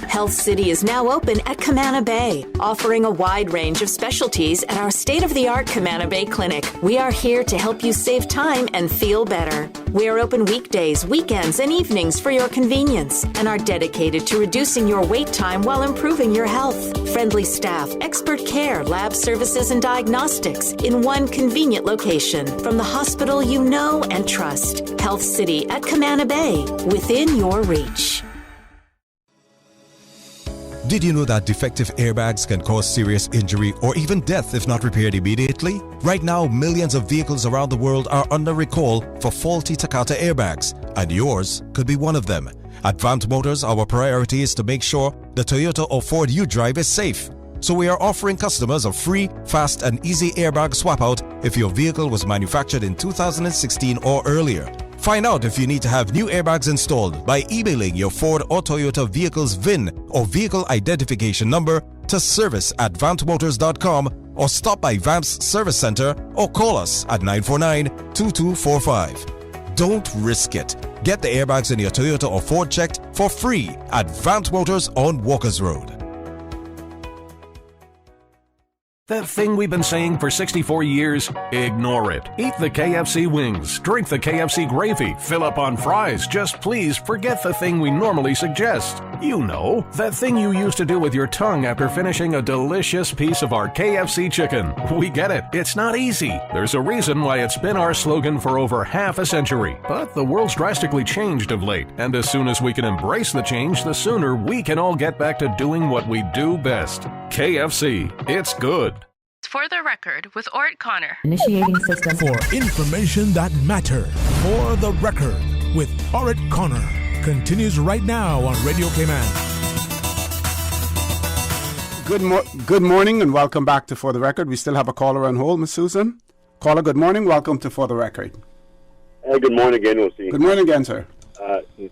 Health City is now open at Camana Bay, offering a wide range of specialties at our state-of-the-art Camana Bay Clinic. We are here to help you save time and feel better. We are open weekdays, weekends, and evenings for your convenience and are dedicated to reducing your wait time while improving your health. Friendly staff, expert care, lab services, and diagnostics in one convenient location from the hospital you know and trust. Health City at Camana Bay, within your reach. Did you know that defective airbags can cause serious injury or even death if not repaired immediately? Right now, millions of vehicles around the world are under recall for faulty Takata airbags, and yours could be one of them. At Vant Motors, our priority is to make sure the Toyota or Ford you drive is safe. So we are offering customers a free, fast, and easy airbag swap out if your vehicle was manufactured in 2016 or earlier. Find out if you need to have new airbags installed by emailing your Ford or Toyota vehicle's VIN or vehicle identification number to service@vantmotors.com or stop by Vamp's Service Center or call us at 949-2245. Don't risk it. Get the airbags in your Toyota or Ford checked for free at Vant Motors on Walkers Road. That thing we've been saying for 64 years, ignore it. Eat the KFC wings, drink the KFC gravy, fill up on fries. Just please forget the thing we normally suggest. You know, that thing you used to do with your tongue after finishing a delicious piece of our KFC chicken. We get it. It's not easy. There's a reason why it's been our slogan for over half a century. But the world's drastically changed of late, and as soon as we can embrace the change, the sooner we can all get back to doing what we do best. KFC. It's good. For the record, with Ort Connor. Initiating system. For information that matters. For the record, with Ort Connor. Continues right now on Radio Cayman. Good morning and welcome back to For the Record. We still have a caller on hold, Ms. Susan. Caller, good morning. Welcome to For the Record. Hey, good morning again, O.C. Good morning again, sir.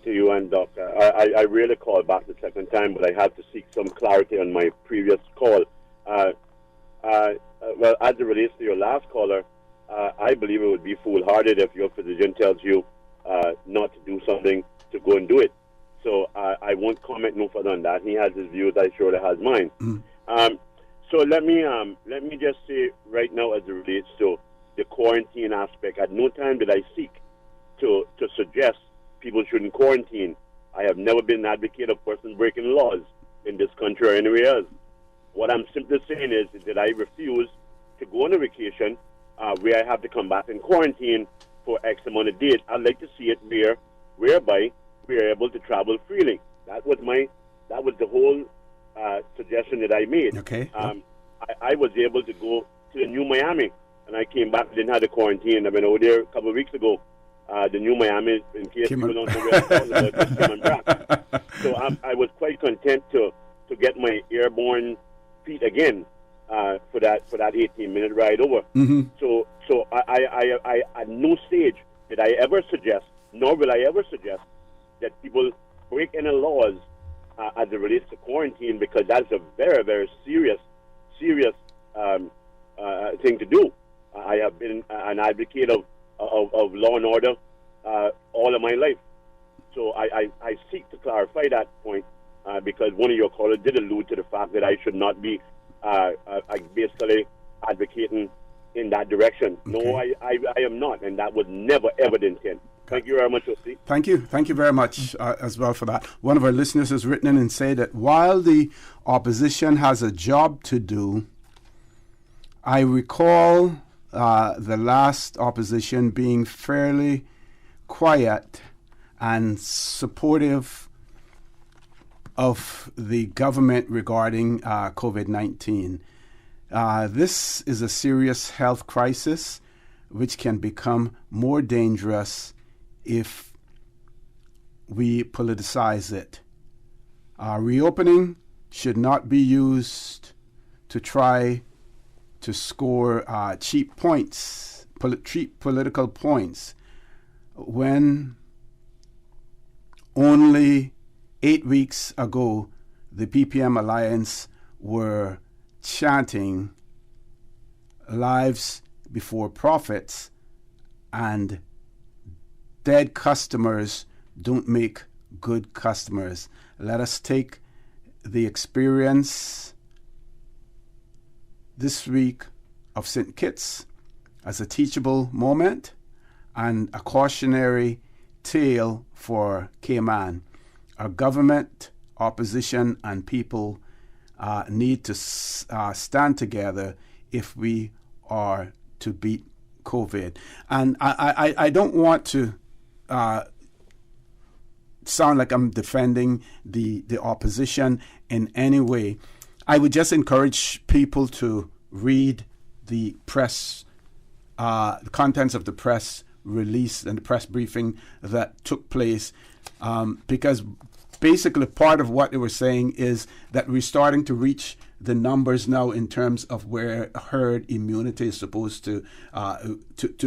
To you and Doctor. I really called back the second time, but I had to seek some clarity on my previous call. Well, as it relates to your last caller, I believe it would be foolhardy if your physician tells you not to do something to go and do it. So I won't comment no further on that. He has his views. I surely has mine. So let me just say right now, as it relates to the quarantine aspect, at no time did I seek to suggest people shouldn't quarantine. I have never been an advocate of persons breaking laws in this country or anywhere else. What I'm simply saying is that I refuse to go on a vacation where I have to come back and quarantine for X amount of days. I'd like to see it whereby we are able to travel freely. That was the whole suggestion that I made. Okay. I was able to go to the New Miami, and I came back. Didn't have the quarantine. I've been over there a couple of weeks ago. The New Miami, in case people don't know where I'm talking about, just came back. So I was quite content to get my airborne feet again for that 18-minute ride over. Mm-hmm. So I at no stage did I ever suggest, nor will I ever suggest, that people break any laws as it relates to quarantine, because that's a very, very serious thing to do. I have been an advocate of law and order all of my life. So I seek to clarify that point because one of your callers did allude to the fact that I should not be basically advocating in that direction. Okay. No, I am not, and that was never, ever the intent. Thank you very much, O.C. Thank you very much as well for that. One of our listeners has written in and said that while the opposition has a job to do, I recall the last opposition being fairly quiet and supportive of the government regarding COVID-19. This is a serious health crisis which can become more dangerous if we politicize it. Reopening should not be used to try to score cheap points, cheap political points, when only 8 weeks ago the PPM Alliance were chanting lives before profits, and dead customers don't make good customers. Let us take the experience this week of St. Kitts as a teachable moment and a cautionary tale for Cayman. Our government, opposition, and people need to stand together if we are to beat COVID. And I don't want to sound like I'm defending the opposition in any way. I would just encourage people to read the press, the contents of the press release and the press briefing that took place, because basically part of what they were saying is that we're starting to reach the numbers now in terms of where herd immunity is supposed to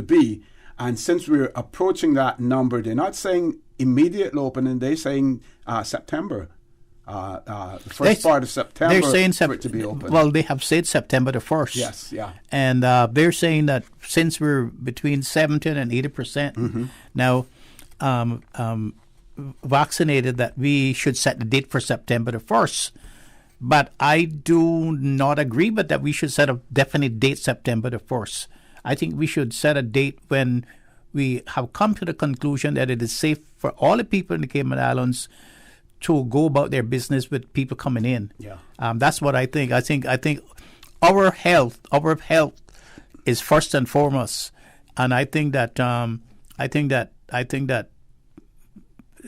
be. And since we're approaching that number, they're not saying immediate opening, they're saying September. The first part of September, they're saying for it to be open. Well, they have said September the 1st. Yes, yeah. And they're saying that since we're between 70 and 80% now vaccinated, that we should set the date for September the 1st. But I do not agree with that we should set a definite date September the 1st. I think we should set a date when we have come to the conclusion that it is safe for all the people in the Cayman Islands to go about their business with people coming in. Yeah. That's what I think. I think our health is first and foremost, and I think that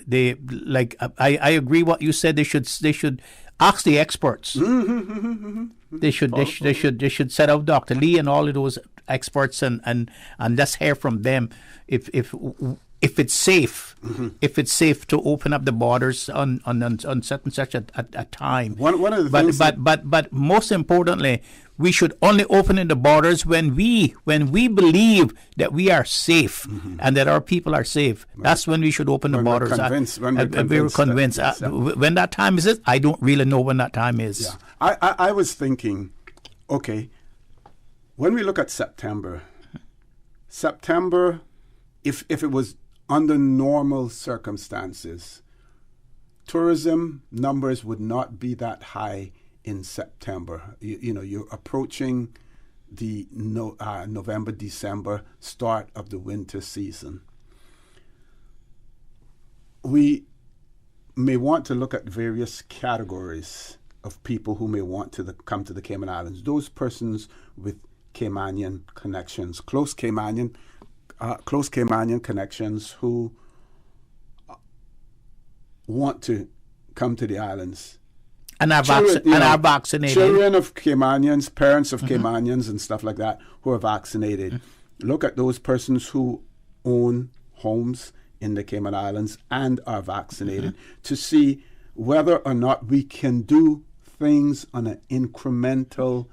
they, like, I agree what you said. They should ask the experts. They should set out Dr. Lee and all of those experts and let's hear from them if it's safe, if it's safe to open up the borders on such and such a time. One of the things, but most importantly, we should only open in the borders when we believe that we are safe and that our people are safe. That's when we should open the borders. We were convinced. When that time is, I don't really know when that time is. Yeah. I was thinking, okay, when we look at September, if it was under normal circumstances, tourism numbers would not be that high in September. You're approaching the November, December start of the winter season. We may want to look at various categories of people who may want to come to the Cayman Islands. Those persons with Caymanian connections, close Caymanian connections who want to come to the islands. And are vaccinated. Children of Caymanians, parents of Caymanians and stuff like that who are vaccinated. Look at those persons who own homes in the Cayman Islands and are vaccinated to see whether or not we can do things on an incremental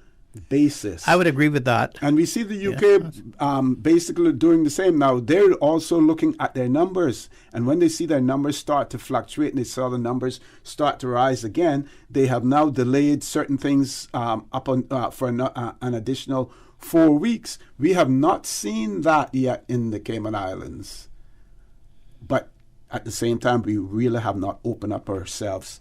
basis. I would agree with that. And we see the UK basically doing the same now. They're also looking at their numbers. And when they see their numbers start to fluctuate and they saw the numbers start to rise again, they have now delayed certain things up on for an additional 4 weeks. We have not seen that yet in the Cayman Islands. But at the same time, we really have not opened up ourselves,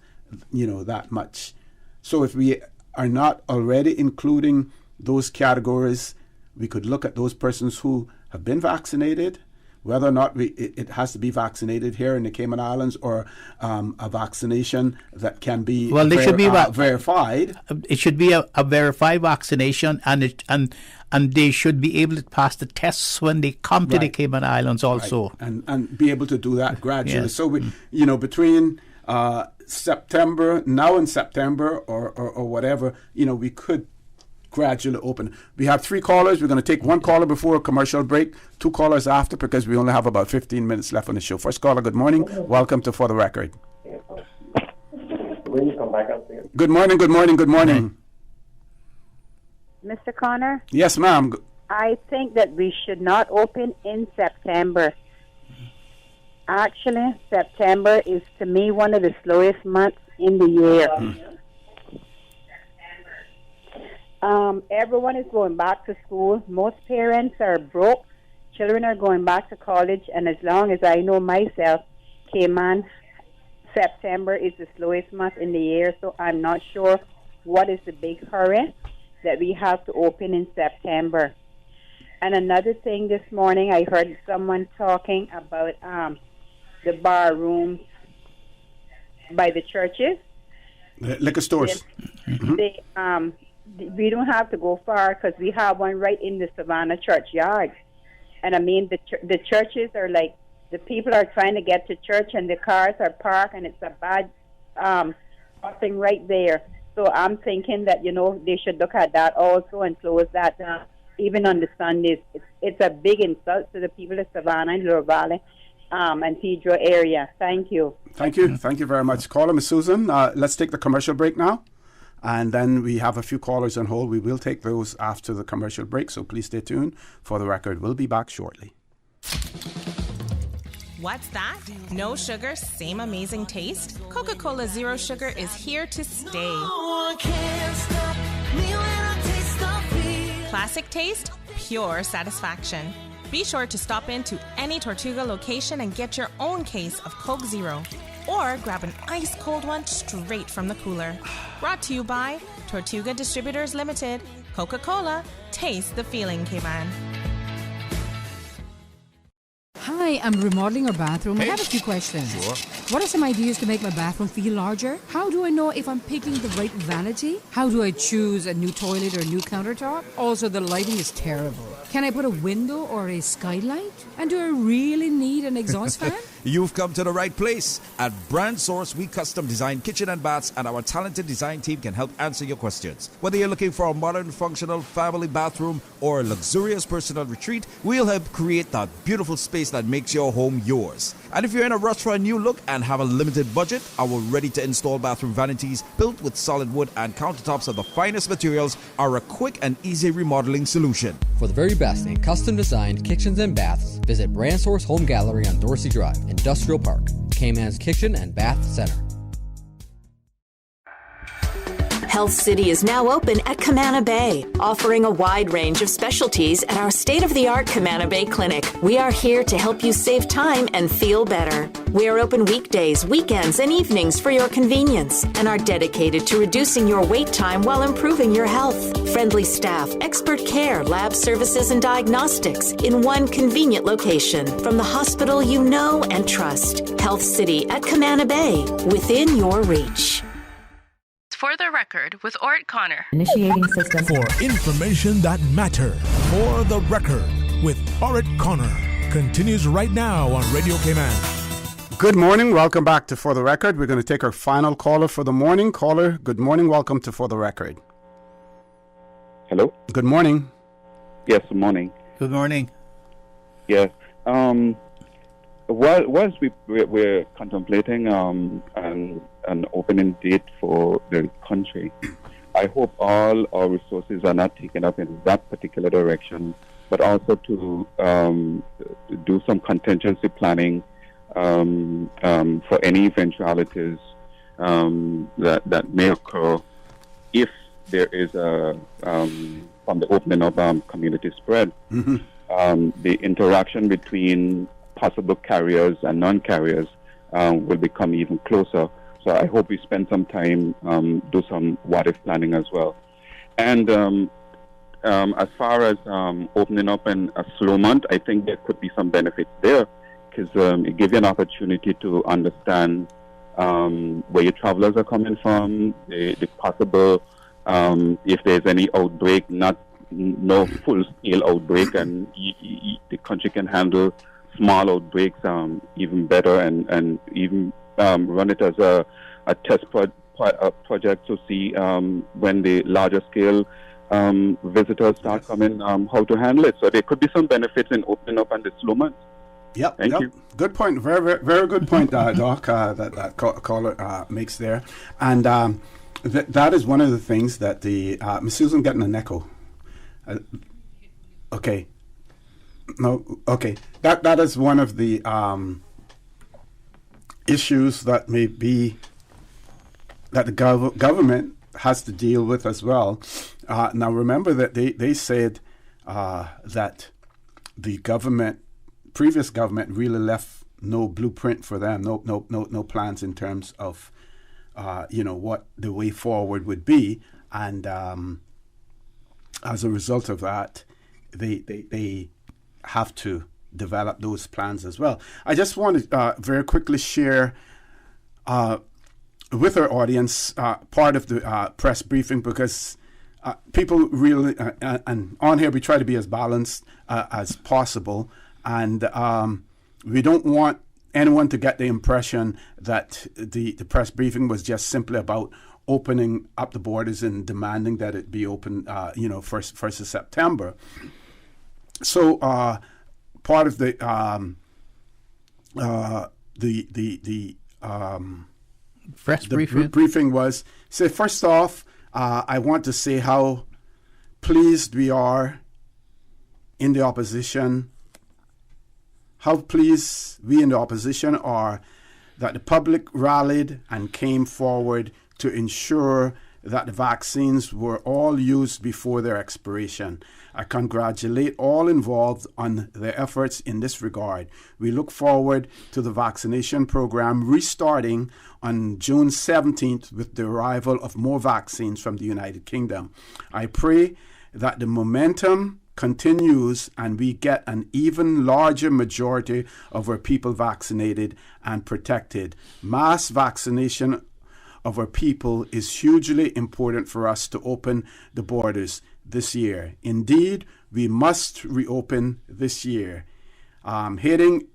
that much. So if we are not already including those categories, we could look at those persons who have been vaccinated, whether or not it has to be vaccinated here in the Cayman Islands or a vaccination that can be verified. It should be a verified vaccination, and they should be able to pass the tests when they come to the Cayman Islands also. Right. And be able to do that gradually. Yes. So, between September, now in September or whatever, we could gradually open. We have 3 callers. We're going to take 1 caller before a commercial break, 2 callers after, because we only have about 15 minutes left on the show. First caller, good morning. Welcome to For the Record. When you come back up there. Good morning, good morning, good morning. Mr. Connor? Yes, ma'am. I think that we should not open in September. Actually, September is, to me, one of the slowest months in the year. Everyone is going back to school. Most parents are broke. Children are going back to college. And as long as I know myself, Cayman, September is the slowest month in the year. So I'm not sure what is the big hurry that we have to open in September. And another thing this morning, I heard someone talking about the bar rooms by the churches. The liquor stores. We don't have to go far because we have one right in the Savannah churchyard. And I mean, the churches are like, the people are trying to get to church and the cars are parked and it's a bad crossing right there. So I'm thinking that, they should look at that also and close that down, even on the Sundays. It's a big insult to the people of Savannah and Lower Valley and Pedro area. Thank you. Thank you. Thank you very much. Caller, Ms. Susan. Let's take the commercial break now. And then we have a few callers on hold. We will take those after the commercial break, so please stay tuned. For the Record, we'll be back shortly. What's that? No sugar, same amazing taste? Coca-Cola Zero Sugar is here to stay. Classic taste, pure satisfaction. Be sure to stop into any Tortuga location and get your own case of Coke Zero. Or grab an ice-cold one straight from the cooler. Brought to you by Tortuga Distributors Limited. Coca-Cola, taste the feeling, Cayman. Hi, I'm remodeling our bathroom. I have a few questions. Sure. What are some ideas to make my bathroom feel larger? How do I know if I'm picking the right vanity? How do I choose a new toilet or a new countertop? Also, the lighting is terrible. Can I put a window or a skylight? And do I really need an exhaust fan? You've come to the right place. At Brand Source, we custom design kitchen and baths, and our talented design team can help answer your questions. Whether you're looking for a modern, functional family bathroom or a luxurious personal retreat, we'll help create that beautiful space that makes your home yours. And if you're in a rush for a new look and have a limited budget, our ready-to-install bathroom vanities, built with solid wood and countertops of the finest materials, are a quick and easy remodeling solution. For the very best in custom-designed kitchens and baths, visit Brand Source Home Gallery on Dorsey Drive, Industrial Park, Cayman's Kitchen and Bath Center. Health City is now open at Camana Bay, offering a wide range of specialties at our state-of-the-art Camana Bay Clinic. We are here to help you save time and feel better. We are open weekdays, weekends, and evenings for your convenience and are dedicated to reducing your wait time while improving your health. Friendly staff, expert care, lab services, and diagnostics in one convenient location from the hospital you know and trust. Health City at Camana Bay, within your reach. For the Record with Ort Connor. Initiating system. For information that matters. For the Record with Ort Connor. Continues right now on Radio Cayman. Good morning. Welcome back to For the Record. We're going to take our final caller for the morning. Caller, good morning. Welcome to For the Record. Hello? Good morning. Yes, good morning. Good morning. Yes. Whilst we're contemplating an opening date for the country, I hope all our resources are not taken up in that particular direction, but also to do some contingency planning for any eventualities that may occur if there is from the opening of community spread. Mm-hmm. The interaction between possible carriers and non-carriers will become even closer. So I hope we spend some time do some what-if planning as well. And as far as opening up in a slow month, I think there could be some benefits there because it gives you an opportunity to understand where your travelers are coming from, the possible, if there's any outbreak, no full-scale outbreak, and the country can handle small outbreaks even better, and even run it as a test project to see when the larger scale visitors start coming, how to handle it. So there could be some benefits in opening up on the slow months. Yep. Thank you. Good point. Very, very, very good point, Doc, that caller makes there. And that is one of the things that the Miss Susan getting an echo. Okay. No. Okay. That is one of the issues that may be that the government has to deal with as well. Now remember that they said that the previous government really left no blueprint for them, no plans in terms of what the way forward would be, and as a result of that, they have to develop those plans as well. I just want to very quickly share with our audience part of the press briefing, because people really, and on here we try to be as balanced as possible, and we don't want anyone to get the impression that the press briefing was just simply about opening up the borders and demanding that it be open, first of September. So part of the press briefing was, say, first off, I want to say how pleased we are in the opposition, how pleased we in the opposition are that the public rallied and came forward to ensure that the vaccines were all used before their expiration. I congratulate all involved on their efforts in this regard. We look forward to the vaccination program restarting on June 17th with the arrival of more vaccines from the United Kingdom. I pray that the momentum continues and we get an even larger majority of our people vaccinated and protected. Mass vaccination of our people is hugely important for us to open the borders this year. Indeed, we must reopen this year. Heading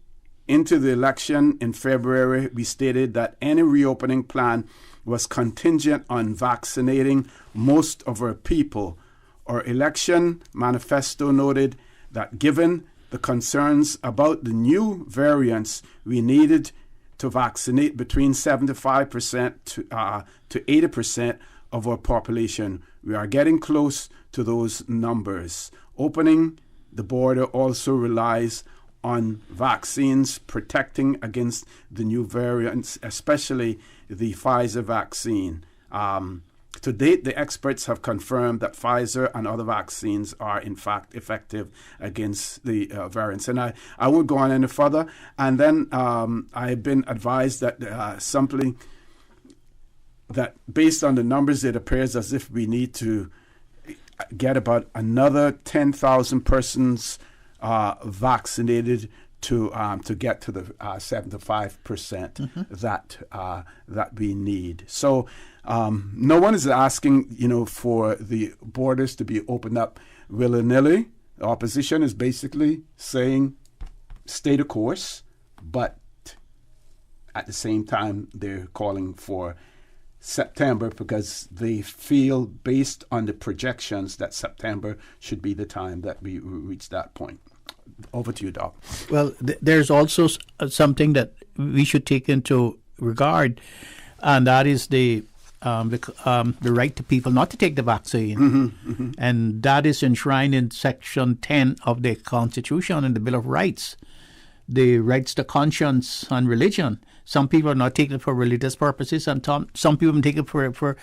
into the election in February, we stated that any reopening plan was contingent on vaccinating most of our people. Our election manifesto noted that given the concerns about the new variants, we needed to vaccinate between 75% to 80% of our population. We are getting close to those numbers. Opening the border also relies on vaccines protecting against the new variants, especially the Pfizer vaccine. To date, the experts have confirmed that Pfizer and other vaccines are in fact effective against the variants. And I won't go on any further. And then I've been advised that simply that based on the numbers, it appears as if we need to get about another 10,000 persons vaccinated to get to the 75% that we need. So no one is asking, for the borders to be opened up willy-nilly. The opposition is basically saying stay the course, but at the same time they're calling for September because they feel, based on the projections, that September should be the time that we reach that point. Over to you, Doc. Well, there's also something that we should take into regard, and that is the right to people not to take the vaccine. And that is enshrined in Section 10 of the Constitution and the Bill of Rights, the rights to conscience and religion. Some people are not taking it for religious purposes, and some people take it for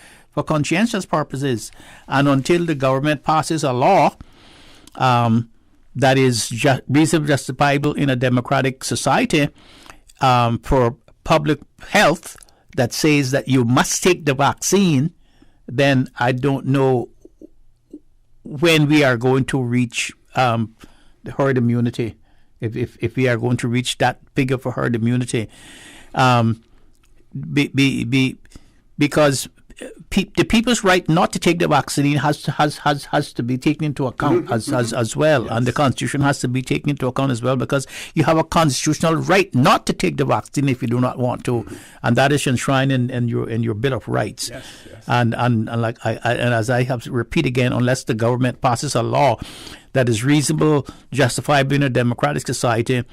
conscientious purposes. And until the government passes a law that is reasonably justifiable in a democratic society for public health, that says that you must take the vaccine, then I don't know when we are going to reach the herd immunity, if we are going to reach that figure for herd immunity. Because the people's right not to take the vaccine has to be taken into account as well, yes. And the Constitution has to be taken into account as well, because you have a constitutional right not to take the vaccine if you do not want to, and that is enshrined in your Bill of Rights. Yes, yes. And like and as I have to repeat again, unless the government passes a law that is reasonable, justifiable in a democratic society,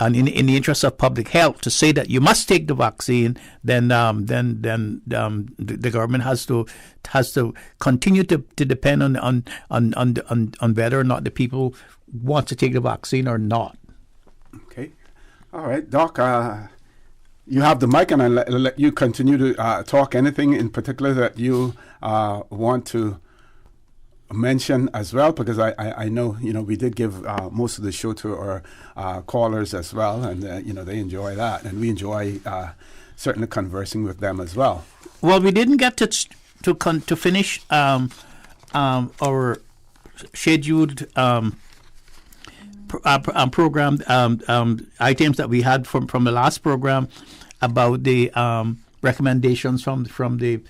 and in the interest of public health, to say that you must take the vaccine, then the government has to continue to depend on whether or not the people want to take the vaccine or not. Okay, all right, Doc. You have the mic, and I'll let you continue to talk. Anything in particular that you want to mention as well, because I know we did give most of the show to our callers as well, and they enjoy that, and we enjoy certainly conversing with them as well. Well, we didn't get to finish our scheduled program items that we had from the last program about the recommendations from the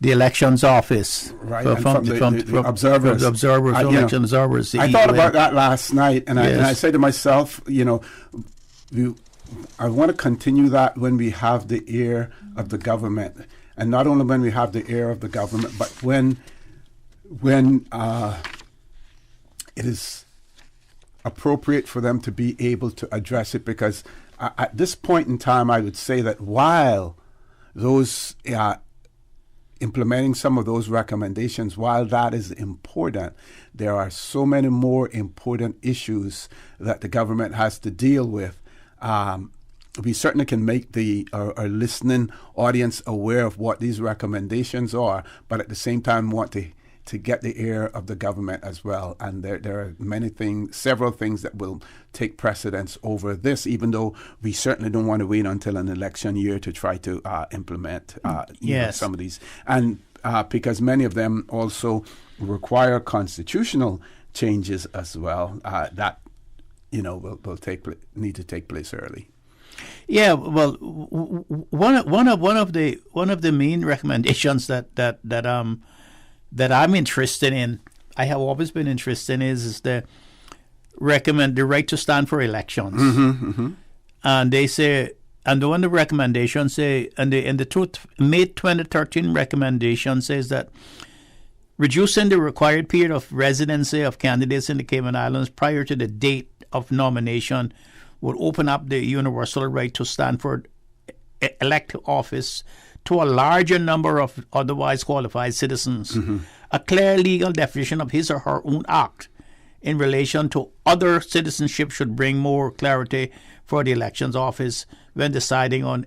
elections office, right? From the observers, election observers. I thought about that last night, and I said to myself, I want to continue that when we have the ear of the government, and not only when we have the ear of the government, but when it is appropriate for them to be able to address it, because at this point in time, I would say that while those implementing some of those recommendations, while that is important, there are so many more important issues that the government has to deal with. We certainly can make our listening audience aware of what these recommendations are, but at the same time want to get the ear of the government as well. And there are several things that will take precedence over this, even though we certainly don't want to wait until an election year to try to implement some of these. And because many of them also require constitutional changes as well, that will need to take place early. Yeah, well, one of the main recommendations that I'm interested in, I have always been interested in, is the right to stand for elections. Mm-hmm, mm-hmm. And they say, and one of the recommendations say, and the May 2013 recommendation says that reducing the required period of residency of candidates in the Cayman Islands prior to the date of nomination would open up the universal right to stand for elective office to a larger number of otherwise qualified citizens. Mm-hmm. A clear legal definition of his or her own act in relation to other citizenship should bring more clarity for the elections office when deciding on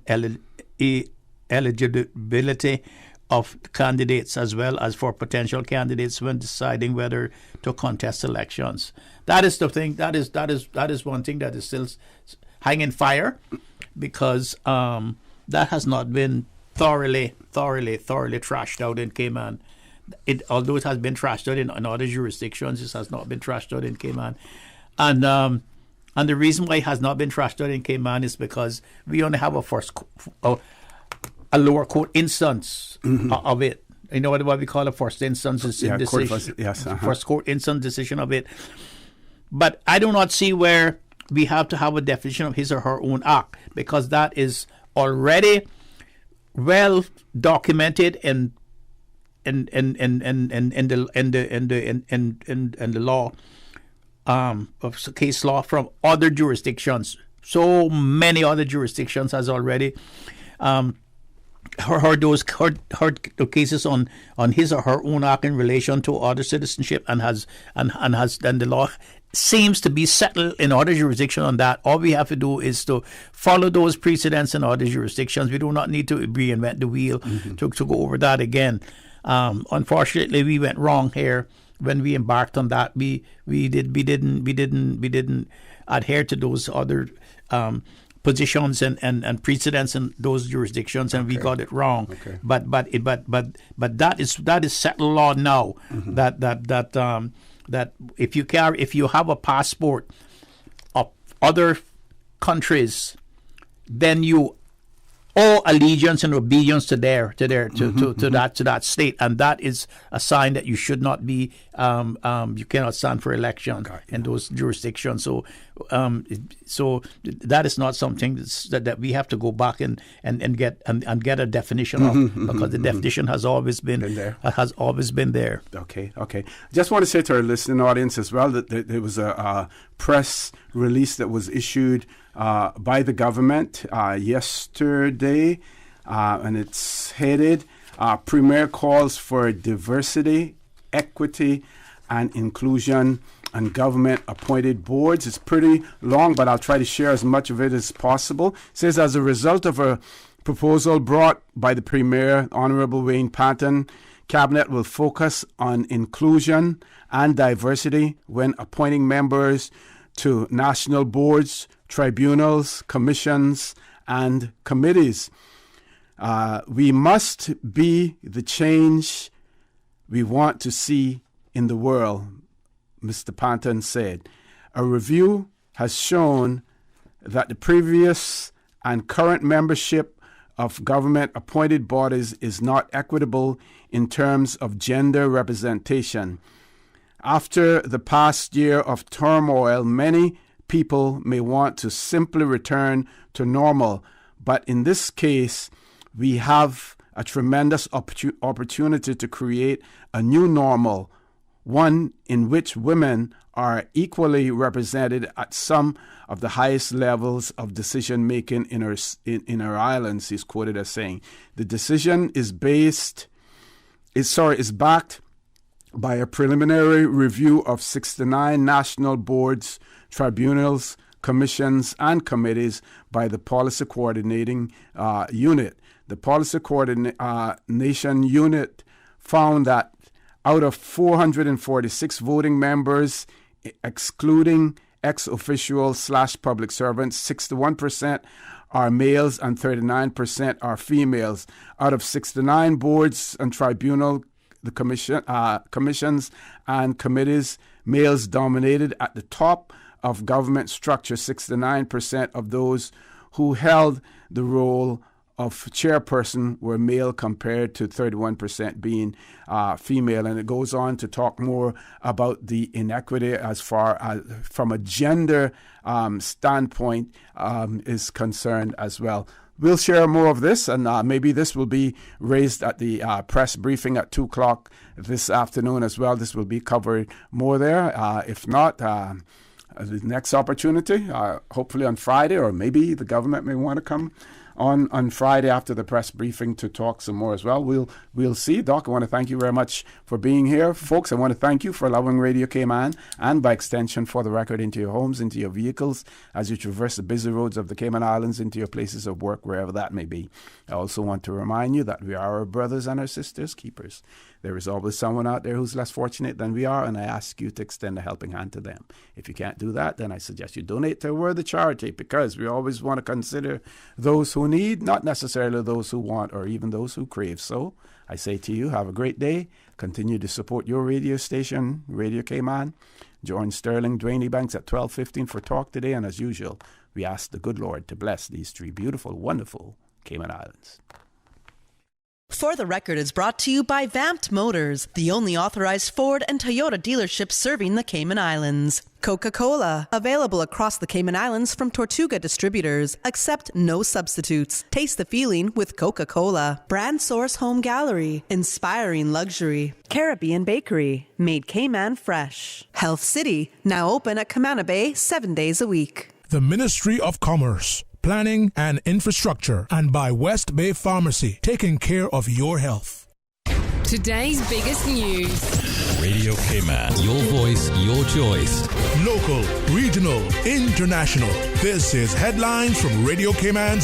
eligibility of candidates, as well as for potential candidates when deciding whether to contest elections. That is the thing. That is one thing that is still hanging fire, because that has not been thoroughly trashed out in Cayman. Although it has been trashed out in other jurisdictions, it has not been trashed out in Cayman. And the reason why it has not been trashed out in Cayman is because we only have a lower court instance of it. You know what we call a first instance decision? First court instance decision of it. But I do not see where we have to have a definition of his or her own act, because that is already well documented in the law of case law from other jurisdictions. So many other jurisdictions has already heard cases on his or her own act in relation to other citizenship, and the law seems to be settled in other jurisdictions on that. All we have to do is to follow those precedents in other jurisdictions. We do not need to reinvent the wheel to go over that again. Unfortunately, we went wrong here when we embarked on that. We didn't adhere to those other positions and precedents in those jurisdictions, and we got it wrong. Okay. But that is settled law now. That if you have a passport of other countries, then you owe allegiance and obedience to that state, and that is a sign that you should not be you cannot stand for election in those jurisdictions. So that is not something that we have to go back and get a definition of, because the definition has always been there. Okay. Just want to say to our listening audience as well that there was a press release that was issued by the government yesterday, and it's headed Premier calls for diversity, equity, and inclusion and government-appointed boards. It's pretty long, but I'll try to share as much of it as possible. It says, as a result of a proposal brought by the Premier, Honorable Wayne Patton, Cabinet will focus on inclusion and diversity when appointing members to national boards, tribunals, commissions, and committees. We must be the change we want to see in the world, Mr. Patton said. A review has shown that the previous and current membership of government-appointed bodies is not equitable in terms of gender representation. After the past year of turmoil, many people may want to simply return to normal, but in this case, we have a tremendous opportunity to create a new normal, one in which women are equally represented at some of the highest levels of decision-making in our islands, he's quoted as saying. The decision is backed by a preliminary review of 69 national boards, tribunals, commissions, and committees by the Policy Coordinating Unit. The Policy Coordination Unit found that out of 446 voting members, excluding ex-official/public servants, 61% are males and 39% are females. Out of 69 boards and tribunal, the commissions and committees, males dominated at the top of government structure. 69% of those who held the role of chairperson were male compared to 31% being female. And it goes on to talk more about the inequity as far as from a gender standpoint is concerned as well. We'll share more of this, and maybe this will be raised at the press briefing at 2 o'clock this afternoon as well. This will be covered more there. If not, the next opportunity, hopefully on Friday, or maybe the government may want to come on Friday after the press briefing to talk some more as well. We'll see. Doc, I want to thank you very much for being here. Folks, I want to thank you for allowing Radio Cayman, and by extension For the Record, into your homes, into your vehicles, as you traverse the busy roads of the Cayman Islands, into your places of work, wherever that may be. I also want to remind you that we are our brothers and our sisters' keepers. There is always someone out there who's less fortunate than we are, and I ask you to extend a helping hand to them. If you can't do that, then I suggest you donate to a worthy charity, because we always want to consider those who need, not necessarily those who want or even those who crave. So I say to you, have a great day. Continue to support your radio station, Radio Cayman. Join Sterling, Dwayne Banks at 12:15 for Talk today. And as usual, we ask the good Lord to bless these three beautiful, wonderful Cayman Islands. For the Record is brought to you by Vamped Motors, the only authorized Ford and Toyota dealership serving the Cayman Islands. Coca-Cola, available across the Cayman Islands from Tortuga Distributors. Accept no substitutes. Taste the feeling with Coca-Cola. Brand Source Home Gallery, inspiring luxury. Caribbean Bakery, made Cayman fresh. Health City, now open at Camana Bay 7 days a week. The Ministry of Commerce, Planning and Infrastructure, and by West Bay Pharmacy, taking care of your health. Today's biggest news. Radio Cayman. Your voice, your choice. Local, regional, international. This is Headlines from Radio Cayman.